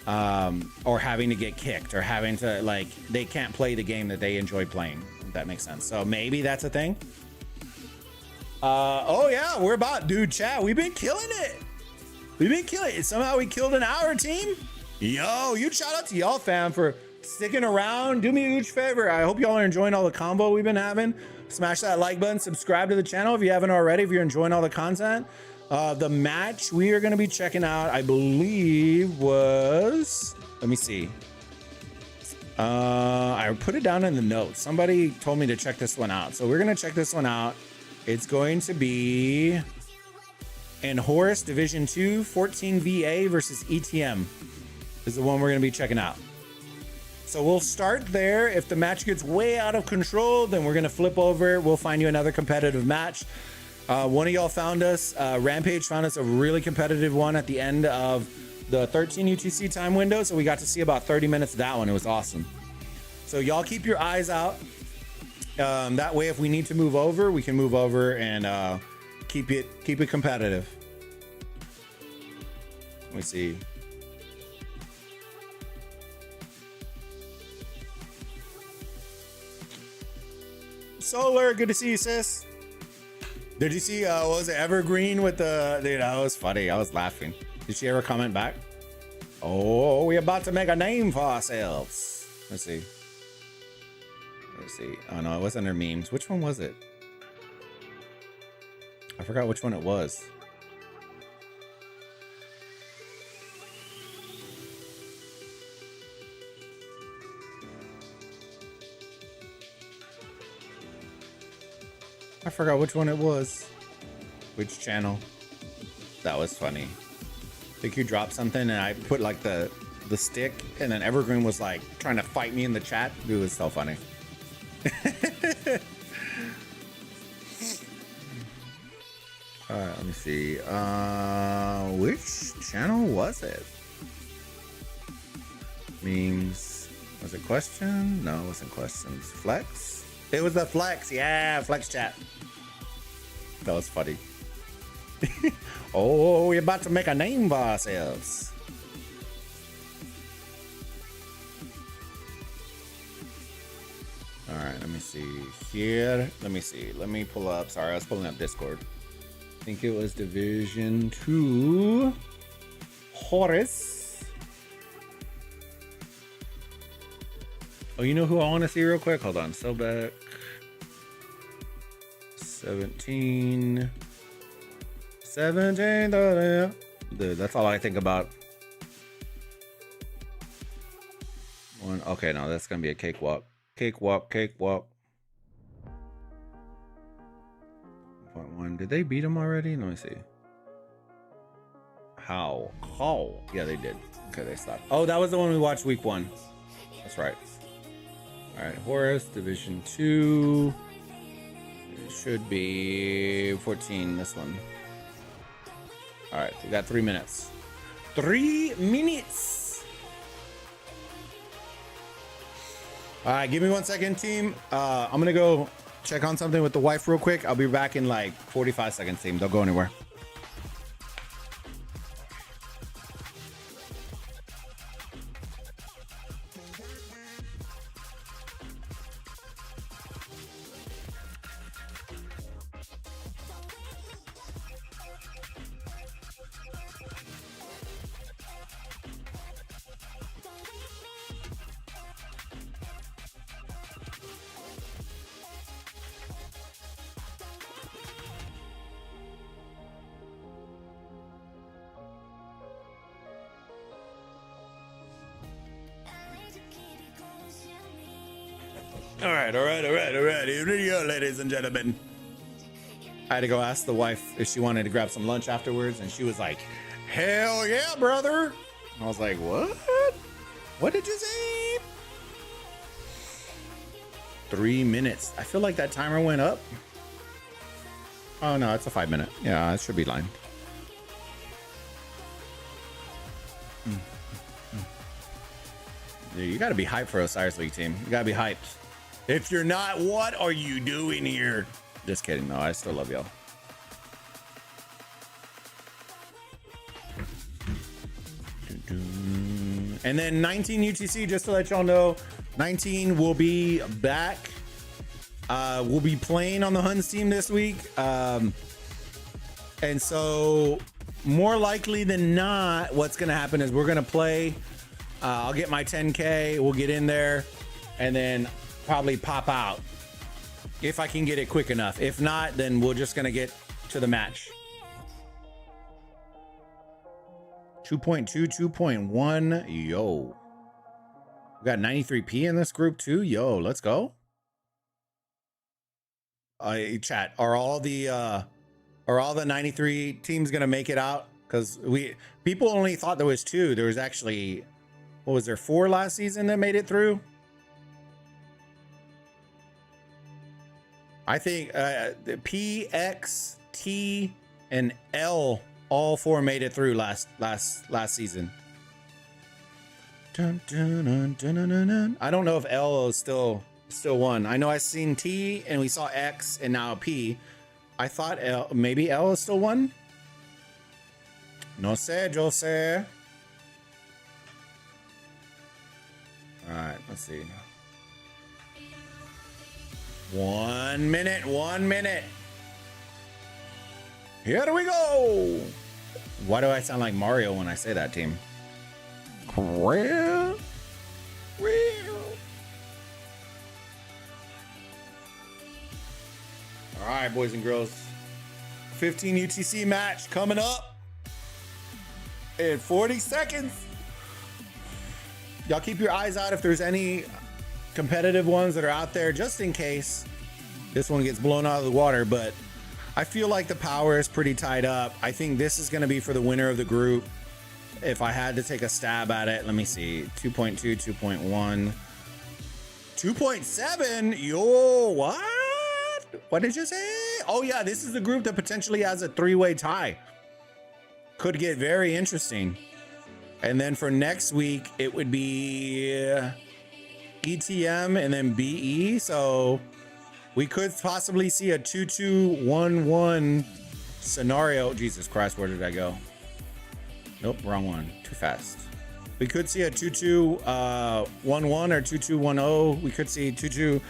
or having to get kicked or having to, like, they can't play the game that they enjoy playing, if that makes sense. So maybe that's a thing. Oh yeah, we're about, dude, chat, we've been killing it. We've been killing it. Somehow we killed an hour, team. Yo, huge shout out to y'all, fam, for sticking around. Do me a huge favor. I hope y'all are enjoying all the combo we've been having. Smash that like button, subscribe to the channel if you haven't already, if you're enjoying all the content. The match we are going to be checking out, I believe, was, let me see. I put it down in the notes. Somebody told me to check this one out. So we're going to check this one out. It's going to be in Horus Division 2, 14 VA versus ETM is the one we're going to be checking out. So we'll start there. If the match gets way out of control, then we're going to flip over. We'll find you another competitive match. One of y'all found us, Rampage found us a really competitive one at the end of the 13 UTC time window. So we got to see about 30 minutes of that one. It was awesome. So y'all keep your eyes out. That way, if we need to move over, we can move over and keep it competitive. Let me see. Solar, good to see you, sis. Did you see, what was it, Evergreen with the, dude, that was funny. I was laughing. Did she ever comment back? Oh, we're about to make a name for ourselves. Let's see. Let's see. Oh, no, it wasn't her memes. Which one was it? I forgot which one it was. I forgot which one it was. Which channel. That was funny. I think you dropped something and I put like the stick, and then Evergreen was like trying to fight me in the chat. It was so funny. Alright, let me see. Which channel was it? Memes. Was it question? No, it wasn't questions. Flex? It was the Flex. Yeah, Flex chat. That was funny. Oh, we're about to make a name for ourselves. All right, let me see here. Let me see. Let me pull up. Sorry, I was pulling up Discord. I think it was Division 2. Horus. Oh, you know who I want to see real quick? Hold on. Sobek. 17. Dude, that's all I think about. One. Okay, no, that's gonna be a cakewalk. Cakewalk. 1. Did they beat him already? Let me see. How? Yeah, they did. Okay, they stopped. Oh, that was the one we watched week 1. That's right. All right, Horus Division 2. It should be 14. This one. All right, we got 3 minutes. 3 minutes. All right, give me 1 second, team. I'm gonna go check on something with the wife real quick. I'll be back in like 45 seconds, team. Don't go anywhere. All right. Here we go, ladies and gentlemen. I had to go ask the wife if she wanted to grab some lunch afterwards, and she was like, hell yeah, brother. I was like, what? What did you say? 3 minutes. I feel like that timer went up. Oh, no, it's a 5 minute. Yeah, it should be lined. Dude, you got to be hyped for Osiris League team. You got to be hyped. If you're not, what are you doing here? Just kidding. No, I still love y'all. And then 19 UTC, just to let y'all know, 19 will be back. We'll be playing on the Huns team this week. And so more likely than not, what's going to happen is we're going to play. I'll get my 10K. We'll get in there and then probably pop out if I can get it quick enough. If not, then we're just going to get to the match. 2.2, 2.1. Yo. We got 93p in this group too. Yo, let's go. Chat, are all the 93 teams gonna make it out? Because people only thought there was 2. There was actually, what was there, 4 last season that made it through? I think the P, X, T, and L, all 4 made it through last season. Dun, dun, dun, dun, dun, dun, dun. I don't know if L is still one. I know I seen T and we saw X and now P. I thought maybe L is still one. No sé, yo sé. All right, let's see. 1 minute, 1 minute. Here we go. Why do I sound like Mario when I say that, team? All right, boys and girls. 15 UTC match coming up in 40 seconds. Y'all keep your eyes out if there's any competitive ones that are out there, just in case this one gets blown out of the water. But I feel like the power is pretty tied up. I think this is going to be for the winner of the group. If I had to take a stab at it, let me see. 2.2, 2.1, 2.7. Yo, what? What did you say? Oh, yeah, this is the group that potentially has a 3-way tie. Could get very interesting. And then for next week, it would be ETM and then BE. So we could possibly see a 2-2-1-1 scenario. Jesus Christ, where did I go? Nope, wrong one. Too fast. We could see a 2-2-1-1 or 2-2-1-0. We could see 2-2.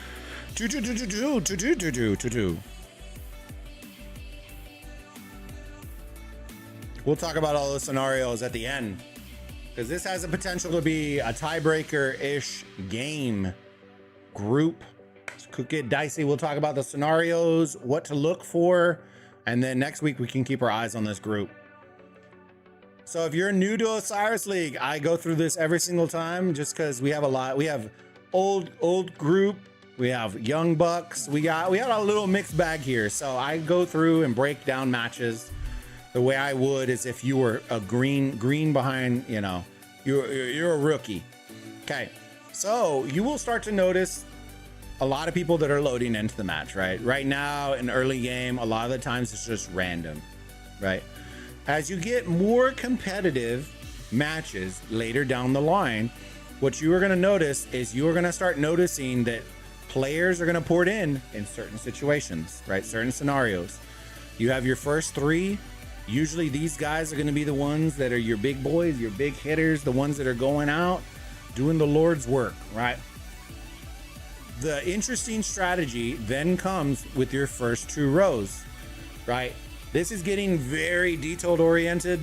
We'll talk about all the scenarios at the end, because this has the potential to be a tiebreaker-ish game group. Could get dicey. We'll talk about the scenarios, what to look for, and then next week we can keep our eyes on this group. So if you're new to Osiris League, I go through this every single time just because we have a lot. We have old group. We have young bucks. We got a little mixed bag here. So I go through and break down matches the way I would as if you were a green behind, you know, you're a rookie. Okay. So you will start to notice a lot of people that are loading into the match, right? Right now in early game, a lot of the times it's just random, right? As you get more competitive matches later down the line, what you are going to notice is you are going to start noticing that players are going to pour it in certain situations, right? Certain scenarios. You have your first 3. Usually these guys are going to be the ones that are your big boys, your big hitters, the ones that are going out, doing the Lord's work, right? The interesting strategy then comes with your first 2 rows, right? This is getting very detailed oriented.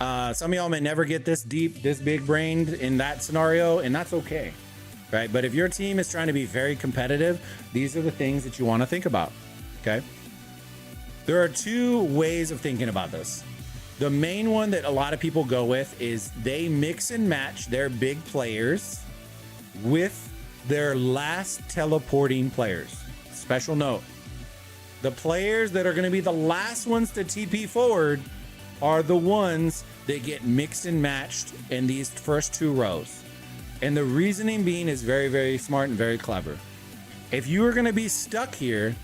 Some of y'all may never get this deep, this big brained in that scenario, and that's okay, right? But if your team is trying to be very competitive, these are the things that you want to think about, okay? There are 2 ways of thinking about this. The main one that a lot of people go with is they mix and match their big players with They're last teleporting players. Special note. The players that are going to be the last ones to TP forward are the ones that get mixed and matched in these first 2 rows. And the reasoning being is very, very smart and very clever. If you are going to be stuck here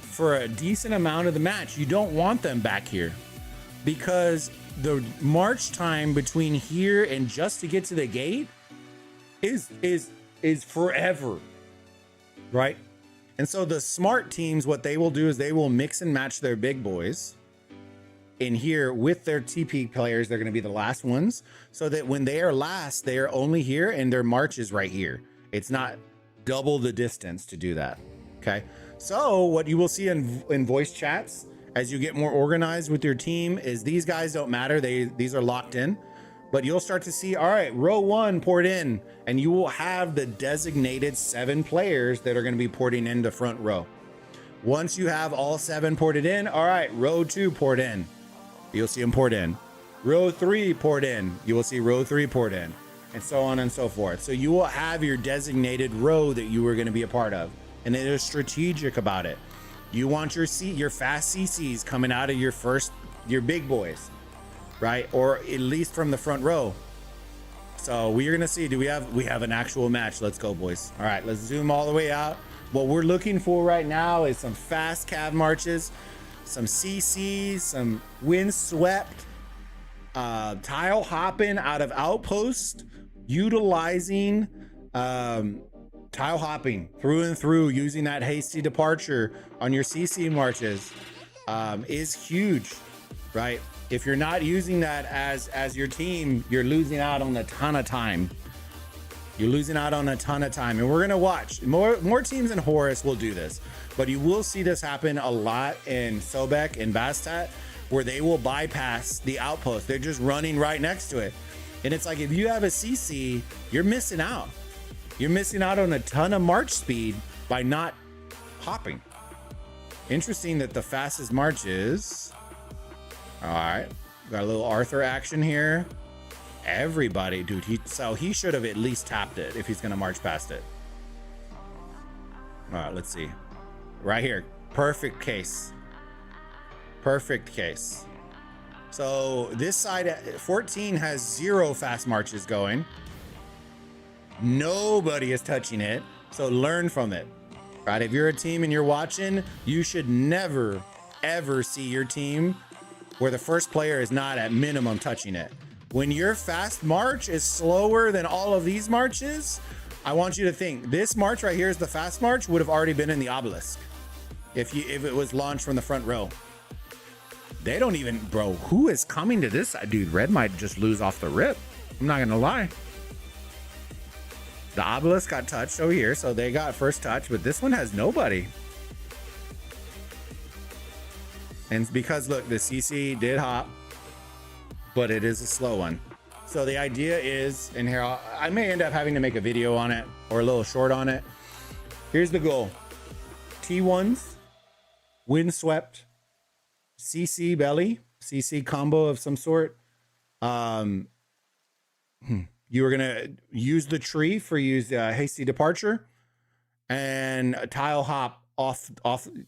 for a decent amount of the match, you don't want them back here, because the march time between here and just to get to the gate is forever, right? And so the smart teams, what they will do is they will mix and match their big boys in here with their TP players. They're going to be the last ones, so that when they are last, they are only here and their march is right here. It's not double the distance to do that. Okay. So what you will see in voice chats as you get more organized with your team is these guys don't matter. These are locked in, but you'll start to see, all right, row 1 poured in, and you will have the designated 7 players that are going to be porting into front row. Once you have all 7 ported in, all right, row 2 poured in. You'll see them poured in. Row 3 poured in. You will see row 3 poured in, and so on and so forth. So you will have your designated row that you were going to be a part of, and it is strategic about it. You want your fast CCs coming out of your big boys, right? Or at least from the front row. So we are going to see, we have an actual match. Let's go, boys. All right, let's zoom all the way out. What we're looking for right now is some fast cav marches, some CCs, some windswept, tile hopping out of outpost, utilizing tile hopping through and through, using that hasty departure on your CC marches is huge, right? If you're not using that as your team, you're losing out on a ton of time. You're losing out on a ton of time, and we're gonna watch more teams in Horus will do this, but you will see this happen a lot in Sobek and Bastat, where they will bypass the outpost. They're just running right next to it, and it's like, if you have a CC, you're missing out. You're missing out on a ton of march speed by not hopping. Interesting that the fastest march is, all right, got a little Arthur action here. Everybody, dude, he should have at least tapped it if he's gonna march past it. All right, let's see. Right here, perfect case. Perfect case. So this side, 14 has 0 fast marches going. Nobody is touching it, so learn from it, right? If you're a team and you're watching, you should never, ever see your team where the first player is not at minimum touching it. When your fast march is slower than all of these marches, I want you to think this march right here is the fast march, would have already been in the obelisk if it was launched from the front row. They don't even, bro, who is coming to this? Dude, red might just lose off the rip. I'm not gonna lie. The obelisk got touched over here, so they got first touch, but this one has nobody. And it's because, look, the CC did hop, but it is a slow one. So the idea is, and here, I may end up having to make a video on it or a little short on it. Here's the goal. T1s, windswept, CC belly, CC combo of some sort. You are gonna use the tree for hasty departure, and tile hop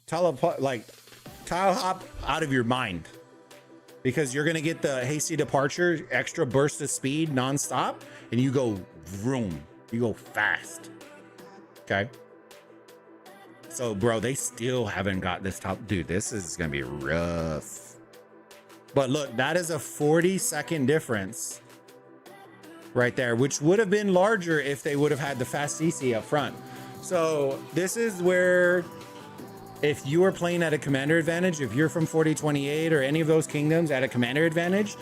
tile hop out of your mind, because you're gonna get the hasty departure, extra burst of speed nonstop, and you go vroom, you go fast. Okay. So, bro, they still haven't got this top. Dude, this is gonna be rough. But look, that is a 40-second difference right there, which would have been larger if they would have had the fast CC up front. So this is where, if you are playing at a commander advantage, if you're from 4028 or any of those kingdoms at a commander advantage,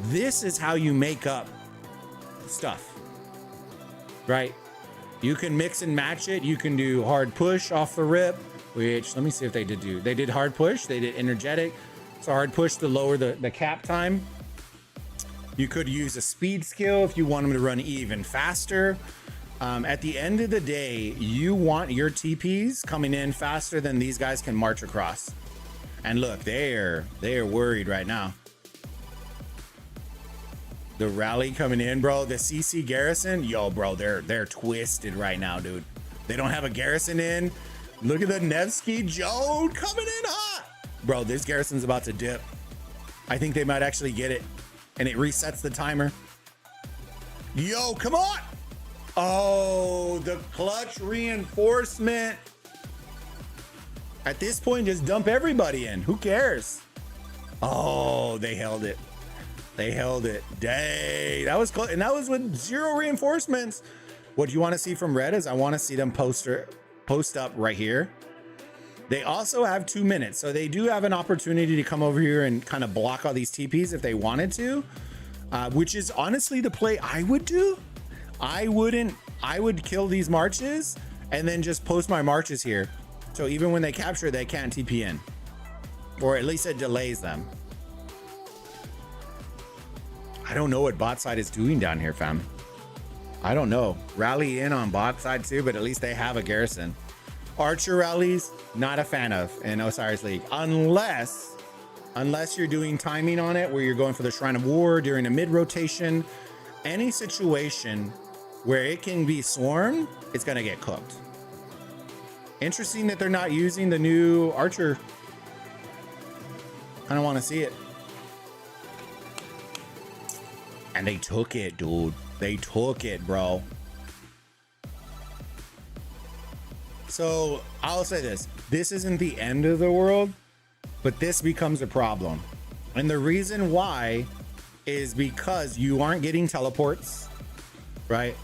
this is how you make up stuff, right? You can mix and match it. You can do hard push off the rip, which, let me see if they did hard push. They did energetic. So hard push to lower the cap time. You could use a speed skill if you want them to run even faster. At the end of the day, you want your TPs coming in faster than these guys can march across. And look, they are worried right now. The rally coming in, bro. The CC garrison, yo, bro, they're twisted right now, dude. They don't have a garrison in. Look at the Nevsky Joe coming in hot. Bro, this garrison's about to dip. I think they might actually get it. And it resets the timer. Yo, come on. Oh, the clutch reinforcement. At this point, just dump everybody in. Who cares? Oh, they held it. They held it. Dang, that was close. And that was with 0 reinforcements. What you want to see from red is I want to see them post up right here. They also have 2 minutes. So they do have an opportunity to come over here and kind of block all these TPs if they wanted to, which is honestly the play I would do. I would kill these marches and then just post my marches here. So even when they capture, they can't TP in, or at least it delays them. I don't know what bot side is doing down here, fam. I don't know. Rally in on bot side too, but at least they have a garrison. Archer rallies, not a fan of in Osiris League, unless you're doing timing on it where you're going for the Shrine of War during a mid rotation. Any situation where it can be swarmed, it's gonna get cooked. Interesting that they're not using the new Archer. I don't want to see it. And they took it, dude. They took it, bro. So I'll say this. This isn't the end of the world, but this becomes a problem. And the reason why is because you aren't getting teleports, right?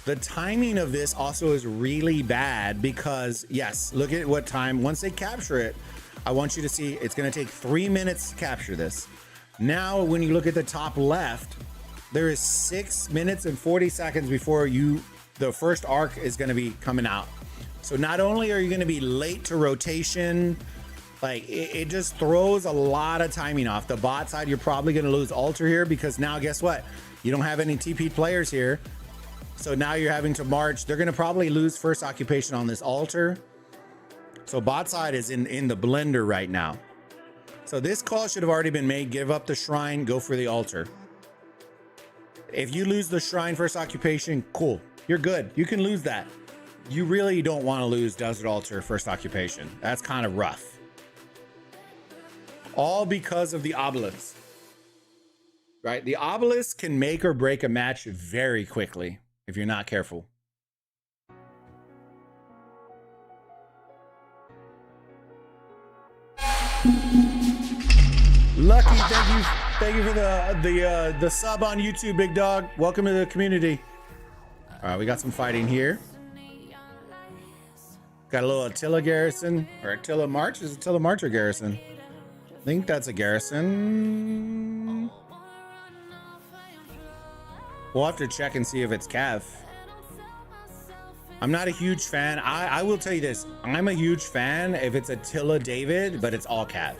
The timing of this also is really bad because, yes, look at what time. Once they capture it, I want you to see it's going to take 3 minutes to capture this. Now, when you look at the top left, there is 6 minutes and 40 seconds before the first arc is going to be coming out. So not only are you going to be late to rotation, like it just throws a lot of timing off. The bot side, you're probably going to lose altar here because now guess what? You don't have any TP players here. So now you're having to march. They're going to probably lose first occupation on this altar. So bot side is in the blender right now. So this call should have already been made. Give up the shrine, go for the altar. If you lose the shrine first occupation, cool. You're good. You can lose that. You really don't want to lose desert altar first occupation. That's kind of rough. All because of the obelisk, right? The obelisk can make or break a match very quickly if you're not careful. Lucky, thank you for the sub on YouTube, big dog. Welcome to the community. All right, we got some fighting here. Got a little Attila garrison, or Attila March. Is Attila March or garrison? I think that's a garrison. We'll have to check and see if it's Cav. I'm not a huge fan. I will tell you this. I'm a huge fan if it's Attila David, but it's all Cav.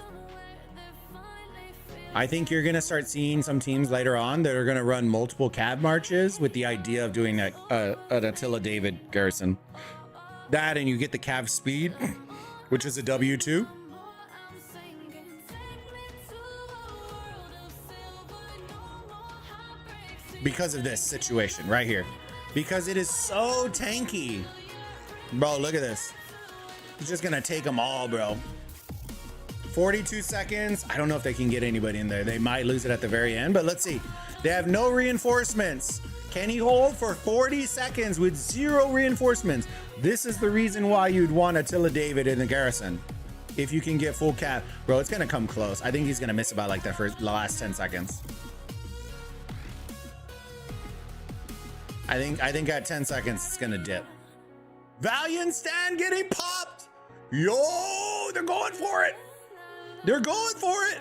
I think you're going to start seeing some teams later on that are going to run multiple Cav marches with the idea of doing an Attila David garrison. That, and you get the Cav speed, which is a W2. Because of this situation right here. Because it is so tanky. Bro, look at this. He's just going to take them all, bro. 42 seconds. I don't know if they can get anybody in there. They might lose it at the very end, but let's see. They have no reinforcements. Can he hold for 40 seconds with 0 reinforcements? This is the reason why you'd want Attila David in the garrison. If you can get full cap. Bro, it's going to come close. I think he's going to miss about like the last 10 seconds. I think at 10 seconds, it's going to dip. Valiant stand getting popped. Yo, they're going for it. They're going for it.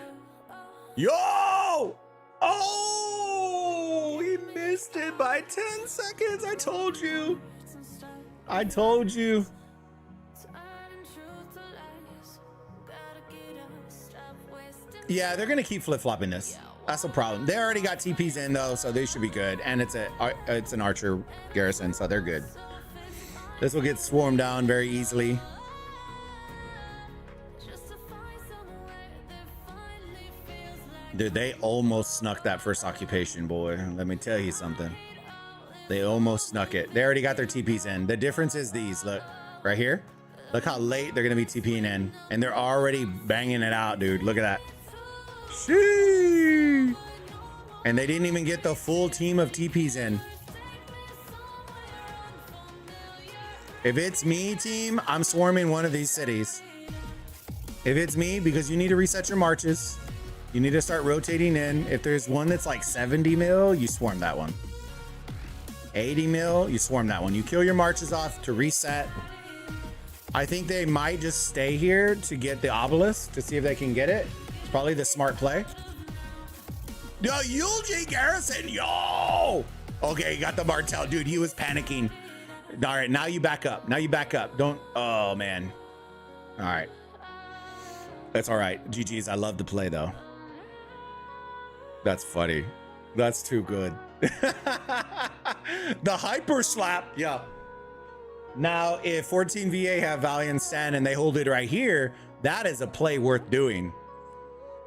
Yo. Oh, he missed it by 10 seconds. I told you. I told you. Yeah, they're going to keep flip-flopping this. That's a problem. They already got TPs in though, so they should be good. And it's an archer garrison, so they're good. This will get swarmed down very easily. Dude, they almost snuck that first occupation, boy. Let me tell you something. They almost snuck it. They already got their TPs in. The difference is these, look, right here. Look how late they're gonna be TPing in. And they're already banging it out, dude. Look at that. Sheesh. And they didn't even get the full team of TPs in. If it's me, team, I'm swarming one of these cities. If it's me, because you need to reset your marches. You need to start rotating in. If there's one that's like 70 mil, you swarm that one. 80 mil, you swarm that one. You kill your marches off to reset. I think they might just stay here to get the obelisk to see if they can get it. It's probably the smart play. Yo, Yulji Garrison, yo! Okay, got the Martel. Dude, he was panicking. All right, now you back up. Now you back up. Don't, oh man. All right. That's all right. GG's, I love to play though. That's funny. That's too good. The hyper slap, yeah. Now, if 14 VA have Valiant Stand and they hold it right here, that is a play worth doing.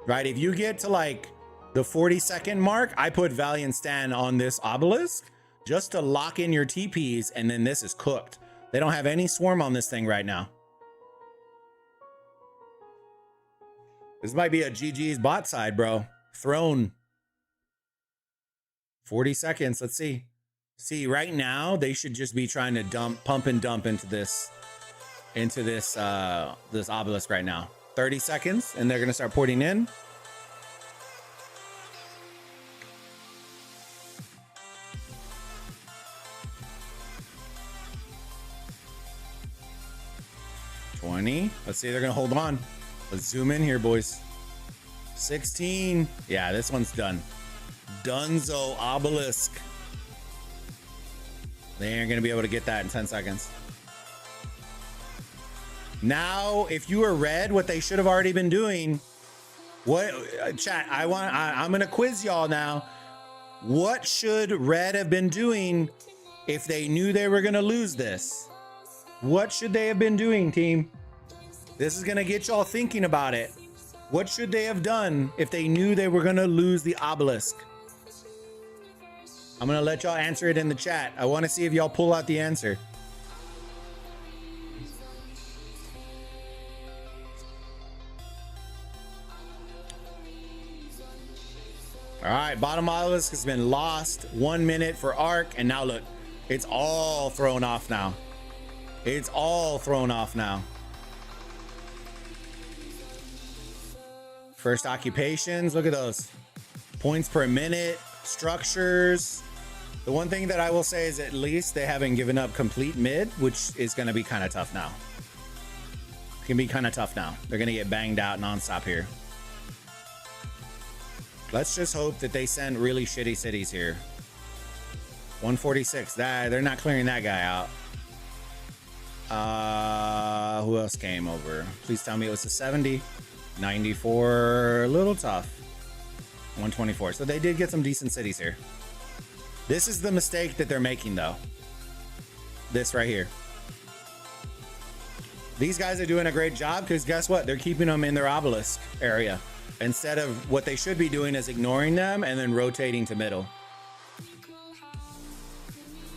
Right? If you get to like the 40-second mark, I put Valiant Stand on this obelisk just to lock in your TPs, and then this is cooked. They don't have any swarm on this thing right now. This might be a GG's bot side, bro. Throne. 40 seconds. Let's see. See, right now they should just be trying to pump and dump into this obelisk right now. 30 seconds, and they're gonna start porting in. Let's see, they're gonna hold on. Let's zoom in here, boys. 16. Yeah, this one's done. Dunzo obelisk. They ain't gonna be able to get that in 10 seconds. Now, if you are red, what they should have already been doing, what chat, I'm gonna quiz y'all now. What should red have been doing if they knew they were gonna lose this? What should they have been doing, team? This is gonna get y'all thinking about it. What should they have done if they knew they were gonna lose the obelisk? I'm gonna let y'all answer it in the chat. I wanna see if y'all pull out the answer. All right, bottom obelisk has been lost. 1 minute for Arc, and now look, it's all thrown off now. It's all thrown off now. First occupations, look at those. Points per minute, structures. The one thing that I will say is at least they haven't given up complete mid, which is gonna be kind of tough now. It can be kind of tough now. They're gonna get banged out nonstop here. Let's just hope that they send really shitty cities here. 146, they're not clearing that guy out. Who else came over? Please tell me it was a 70. 94, a little tough. 124. So they did get some decent cities here. This is the mistake that they're making though. This right here. These guys are doing a great job because guess what? They're keeping them in their obelisk area instead of what they should be doing is ignoring them and then rotating to middle.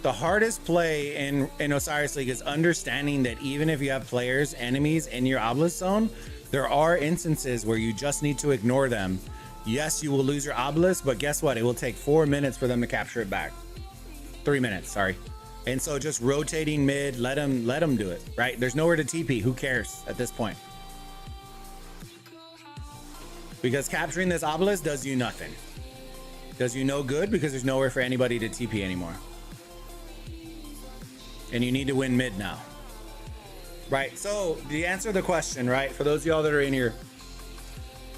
The hardest play in Osiris League is understanding that even if you have players, enemies in your obelisk zone, there are instances where you just need to ignore them. Yes, you will lose your obelisk, but guess what? It will take 4 minutes for them to capture it back. 3 minutes, sorry. And so just rotating mid, let them do it, right? There's nowhere to TP. Who cares at this point? Because capturing this obelisk does you nothing. Does you no good because there's nowhere for anybody to TP anymore. And you need to win mid now. Right, so to answer the question, right, for those of y'all that are in here,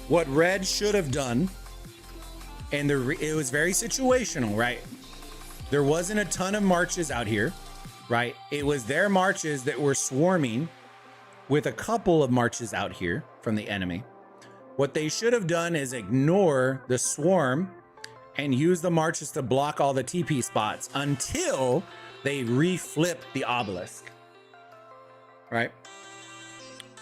what red should have done, and it was very situational, right? There wasn't a ton of marches out here, right? It was their marches that were swarming with a couple of marches out here from the enemy. What they should have done is ignore the swarm and use the marches to block all the TP spots until they reflip the obelisk. Right?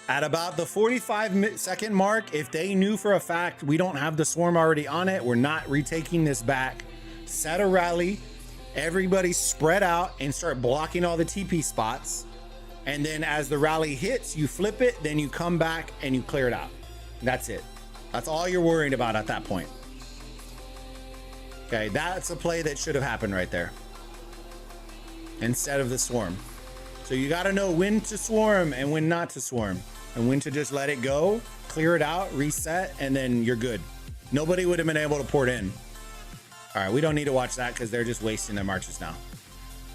At about the 45-second mark, if they knew for a fact we don't have the swarm already on it, we're not retaking this back, set a rally, Everybody spread out and start blocking all the TP spots. And then as the rally hits, you flip it, then you come back and you clear it out. That's it. That's all you're worried about at that point. Okay, that's a play that should have happened right there. Instead of the swarm. So you got to know when to swarm and when not to swarm. And when to just let it go, clear it out, reset, and then you're good. Nobody would have been able to port in. All right, we don't need to watch that because they're just wasting their marches now.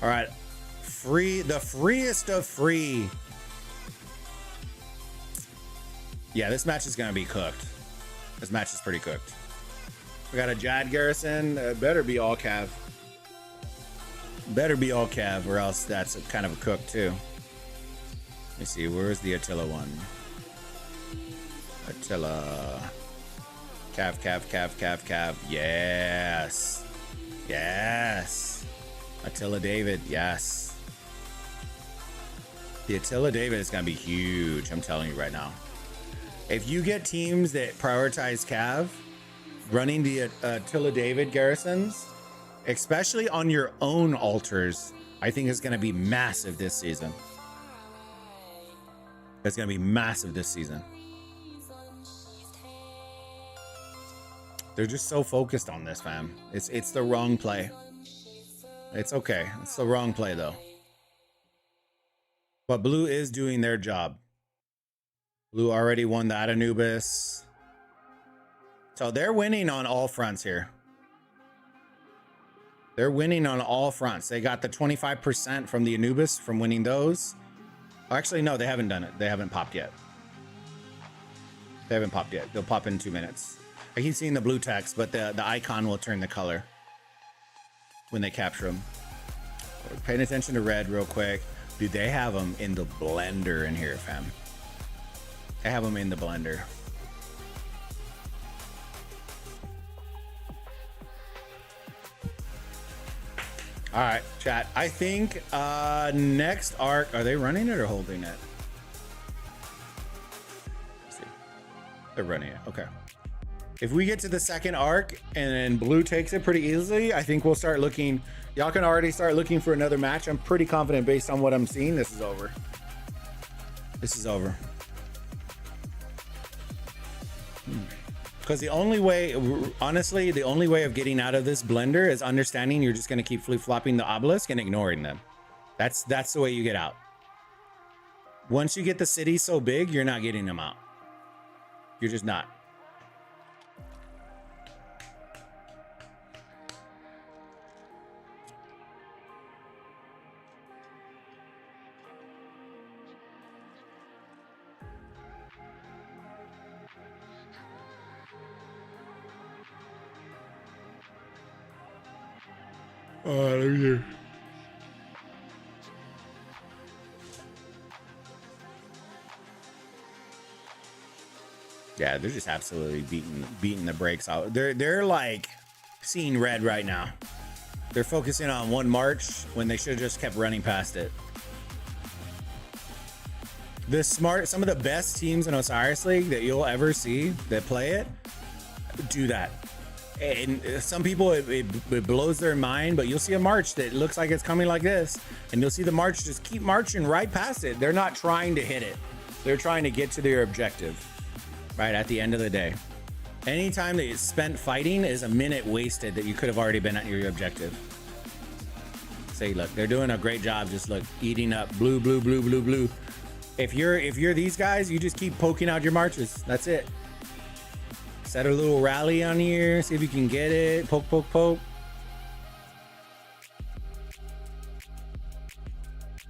All right, the freest of free. Yeah, this match is going to be cooked. This match is pretty cooked. We got a Jad Garrison. Better be all Cav. Better be all Cav, or else that's kind of a cook too. Let me see, where's the Attila one? Attila. Cav. Yes. Yes. Attila David, yes. The Attila David is going to be huge, I'm telling you right now. If you get teams that prioritize Cav, running the Attila David garrisons, especially on your own altars, I think it's going to be massive this season. It's going to be massive this season. They're just so focused on this, fam. It's the wrong play. It's okay. It's the wrong play, though. But Blue is doing their job. Blue already won that Anubis. So they're winning on all fronts here. They're winning on all fronts. They got the 25% from the Anubis from winning those. Actually, no, they haven't done it. They haven't popped yet. They haven't popped yet. They'll pop in 2 minutes. I keep seeing the blue text, but the icon will turn the color when they capture them. Paying attention to red real quick. Dude, they have them in the blender in here, fam. They have them in the blender. All right, chat. I think next arc, are they running it or holding it? Let's see. They're running it. Okay. If we get to the second arc and then Blue takes it pretty easily, I think we'll start looking. Y'all can already start looking for another match. I'm pretty confident based on what I'm seeing. This is over. This is over. Because the only way, honestly, the only way of getting out of this blender is understanding you're just going to keep flip-flopping the obelisk and ignoring them. That's the way you get out. Once you get the city so big, you're not getting them out. You're just not. Let me hear. Yeah, they're just absolutely beating the brakes out. They're like seeing red right now. They're focusing on one march when they should have just kept running past it. Some of the best teams in Osiris League that you'll ever see that play it do that. And some people it blows their mind, but you'll see a march that looks like it's coming like this, and you'll see the march just keep marching right past it. They're not trying to hit it. They're trying to get to their objective right at the end of the day. Anytime that you spent fighting is a minute wasted that you could have already been at your objective. Say, look, they're doing a great job. Just look, eating up blue. If you're these guys, you just keep poking out your marches. That's it. Set a little rally on here, see if you can get it. Poke.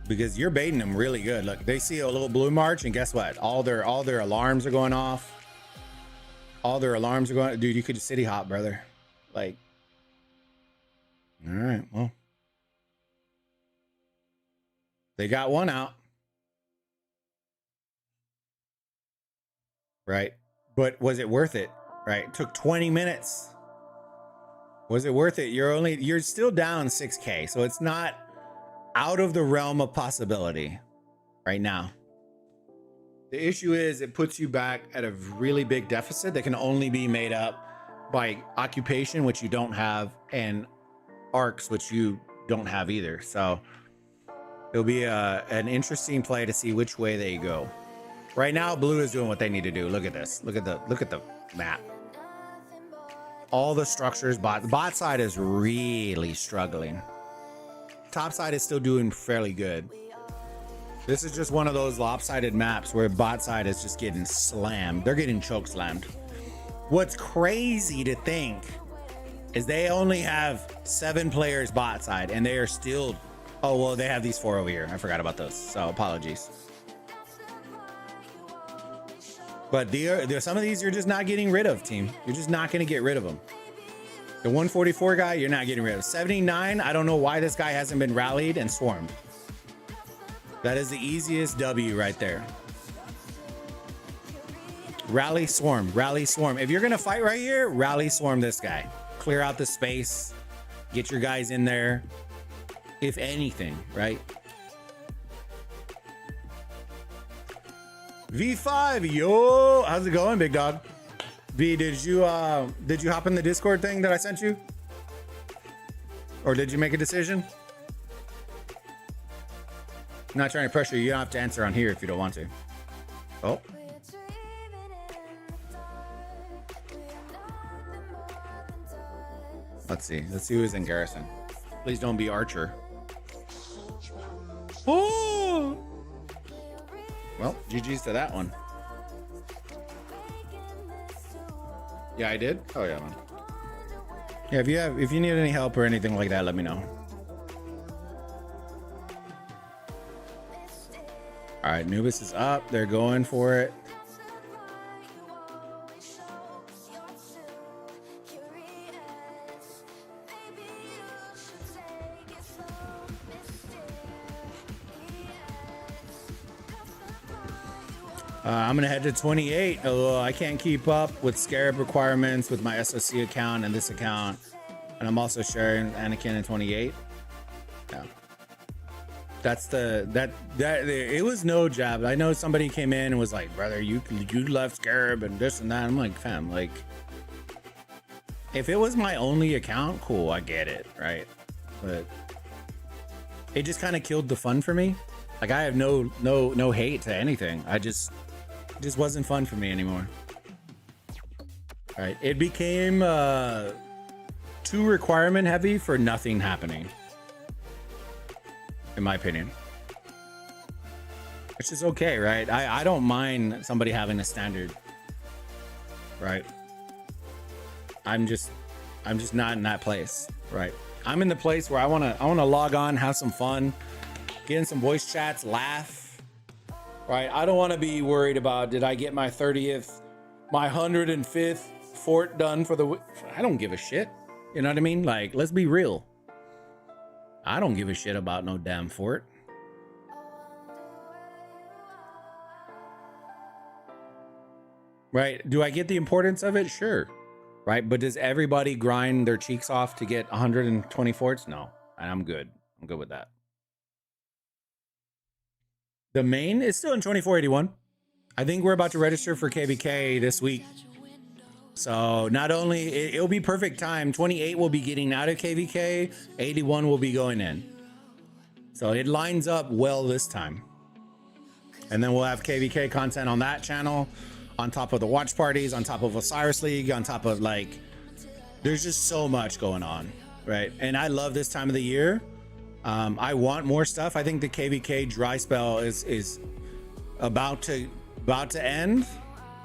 Because you're baiting them really good. Look, they see a little blue march, and guess what? All their alarms are going off. All their alarms are going. Dude, you could just city hop, brother. Like, all right, well, they got one out, right? But was it worth it? Right, it took 20 minutes. Was it worth it? You're still down 6K, so it's not out of the realm of possibility right now. The issue is it puts you back at a really big deficit that can only be made up by occupation, which you don't have, and arcs, which you don't have either. So it'll be an interesting play to see which way they go. Right now, blue is doing what they need to do. Look at this. Look at the map. All the structures, the bot side is really struggling. Top side is still doing fairly good. This is just one of those lopsided maps where bot side is just getting slammed. They're getting choke slammed. What's crazy to think is they only have 7 players bot side, and they are still, oh, well, they have these 4 over here. I forgot about those, so apologies. But some of these you're just not getting rid of, team. You're just not going to get rid of them. The 144 guy, you're not getting rid of. 79, I don't know why this guy hasn't been rallied and swarmed. That is the easiest W right there. Rally, swarm, rally, swarm. If you're going to fight right here, rally, swarm this guy. Clear out the space. Get your guys in there. If anything, right? V5, yo, how's it going, big dog? V, did you hop in the Discord thing that I sent you? Or did you make a decision? I'm not trying to pressure you. You don't have to answer on here if you don't want to. Oh. Let's see who's in garrison. Please don't be Archer. Oh! Well, GG's to that one. Yeah, I did. Oh yeah, man. Yeah, if you need any help or anything like that, let me know. All right, Nubis is up. They're going for it. I'm gonna head to 28. Although I can't keep up with Scarab requirements with my SOC account and this account, and I'm also sharing Anakin in 28. Yeah, that's it was no jab. I know somebody came in and was like, brother, you left Scarab and this and that. I'm like, fam, like, if it was my only account, cool, I get it, right? But it just kind of killed the fun for me. Like, I have no hate to anything. It just wasn't fun for me anymore. All right, it became too requirement heavy for nothing happening, in my opinion. Which is okay, right? I don't mind somebody having a standard, right? I'm just not in that place, right? I'm in the place where I wanna log on, have some fun, get in some voice chats, laugh. Right, I don't want to be worried about, did I get my 30th, my 105th fort done for the week? I don't give a shit. You know what I mean? Like, let's be real. I don't give a shit about no damn fort. Right? Do I get the importance of it? Sure. Right? But does everybody grind their cheeks off to get 120 forts? No. And I'm good. I'm good with that. The main is still in 2481. I think we're about to register for KVK this week. So not only, it'll be perfect time. 28 will be getting out of KVK. 81 will be going in. So it lines up well this time. And then we'll have KVK content on that channel, on top of the watch parties, on top of Osiris League, on top of, like, there's just so much going on, right? And I love this time of the year. I want more stuff. I think the KVK dry spell is about to end.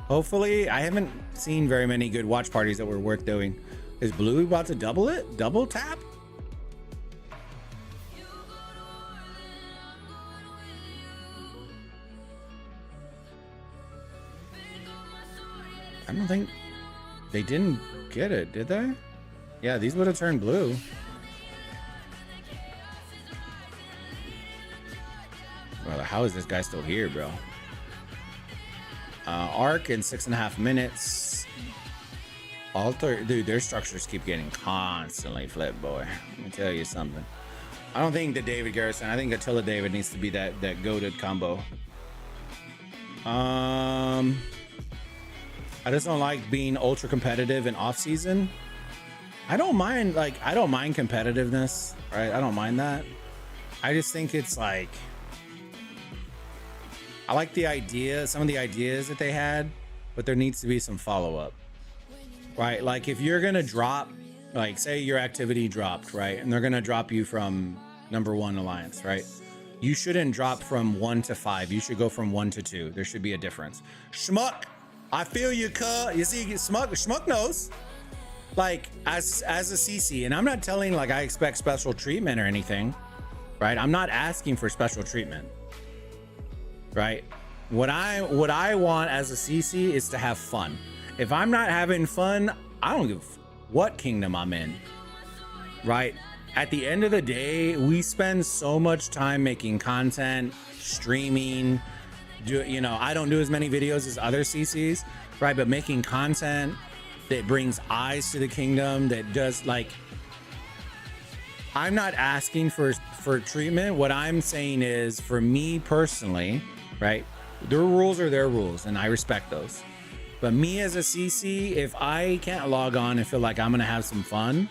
Hopefully. I haven't seen very many good watch parties that were worth doing. Is blue about to double it? Double tap? I don't think they didn't get it, did they? Yeah, these would have turned blue. Well, how is this guy still here, bro? Arc in 6.5 minutes. Alter, dude, their structures keep getting constantly flipped, boy. Let me tell you something. I don't think the David Garrison. I think Attila David needs to be that goated combo. I just don't like being ultra competitive in off season. I don't mind competitiveness, right? I don't mind that. I just think it's like, I like the idea, some of the ideas that they had, but there needs to be some follow-up, right? Like if you're gonna drop, like say your activity dropped, right? And they're gonna drop you from #1 alliance, right? You shouldn't drop from 1 to 5. You should go from 1 to 2. There should be a difference. Schmuck, I feel you, cuh. You see, Schmuck knows. Like as a CC, and I'm not telling like I expect special treatment or anything, right? I'm not asking for special treatment, right? What I want as a CC is to have fun. If I'm not having fun, I don't give what kingdom I'm in, right? At the end of the day, we spend so much time making content, streaming, I don't do as many videos as other CCs, right? But making content that brings eyes to the kingdom, that does like, I'm not asking for treatment. What I'm saying is, for me personally, right? Their rules are their rules and I respect those. But me as a CC, if I can't log on and feel like I'm gonna have some fun,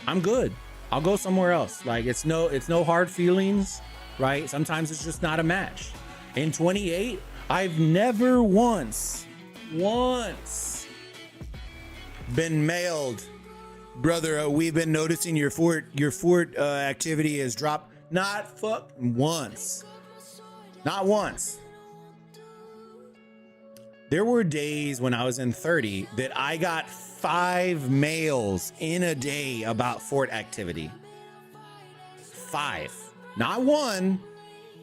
I'm good. I'll go somewhere else. Like it's no hard feelings, right? Sometimes it's just not a match. In 28, I've never once been mailed, brother, we've been noticing your fort activity has dropped. Not once. Not once. There were days when I was in 30 that I got 5 mails in a day about fort activity. 5. Not 1,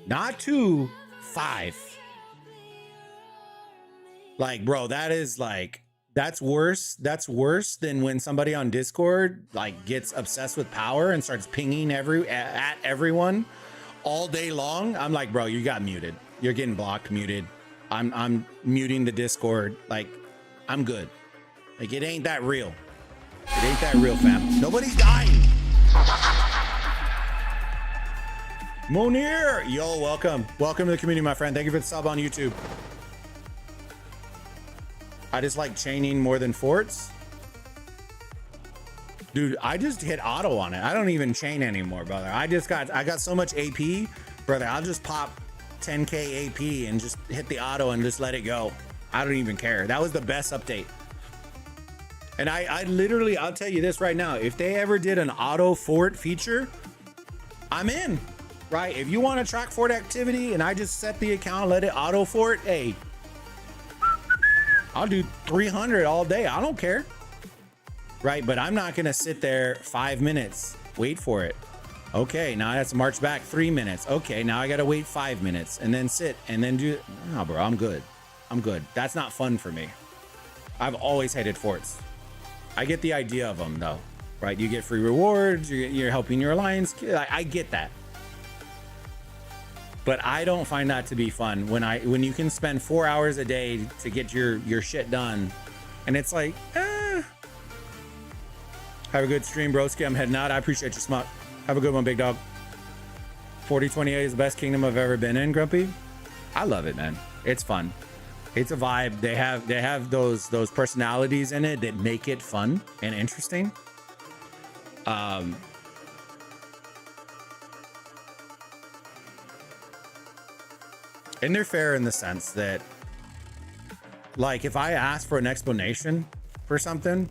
not 2, 5. Like, bro, that's worse. That's worse than when somebody on Discord like gets obsessed with power and starts pinging at everyone all day long. I'm like, bro, you got muted. You're getting blocked, muted. I'm muting the Discord. Like, I'm good. Like, it ain't that real. It ain't that real, fam. Nobody's dying. Monir, yo, welcome. Welcome to the community, my friend. Thank you for the sub on YouTube. I just like chaining more than forts. Dude, I just hit auto on it. I don't even chain anymore, brother. I got so much AP, brother. I'll just pop 10k AP and just hit the auto and just let it go. I don't even care. That was the best update. And I literally, I'll tell you this right now. If they ever did an auto fort feature, I'm in, right? If you want to track fort activity and I just set the account, let it auto fort, hey, I'll do 300 all day. I don't care. Right? But I'm not going to sit there 5 minutes, wait for it. Okay, now that's march back 3 minutes. Okay, now I got to wait 5 minutes and then sit and then do. No, bro, I'm good. I'm good. That's not fun for me. I've always hated forts. I get the idea of them though, right? You get free rewards. You're helping your alliance. I get that. But I don't find that to be fun when you can spend 4 hours a day to get your shit done. And it's like, Have a good stream, broski. I'm heading out. I appreciate you, Smut. Have a good one, big dog. 4028 is the best kingdom I've ever been in, Grumpy. I love it, man. It's fun. It's a vibe. They have those personalities in it that make it fun and interesting. And they're fair in the sense that, like, if I ask for an explanation for something,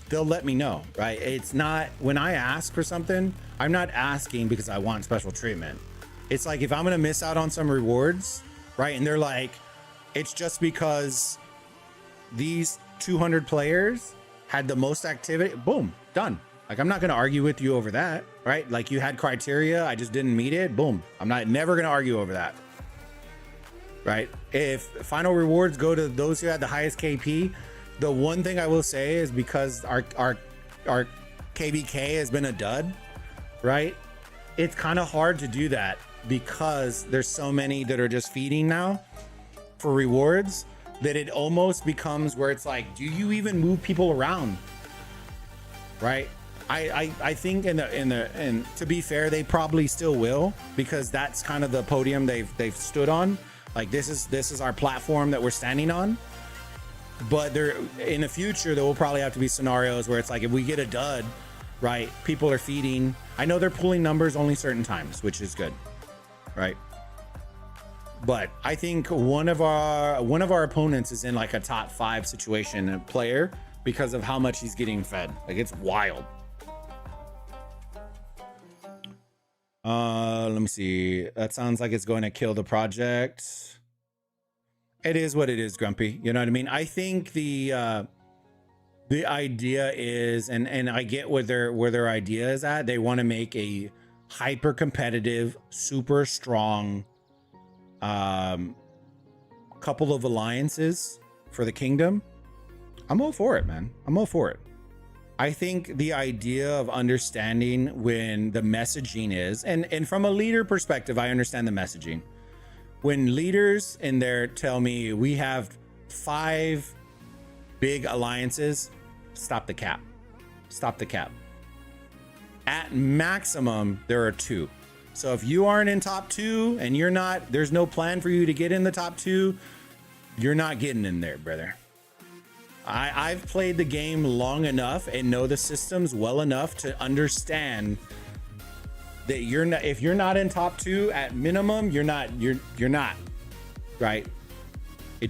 they'll let me know, right? It's not, when I ask for something, I'm not asking because I want special treatment. It's like, if I'm gonna miss out on some rewards, right? And they're like, it's just because these 200 players had the most activity, boom, done. Like, I'm not gonna argue with you over that, right? Like, you had criteria, I just didn't meet it, boom. I'm never gonna argue over that. Right? If final rewards go to those who had the highest KP, the one thing I will say is, because our KBK has been a dud, right? It's kind of hard to do that because there's so many that are just feeding now for rewards that it almost becomes where it's like, do you even move people around? Right? I think and to be fair, they probably still will, because that's kind of the podium they've stood on. Like, this is our platform that we're standing on. But there, in the future, there will probably have to be scenarios where it's like, if we get a dud, right, people are feeding. I know they're pulling numbers only certain times, which is good, right? But I think one of our opponents is in like a top 5 situation, a player, because of how much he's getting fed. Like, it's wild. Let me see. That sounds like it's going to kill the project. It is what it is, Grumpy. You know what I mean? I think the idea is, and I get where their idea is at. They want to make a hyper competitive, super strong couple of alliances for the kingdom. I'm all for it, man. I'm all for it. I think the idea of understanding when the messaging is, and from a leader perspective, I understand the messaging. When leaders in there tell me we have 5 big alliances, stop the cap. Stop the cap. At maximum, there are 2. So if you aren't in top 2 and you're not, there's no plan for you to get in the top 2, you're not getting in there, brother. I've played the game long enough and know the systems well enough to understand that you're not, if you're not in top 2 at minimum, you're not, right?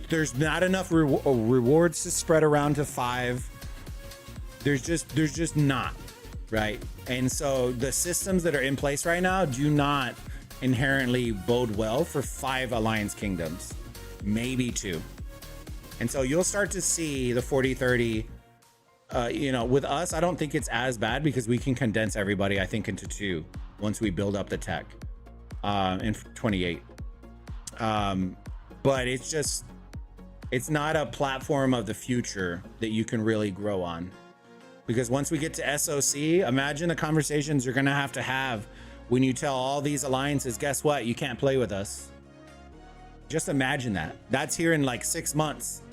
There's not enough rewards to spread around to 5. There's just not, right? And so the systems that are in place right now do not inherently bode well for 5 alliance kingdoms, maybe 2. And so you'll start to see the 40-30, you know, with us, I don't think it's as bad because we can condense everybody, I think, into 2 once we build up the tech in 28. But it's not a platform of the future that you can really grow on. Because once we get to SOC, imagine the conversations you're going to have when you tell all these alliances, guess what? You can't play with us. Just imagine that. That's here in like 6 months.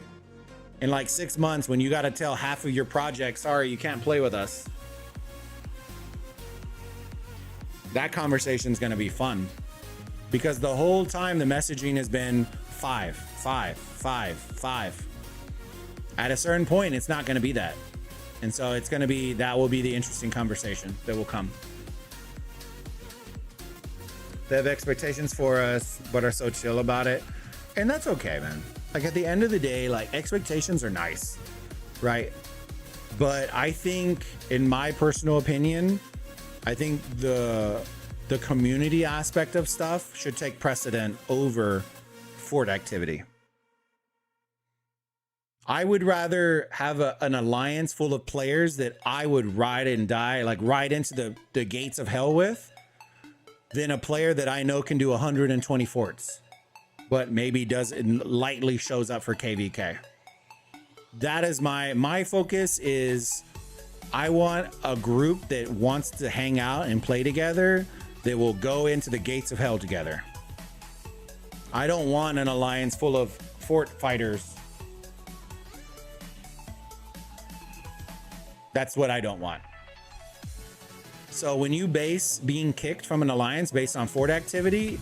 In like 6 months, when you got to tell half of your project, sorry, you can't play with us. That conversation is going to be fun. Because the whole time the messaging has been 5, 5, 5, 5. At a certain point, it's not going to be that. And so it's going to be, that will be the interesting conversation that will come. They have expectations for us, but are so chill about it. And that's okay, man. Like, at the end of the day, like, expectations are nice, right? But I think, in my personal opinion, I think the community aspect of stuff should take precedent over fort activity. I would rather have an alliance full of players that I would ride and die, like ride into the gates of hell with, than a player that I know can do 120 forts, but maybe lightly shows up for KVK. That is my focus. Is I want a group that wants to hang out and play together, that will go into the gates of hell together. I don't want an alliance full of fort fighters. That's what I don't want. So when you base being kicked from an alliance based on fort activity,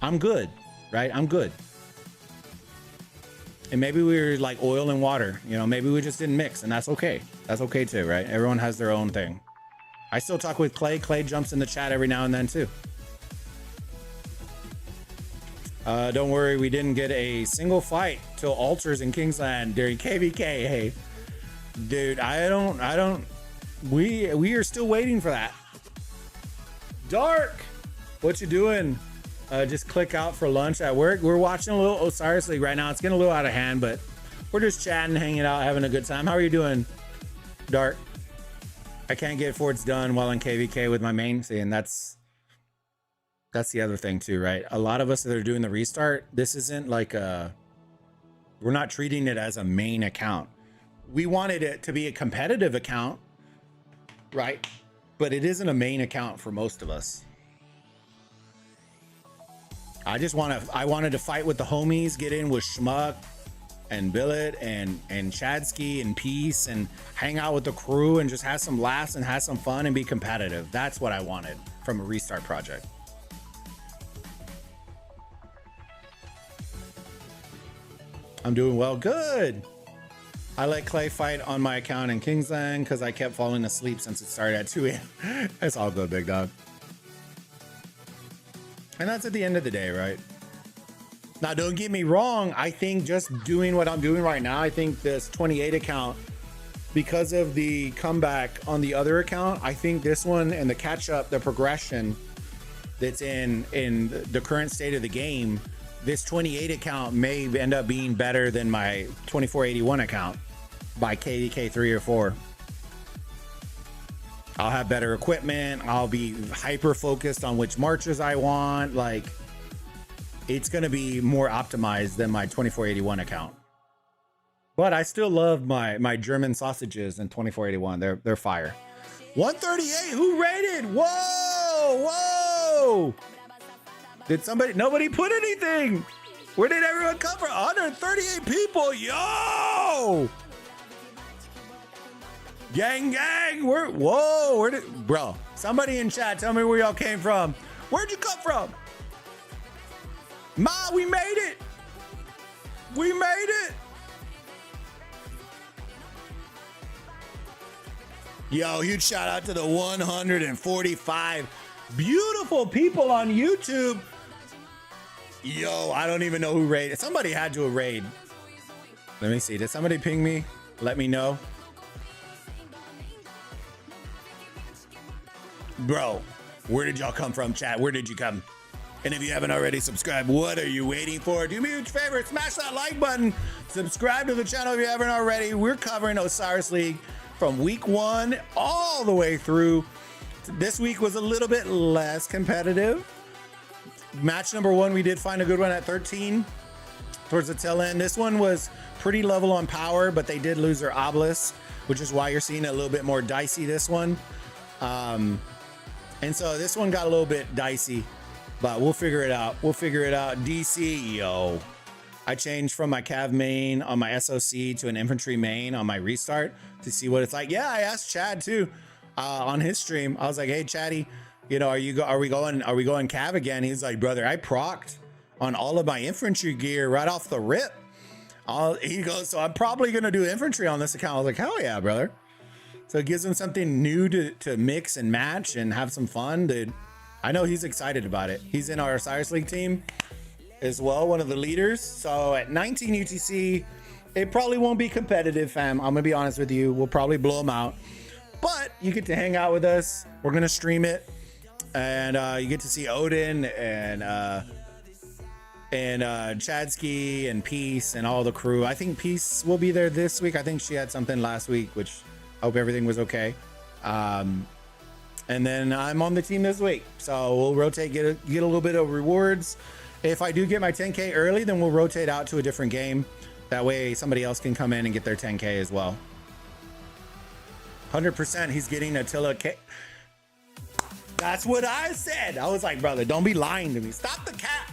I'm good, right? I'm good. And maybe we were like oil and water, you know, maybe we just didn't mix, and that's okay. That's okay too, right? Everyone has their own thing. I still talk with Clay. Clay jumps in the chat every now and then too. Don't worry, we didn't get a single fight till altars in Kingsland during KVK. Hey, dude, we are still waiting for that. Dark, what you doing? Just click out for lunch at work. We're watching a little Osiris League right now. It's getting a little out of hand, but we're just chatting, hanging out, having a good time. How are you doing, Dark? I can't get forts done while in KVK with my main. See, and that's the other thing too, right? A lot of us that are doing the restart, this isn't like we're not treating it as a main account. We wanted it to be a competitive account, right? But it isn't a main account for most of us. I wanted to fight with the homies, get in with Schmuck and Billet and Chadsky and Peace, and hang out with the crew and just have some laughs and have some fun and be competitive. That's what I wanted from a restart project. I'm doing well. Good. I let Clay fight on my account in Kingsland because I kept falling asleep since it started at 2 a.m. It's all good, big dog. And that's at the end of the day, right? Now, don't get me wrong. I think just doing what I'm doing right now, I think this 28 account, because of the comeback on the other account, I think this one and the catch up, the progression that's in the current state of the game, this 28 account may end up being better than my 2481 account by KDK 3 or 4. I'll have better equipment. I'll be hyper focused on which marches I want. Like, it's going to be more optimized than my 2481 account. But I still love my German sausages in 2481. They're fire. 138. Who rated? Whoa, whoa. Did nobody put anything? Where did everyone come from? 138 people. Yo. Gang. Bro, somebody in chat, tell me where y'all came from. Where'd you come from? Ma, we made it. We made it. Yo, huge shout out to the 145 beautiful people on YouTube. Yo, I don't even know who raided. Somebody had to have raided. Let me see. Did somebody ping me? Let me know. Bro, where did y'all come from, chat? Where did you come? And if you haven't already subscribed, what are you waiting for? Do me a huge favor, smash that like button. Subscribe to the channel if you haven't already. We're covering Osiris League from week 1 all the way through. This week was a little bit less competitive. Match number 1, we did find a good one at 13 towards the tail end. This one was pretty level on power, but they did lose their obelisk, which is why you're seeing a little bit more dicey this one. And so this one got a little bit dicey, but we'll figure it out. DC, yo. I changed from my cav main on my SOC to an infantry main on my restart to see what it's like. Yeah, I asked Chad too on his stream. I was like, "Hey, Chatty, you know, are we going cav again?" He's like, "Brother, I procced on all of my infantry gear right off the rip." He goes, "So I'm probably gonna do infantry on this account." I was like, "Hell yeah, brother!" So it gives him something new to mix and match and have some fun. Dude, I know he's excited about it. He's in our Osiris League team as well, one of the leaders. So at 19 UTC, it probably won't be competitive, fam. I'm gonna be honest with you. We'll probably blow them out, but you get to hang out with us. We're gonna stream it, and you get to see Odin and Chadsky and Peace and all the crew. I think Peace will be there this week. I think she had something last week, which I hope everything was okay. And then I'm on the team this week, so we'll rotate, get a little bit of rewards. If I do get my 10K early, then we'll rotate out to a different game. That way somebody else can come in and get their 10K as well. 100% he's getting Attila K. That's what I said. I was like, brother, don't be lying to me. Stop the cap.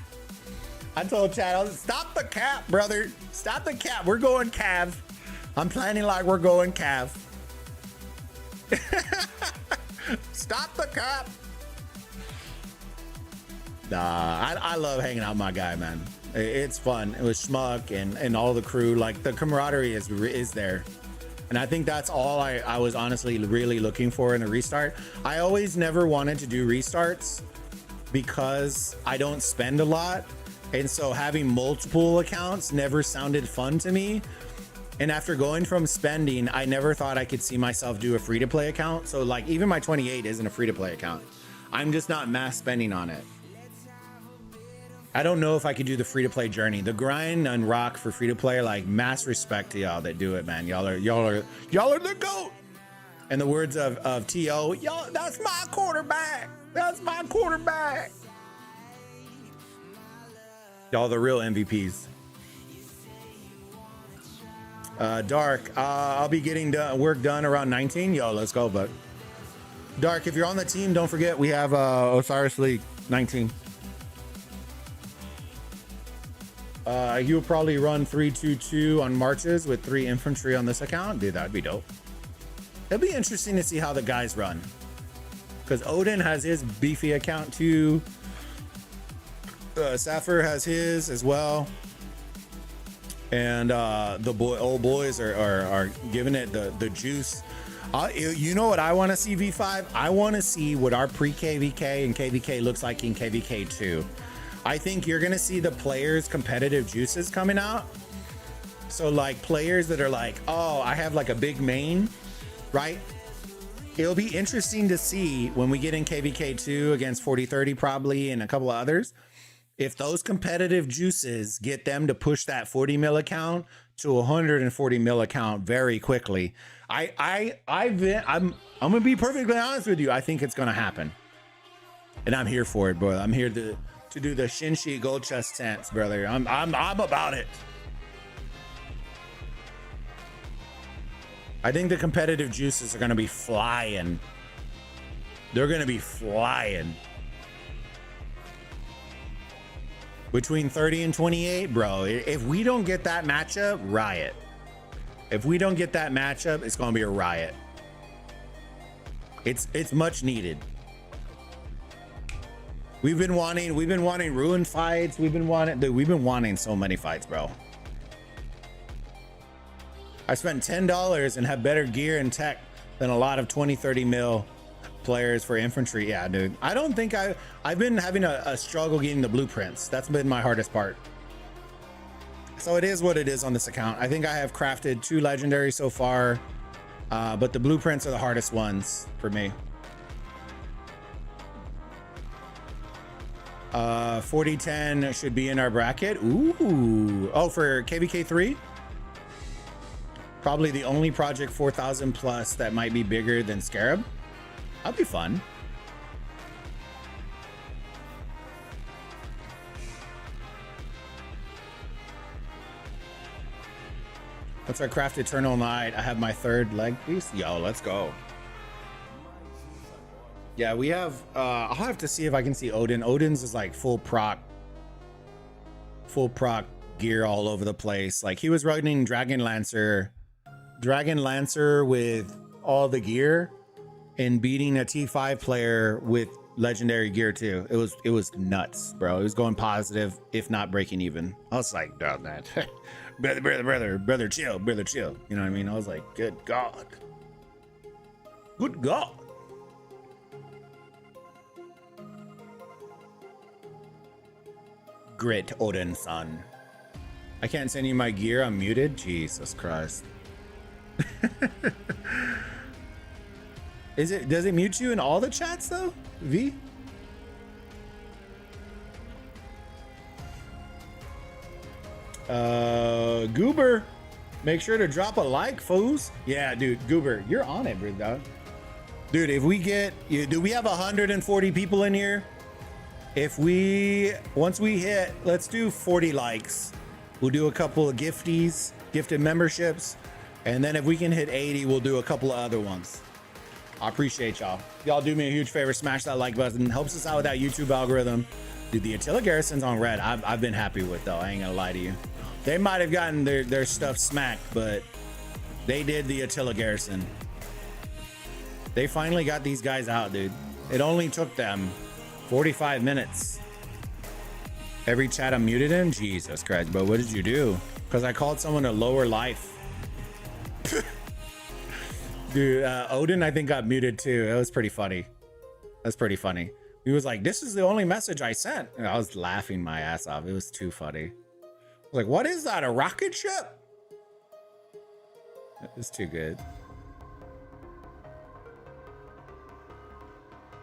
I told Chad, I was, stop the cap, brother. Stop the cap. We're going cav. I'm planning like we're going cav. Stop the cap. Nah, I love hanging out with my guy, man. It's fun. It was Schmuck and all the crew. Like, the camaraderie is there. And I think that's all I was honestly really looking for in a restart. I always never wanted to do restarts because I don't spend a lot. And so having multiple accounts never sounded fun to me. And after going from spending, I never thought I could see myself do a free-to-play account. So like even my 28 isn't a free-to-play account. I'm just not mass spending on it. I don't know if I could do the free-to-play journey. The grind and rock for free-to-play, like, mass respect to y'all that do it, man. Y'all are the GOAT. In the words of T.O., y'all, that's my quarterback. That's my quarterback. Y'all the real MVPs. Dark, I'll be getting work done around 19. Yo, let's go, bud. Dark, if you're on the team, don't forget we have Osiris League 19. You'll probably run 3-2-2 on marches with 3 infantry on this account. Dude, that'd be dope. It'd be interesting to see how the guys run, because Odin has his beefy account too. Sapphire has his as well. and the old boys are giving it the juice. You know what I want to see, V5? I want to see what our pre-KVK and KVK looks like in KVK 2. I think you're gonna see the players' competitive juices coming out. So like players that are like, oh, I have like a big main, right? It'll be interesting to see when we get in KVK 2 against 4030 probably and a couple of others, if those competitive juices get them to push that 40 mil account to 140 mil account very quickly. I'm gonna be perfectly honest with you. I think it's gonna happen, and I'm here for it, bro. I'm here to do the Shinshi gold chest stance, brother. I'm about it. I think the competitive juices are gonna be flying. They're gonna be flying. Between 30 and 28, bro. If we don't get that matchup, riot. If we don't get that matchup, it's gonna be a riot. It's much needed. We've been wanting ruin fights. We've been wanting so many fights, bro. I spent $10 and have better gear and tech than a lot of 20, 30 mil players for infantry. Yeah, dude. I don't think I've been having a struggle getting the blueprints. That's been my hardest part. So it is what it is on this account. I think I have crafted 2 legendary so far, but the blueprints are the hardest ones for me. 4010 should be in our bracket. Ooh. Oh, for KVK 3? Probably the only project 4,000 plus that might be bigger than Scarab. That'll be fun. What's our craft Eternal Night? I have my 3rd leg piece. Yo, let's go. Yeah, we have, I'll have to see if I can see Odin. Odin's is like full proc gear all over the place. Like he was running Dragon Lancer with all the gear and beating a T5 player with legendary gear too. It was nuts, bro. It was going positive, if not breaking even. I was like, dog, that brother, chill. You know what I mean? I was like, good God. Good God. Grit Odin son. I can't send you my gear. I'm muted. Jesus Christ. Does it mute you in all the chats though? V? Goober, make sure to drop a like, foos. Yeah, dude, Goober, you're on it, bro, dog. Dude, if we get, do we have 140 people in here? Once we hit, let's do 40 likes. We'll do a couple of gifted memberships. And then if we can hit 80, we'll do a couple of other ones. I appreciate y'all. Y'all do me a huge favor, smash that like button. Helps us out with that YouTube algorithm. Dude, the Attila Garrison's on red. I've been happy with though. I ain't gonna lie to you. They might have gotten their stuff smacked, but they did the Attila Garrison. They finally got these guys out, dude. It only took them 45 minutes. Every chat I'm muted in? Jesus Christ, bro, what did you do? Because I called someone a lower life. Dude, Odin, I think, got muted too. That was pretty funny. That's pretty funny. He was like, this is the only message I sent. And I was laughing my ass off. It was too funny. I was like, what is that? A rocket ship? It's too good.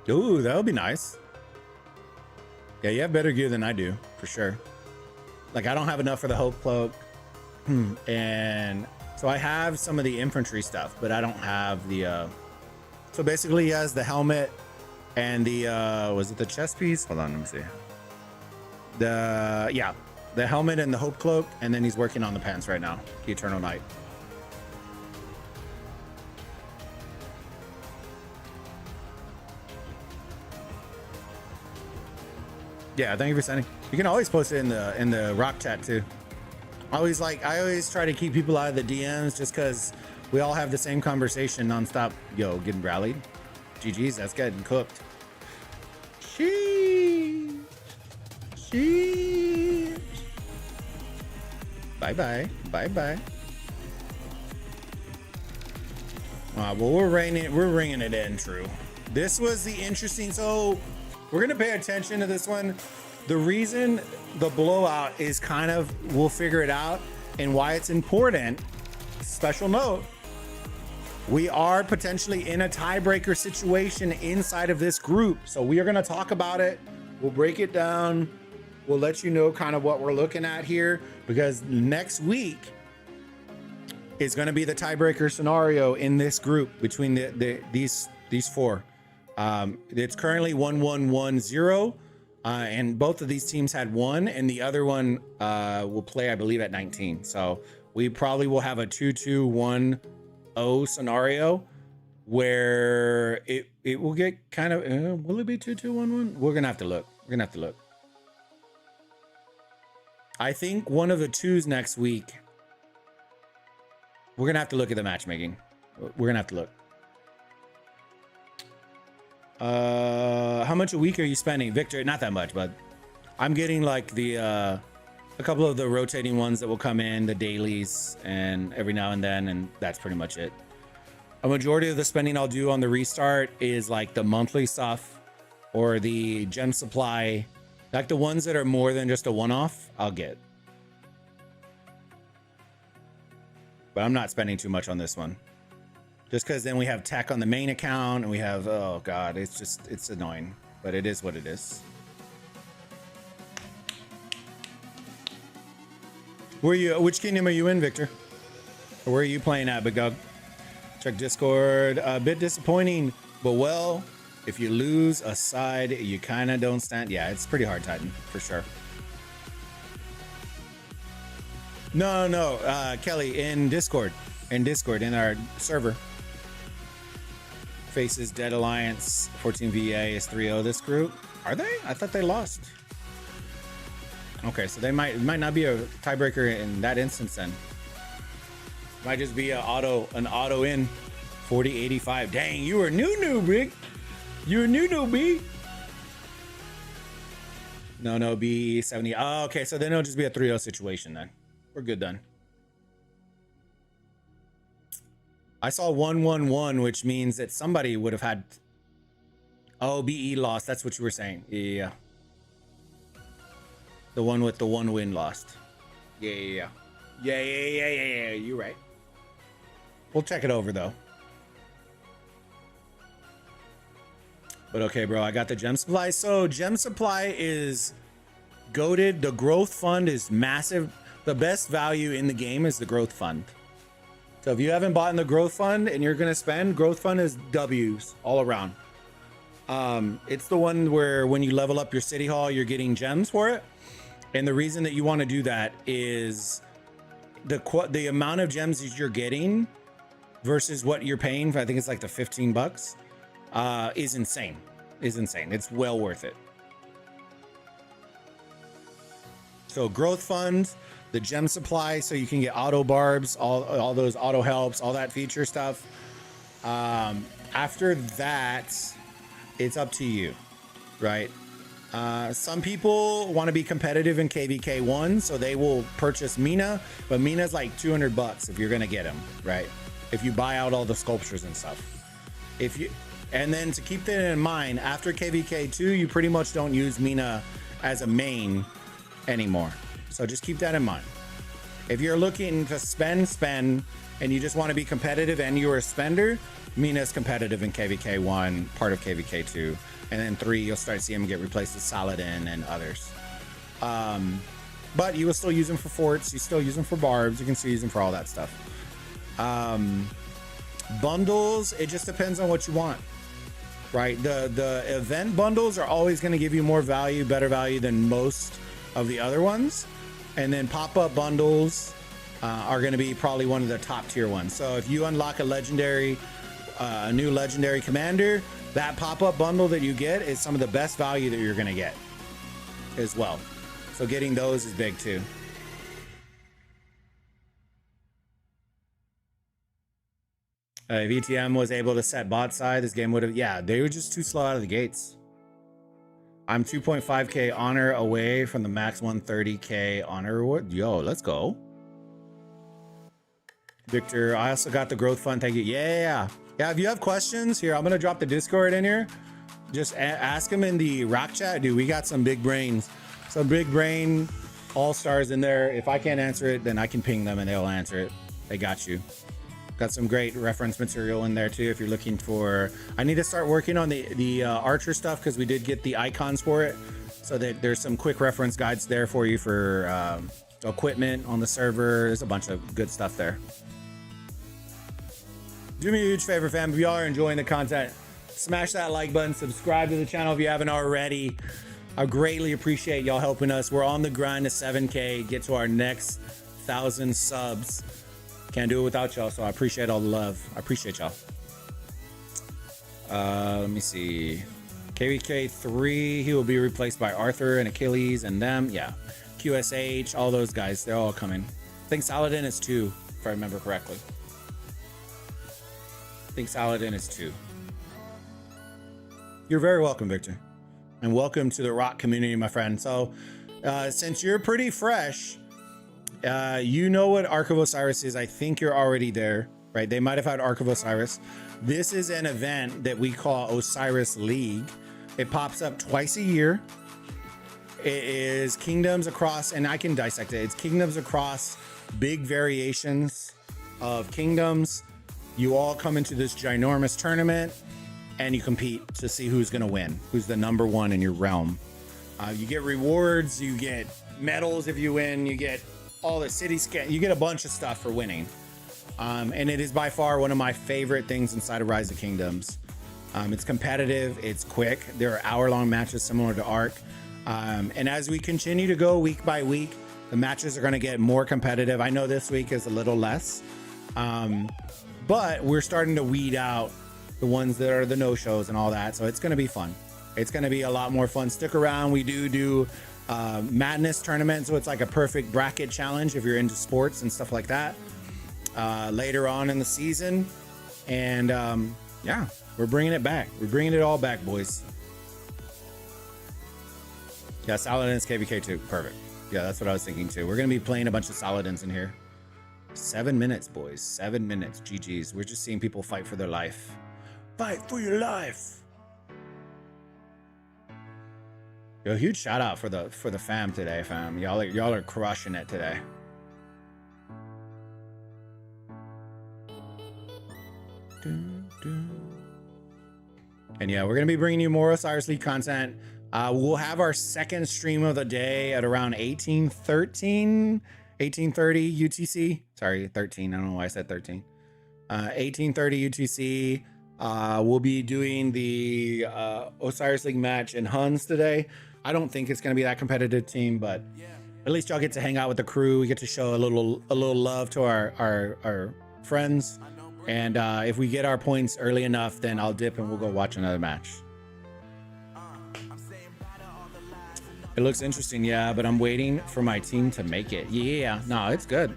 Ooh, that would be nice. Yeah, you have better gear than I do, for sure. Like, I don't have enough for the Hope Cloak. And so I have some of the infantry stuff, but I don't have the... So basically, he has the helmet and the... was it the chest piece? Hold on, let me see. Yeah, the helmet and the Hope Cloak, and then he's working on the pants right now. The Eternal Night. Yeah, thank you for sending. You can always post it in the rock chat too. I always try to keep people out of the DMs just because we all have the same conversation nonstop. Yo, getting rallied. GG's, that's getting cooked. Sheesh. Bye-bye. Bye-bye. Well, we're ringing it in, true. This was the interesting, so we're gonna pay attention to this one. The reason the blowout is kind of, we'll figure it out, and why it's important, special note, we are potentially in a tiebreaker situation inside of this group. So we are gonna talk about it. We'll break it down. We'll let you know kind of what we're looking at here, because next week is gonna be the tiebreaker scenario in this group between these four. It's currently 1-1-1-0, and both of these teams had 1, and the other one will play, I believe, at 19. So we probably will have a 2-2-1-0 scenario where it will get kind of, will it be 2-2-1-1? We're gonna have to look. We're gonna have to look. I think one of the twos next week. We're gonna have to look at the matchmaking. We're gonna have to look. How much a week are you spending, Victor? Not that much, but I'm getting like the a couple of the rotating ones that will come in, the dailies, and every now and then, and that's pretty much it. A majority of the spending I'll do on the restart is like the monthly stuff or the gem supply, like the ones that are more than just a one-off, I'll get. But I'm not spending too much on this one. Just because then we have tech on the main account and we have, oh God, it's annoying, but it is what it is. Which kingdom are you in, Victor? Or where are you playing at, Big Dog? Check Discord. A bit disappointing, but well, if you lose a side, you kind of don't stand. Yeah, it's pretty hard, Titan, for sure. No, Kelly, in Discord, in our server. Faces Dead Alliance, 14 VA is 3-0 this group. Are they? I thought they lost. Okay, so they might not be a tiebreaker in that instance then. Might just be an auto in 40-85. Dang, you were new, Big. You were new, B. No, B 70. Oh, okay, so then it'll just be a 3-0 situation then. We're good then. I saw 1-1-1, which means that somebody would have had. Oh, BE lost. That's what you were saying. Yeah. The one with the 1 win lost. Yeah. You're right. We'll check it over though. But okay, bro, I got the gem supply. So gem supply is goated. The growth fund is massive. The best value in the game is the growth fund. So if you haven't bought in the growth fund and you're gonna spend, growth fund is W's all around. It's the one where when you level up your city hall, you're getting gems for it. And the reason that you want to do that is the amount of gems that you're getting versus what you're paying for, I think it's like the $15, is insane. It's well worth it. So growth funds, the gem supply, so you can get auto barbs, all those auto helps, all that feature stuff. After that, it's up to you, right? Some people want to be competitive in KVK 1, so they will purchase Mina, but Mina's like $200 if you're gonna get them, right? If you buy out all the sculptures and stuff. And then to keep that in mind, after KVK 2, you pretty much don't use Mina as a main anymore. So just keep that in mind. If you're looking to spend, and you just want to be competitive and you're a spender, Mina's competitive in KVK 1, part of KVK 2. And then 3, you'll start seeing them get replaced with Saladin and others. But you will still use them for forts. You still use them for barbs. You can still use them for all that stuff. Bundles, it just depends on what you want, right? The event bundles are always going to give you more value, better value than most of the other ones. And then pop-up bundles are going to be probably one of the top tier ones. So if you unlock a new legendary commander, that pop-up bundle that you get is some of the best value that you're going to get as well. So getting those is big too. If ETM was able to set bot side, this game would have, yeah, they were just too slow out of the gates. I'm 2.5k honor away from the max 130k honor reward. Yo, let's go. Victor. I also got the growth fund. Thank you. Yeah. If you have questions here, I'm gonna drop the Discord in here. Just ask them in the rock chat, dude. We got some big brains, some big brain all stars in there. If I can't answer it, then I can ping them and they'll answer it. They got you. Got some great reference material in there too. If you're looking for, I need to start working on the Archer stuff because we did get the icons for it. So that there's some quick reference guides there for you for equipment on the server. There's a bunch of good stuff there. Do me a huge favor, fam. If y'all are enjoying the content, smash that like button, subscribe to the channel if you haven't already. I greatly appreciate y'all helping us. We're on the grind to 7K, get to our next 1,000 subs. Can't do it without y'all, so I appreciate all the love. I appreciate y'all. Let me see. KVK3, he will be replaced by Arthur and Achilles and them. Yeah. QSH, all those guys, they're all coming. I think Saladin is 2, if I remember correctly. I think Saladin is 2. You're very welcome, Victor. And welcome to the rock community, my friend. So since you're pretty fresh, you know what Ark of Osiris is. I think you're already there, right? They might have had Ark of Osiris. This is an event that we call Osiris League. It pops up twice a year. It is kingdoms across, and I can dissect it. It's kingdoms across big variations of kingdoms. You all come into this ginormous tournament and you compete to see who's going to win, who's the number one in your realm. You get rewards, you get medals if you win, you get all the city scan, you get a bunch of stuff for winning. And it is by far one of my favorite things inside of Rise of Kingdoms. It's competitive, it's quick. There are hour-long matches similar to Ark. And as we continue to go week by week, the matches are going to get more competitive. I know this week is a little less, but we're starting to weed out the ones that are the no-shows and all that. So it's going to be fun. It's going to be a lot more fun. Stick around. We do madness tournament. So it's like a perfect bracket challenge if you're into sports and stuff like that later on in the season. And yeah, we're bringing it back. We're bringing it all back, boys. Yeah, Saladin's KVK too. Perfect. Yeah, that's what I was thinking too. We're going to be playing a bunch of Saladins in here. 7 minutes, boys. 7 minutes. GG's. We're just seeing people fight for their life. Fight for your life. Yo, huge shout out for the fam today, fam. Y'all are crushing it today. And yeah, we're gonna be bringing you more Osiris League content. We'll have our second stream of the day at around 18:30 UTC. Sorry, 13. I don't know why I said 13. 18:30 UTC. We'll be doing the Osiris League match in Huns today. I don't think it's going to be that competitive team, but at least y'all get to hang out with the crew. We get to show a little love to our friends. And if we get our points early enough, then I'll dip and we'll go watch another match. It looks interesting, yeah, but I'm waiting for my team to make it. Yeah, no, it's good.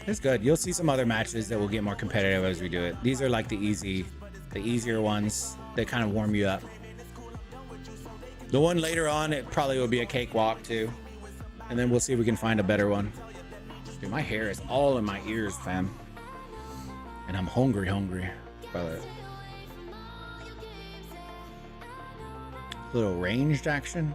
It's good. You'll see some other matches that will get more competitive as we do it. These are like the easier ones that kind of warm you up. The one later on, it probably will be a cakewalk too. And then we'll see if we can find a better one. Dude, my hair is all in my ears, fam. And I'm hungry. Brother. Little ranged action.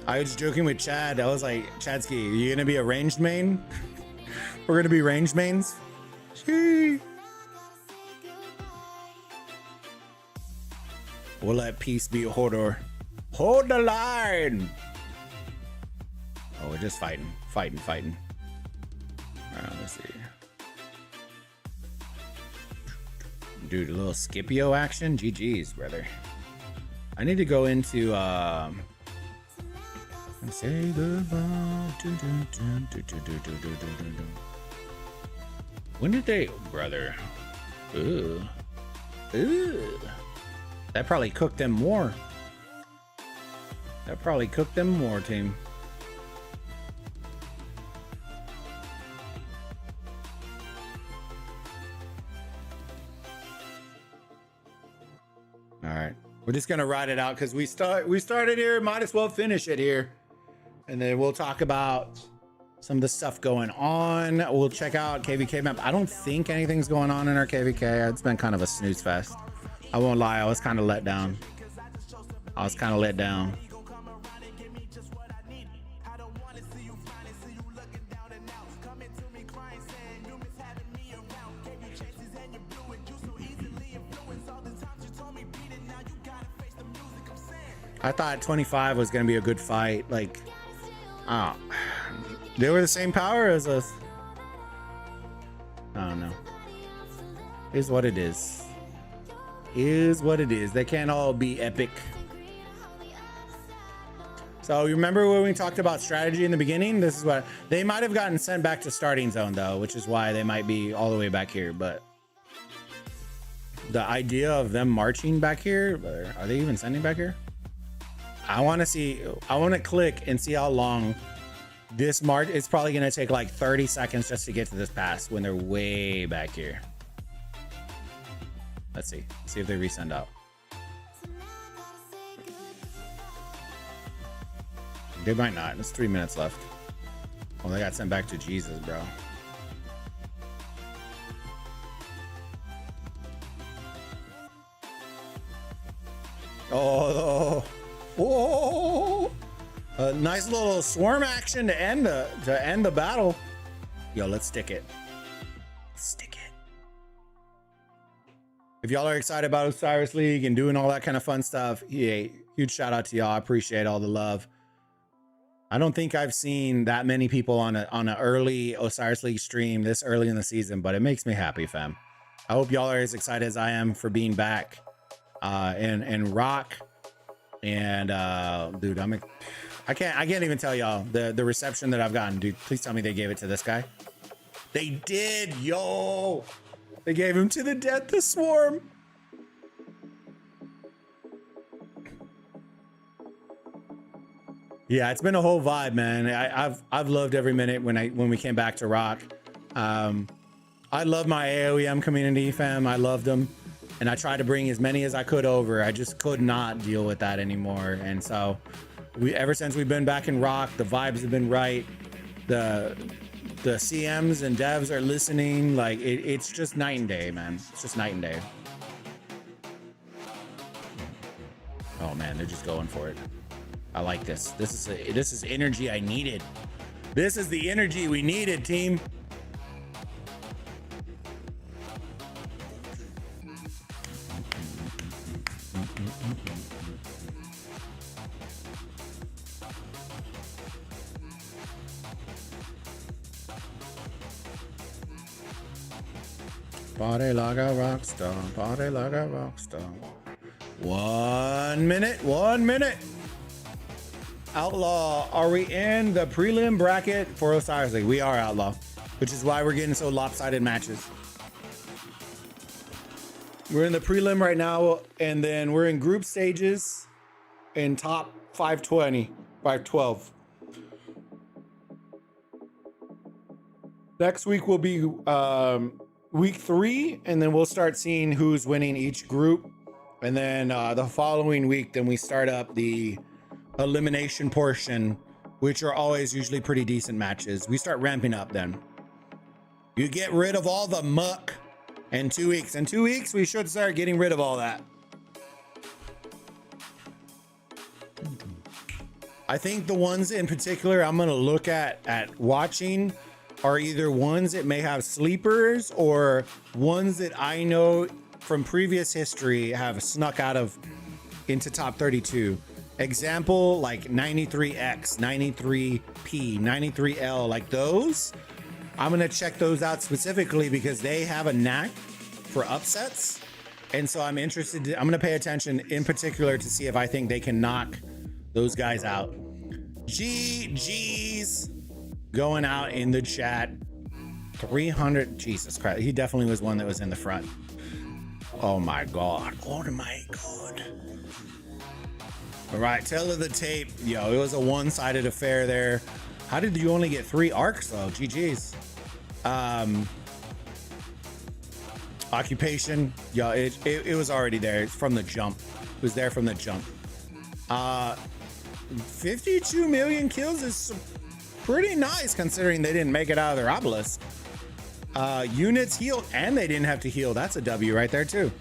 I was joking with Chad. I was like, Chadsky, are you gonna be a ranged main? We're gonna be ranged mains? Shee. We'll let peace be a Hodor. Hold the line! Oh, we're just fighting. Alright, let's see. Dude, a little Scipio action? GG's, brother. I need to go into, say goodbye. When did they, brother? Ooh. That probably cooked them more. Team. All right, we're just gonna ride it out because we started here. Might as well finish it here. and then we'll talk about some of the stuff going on. We'll check out KVK map. I don't think anything's going on in our KVK. It's been kind of a snooze fest. I won't lie, I was kind of let down. I thought 25 was going to be a good fight. Like, oh, they were the same power as us. I don't know. Is what it is. Is what it is. They can't all be epic. So you remember when we talked about strategy in the beginning? This is what they might have gotten sent back to starting zone though, which is why they might be all the way back here. But the idea of them marching back here, are they even sending back here? I want to click and see how long this march. It's probably going to take like 30 seconds just to get to this pass when they're way back here. Let's see if they resend out. They might not. There's 3 minutes left. Oh, they got sent back to Jesus, bro. Oh. Whoa! A nice little swarm action to end the battle. Yo, let's stick it. Stick it. If y'all are excited about Osiris League and doing all that kind of fun stuff, yeah, huge shout out to y'all. I appreciate all the love. I don't think I've seen that many people on an early Osiris League stream this early in the season, but it makes me happy, fam. I hope y'all are as excited as I am for being back and rock. And dude, I can't even tell y'all the reception that I've gotten. Dude, please tell me they gave it to this guy. They did. Yo, they gave him to the death, the swarm. Yeah, it's been a whole vibe, man. I've loved every minute when we came back to rock. I love my AOEM community, fam. I loved them. And I tried to bring as many as I could over. I just could not deal with that anymore. And so ever since we've been back in rock, the vibes have been right. The CMs and devs are listening. Like it's just night and day, man. It's just night and day. Oh man, they're just going for it. I like this. This is energy I needed. This is the energy we needed, team. Party like a rock star, party like a rock star. 1 minute, 1 minute. Outlaw, are we in the prelim bracket for Osiris League? We are Outlaw, which is why we're getting so lopsided matches. We're in the prelim right now, and then we're in group stages in top 520, 512. Next week will be week 3, and then we'll start seeing who's winning each group. And then the following week, then we start up the elimination portion, which are always usually pretty decent matches. We start ramping up then. You get rid of all the muck in 2 weeks. In 2 weeks, we should start getting rid of all that. I think the ones in particular I'm going to look at watching are either ones that may have sleepers or ones that I know from previous history have snuck out of into top 32. Example, like 93X, 93P, 93L, like those. I'm going to check those out specifically because they have a knack for upsets. And so I'm interested I'm going to pay attention in particular to see if I think they can knock those guys out. GG's going out in the chat. 300, Jesus Christ. He definitely was one that was in the front. Oh my God. Oh my God. All right, tell of the tape. Yo, it was a one-sided affair there. How did you only get 3 arcs though? GG's. Occupation. Yo, it was already there. It's from the jump. It was there from the jump. 52 million kills is pretty nice considering they didn't make it out of their obelisk. Units healed and they didn't have to heal. That's a W right there too.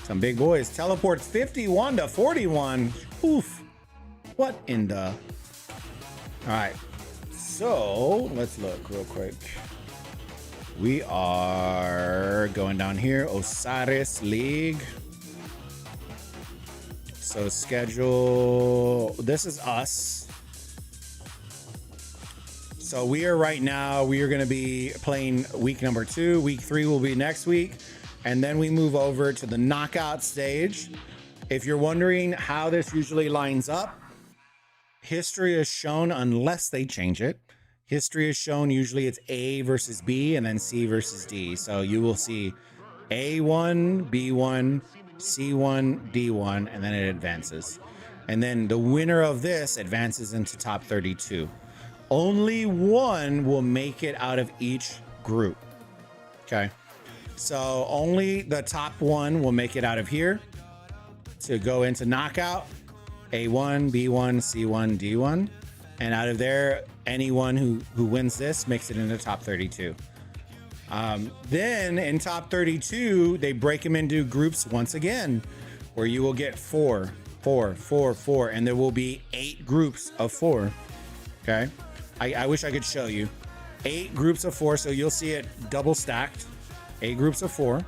Some big boys. Teleports 51 to 41. Oof. What in the? All right. So let's look real quick. We are going down here. Osiris League. So schedule. This is us. So we are right now, we are going to be playing week number 2. Week 3 will be next week. And then we move over to the knockout stage. If you're wondering how this usually lines up, history has shown, unless they change it, history has shown usually it's A versus B and then C versus D. So you will see A1, B1, C1, D1, and then it advances. And then the winner of this advances into top 32. Only one will make it out of each group. Okay. So only the top one will make it out of here to go into knockout. A1, B1, C1, D1. And out of there, anyone who wins this makes it into top 32. Then in top 32, they break them into groups once again, where you will get 4, 4, 4, 4, and there will be 8 groups of 4. Okay. I wish I could show you 8 groups of 4. So you'll see it double stacked, 8 groups of 4.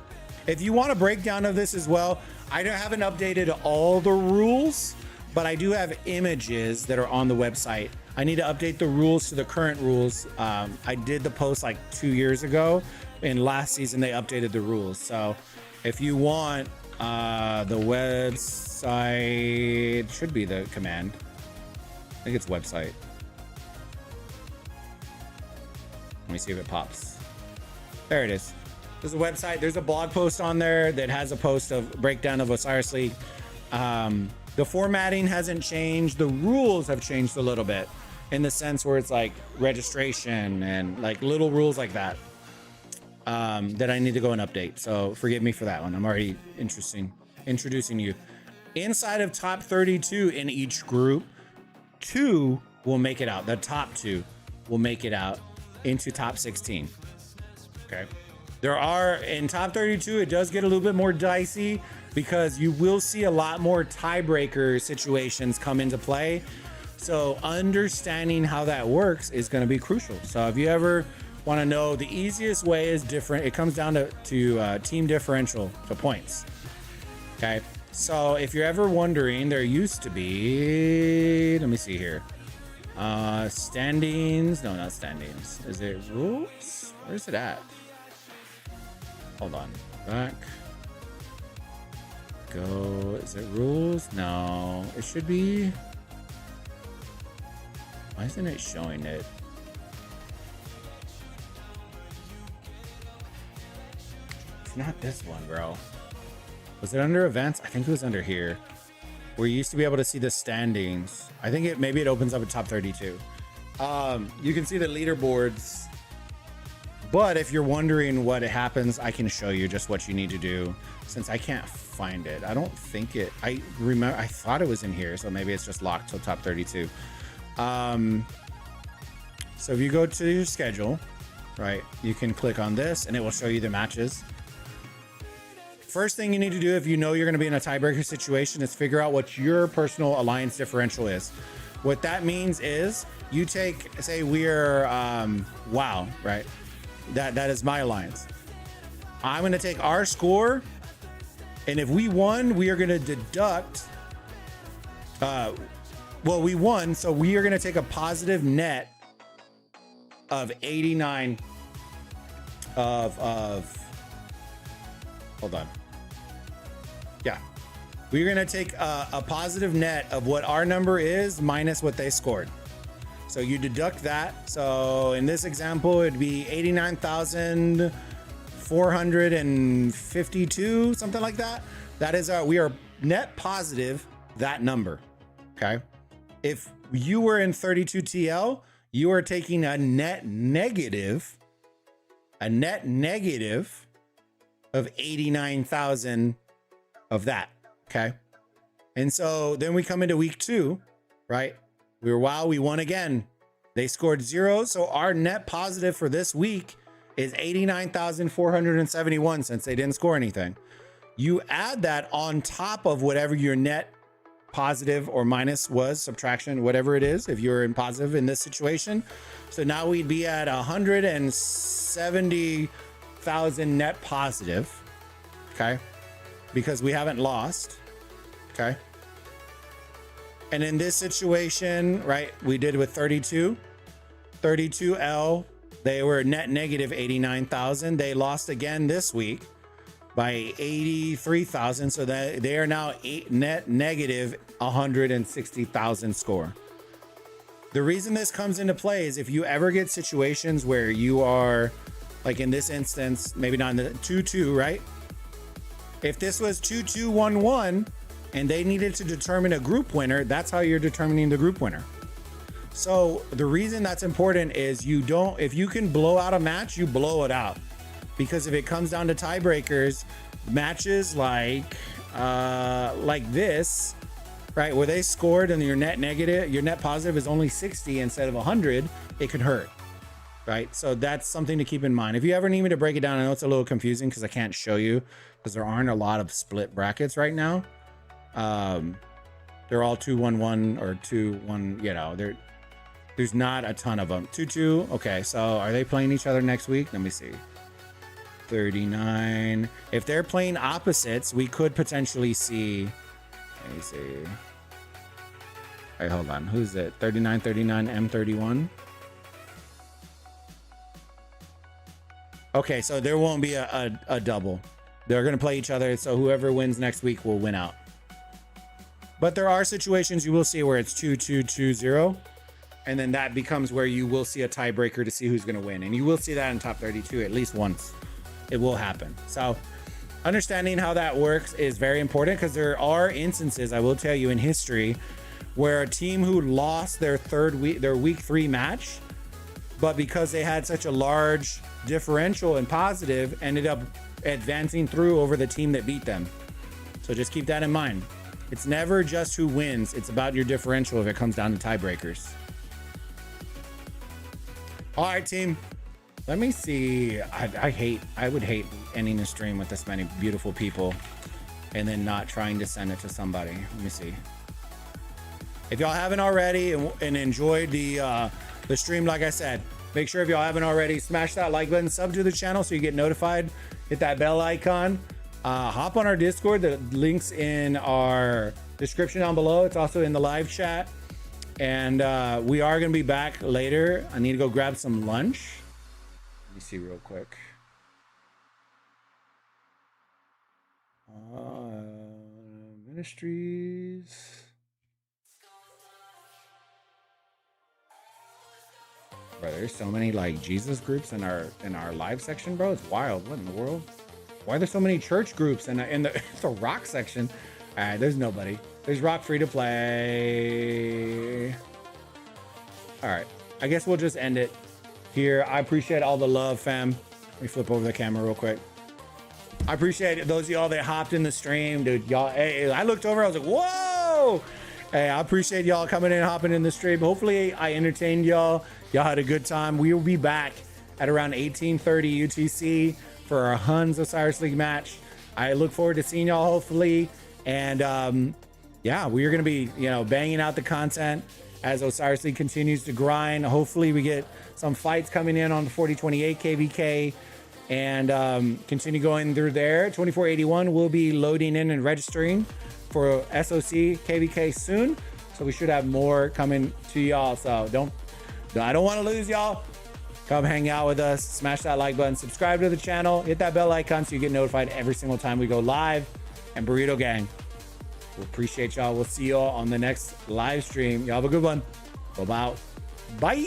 If you want a breakdown of this as well, I haven't updated all the rules, but I do have images that are on the website. I need to update the rules to the current rules. I did the post like 2 years ago, and last season they updated the rules. So if you want the website, should be the command. I think it's website. Let me see if it pops. There it is. There's a website. There's a blog post on there that has a post of breakdown of Osiris League. The formatting hasn't changed. The rules have changed a little bit in the sense where it's like registration and like little rules like that that I need to go and update. So forgive me for that one. I'm already introducing you. Inside of top 32 in each group, 2 will make it out. The top 2 will make it out into top 16. Okay. There are in top 32, it does get a little bit more dicey because you will see a lot more tiebreaker situations come into play. So understanding how that works is going to be crucial. So if you ever want to know, the easiest way is different. It comes down to team differential, to points. Okay. So if you're ever wondering, there used to be, let me see here. Standings. No, not standings. Is it rules? Where's it at? Hold on. Back. Go. Is it rules? No. It should be. Why isn't it showing it? It's not this one, bro. Was it under events? I think it was under here. Where you used to be able to see the standings. I think maybe it opens up at top 32. You can see the leaderboards. But if you're wondering what happens, I can show you just what you need to do since I can't find it. I don't think it, I thought it was in here, so maybe it's just locked till top 32. So if you go to your schedule, right, you can click on this and it will show you the matches. First thing you need to do if you know you're going to be in a tiebreaker situation is figure out what your personal alliance differential is. What that means is you take, say we're WoW, right? That is my alliance. I'm going to take our score, and if we won, we are going to deduct. Well, we won, so we are going to take a positive net of 89 of hold on. Yeah, we're going to take a positive net of what our number is minus what they scored. So you deduct that. So in this example, it'd be 89,452, something like that. That is we are net positive that number. Okay. If you were in 32 TL, you are taking a net negative of 89,000 of that. Okay. And so then we come into week 2, right? We won again. They scored 0. So our net positive for this week is 89,471 since they didn't score anything. You add that on top of whatever your net positive or minus was, subtraction, whatever it is, if you're in positive in this situation. So now we'd be at 170,000 net positive, okay? Because we haven't lost, okay? And in this situation, right, we did with 32L, they were net negative 89,000. They lost again this week by 83,000. So that they are now net negative 160,000 score. The reason this comes into play is if you ever get situations where you are, like in this instance, maybe not in the 2-2, right? If this was 2-2-1-1 and they needed to determine a group winner, that's how you're determining the group winner. So the reason that's important is if you can blow out a match, you blow it out. Because if it comes down to tiebreakers, matches like this, right, where they scored and your net positive is only 60 instead of 100, it could hurt, right? So that's something to keep in mind. If you ever need me to break it down, I know it's a little confusing because I can't show you because there aren't a lot of split brackets right now. They're all 2-1-1 or 2-1, you know, there's not a ton of them. 2-2, okay, so are they playing each other next week? Let me see. 39. If they're playing opposites, we could potentially see. Let me see. All right, hold on. Who's it? 39, M31. Okay, so there won't be a double. They're going to play each other, so whoever wins next week will win out. But there are situations you will see where it's 2-2-2-0, and then that becomes where you will see a tiebreaker to see who's going to win. And you will see that in top 32 at least once. It will happen. So understanding how that works is very important because there are instances, I will tell you, in history where a team who lost their week 3 match, but because they had such a large differential and positive, ended up advancing through over the team that beat them. So just keep that in mind. It's never just who wins. It's about your differential if it comes down to tiebreakers. All right, team. Let me see. I would hate ending a stream with this many beautiful people and then not trying to send it to somebody. Let me see. If y'all haven't already and enjoyed the stream, like I said, make sure if y'all haven't already, smash that like button, sub to the channel so you get notified, hit that bell icon, hop on our Discord. The link's in our description down below. It's also in the live chat. And we are going to be back later. I need to go grab some lunch. Let me see real quick. Ministries. Bro, there's so many like Jesus groups in our live section, bro. It's wild. What in the world? Why are there so many church groups in the rock section? All right, there's nobody. There's rock free to play. All right, I guess we'll just end it here. I appreciate all the love, fam. Let me flip over the camera real quick. I appreciate those of y'all that hopped in the stream, dude. Y'all, hey, I looked over, I was like, whoa. Hey, I appreciate y'all coming in and hopping in the stream. Hopefully I entertained y'all. Y'all had a good time. We will be back at around 18:30 UTC for our Huns Osiris League match. I look forward to seeing y'all hopefully. And yeah, we are going to be, banging out the content as Osiris League continues to grind. Hopefully we get some fights coming in on the 4028 KVK and continue going through there. 2481 will be loading in and registering for SOC KVK soon. So we should have more coming to y'all. So I don't want to lose y'all. Come hang out with us. Smash that like button. Subscribe to the channel. Hit that bell icon so you get notified every single time we go live. And Burrito Gang, we appreciate y'all. We'll see y'all on the next live stream. Y'all have a good one. Bye-bye. Bye.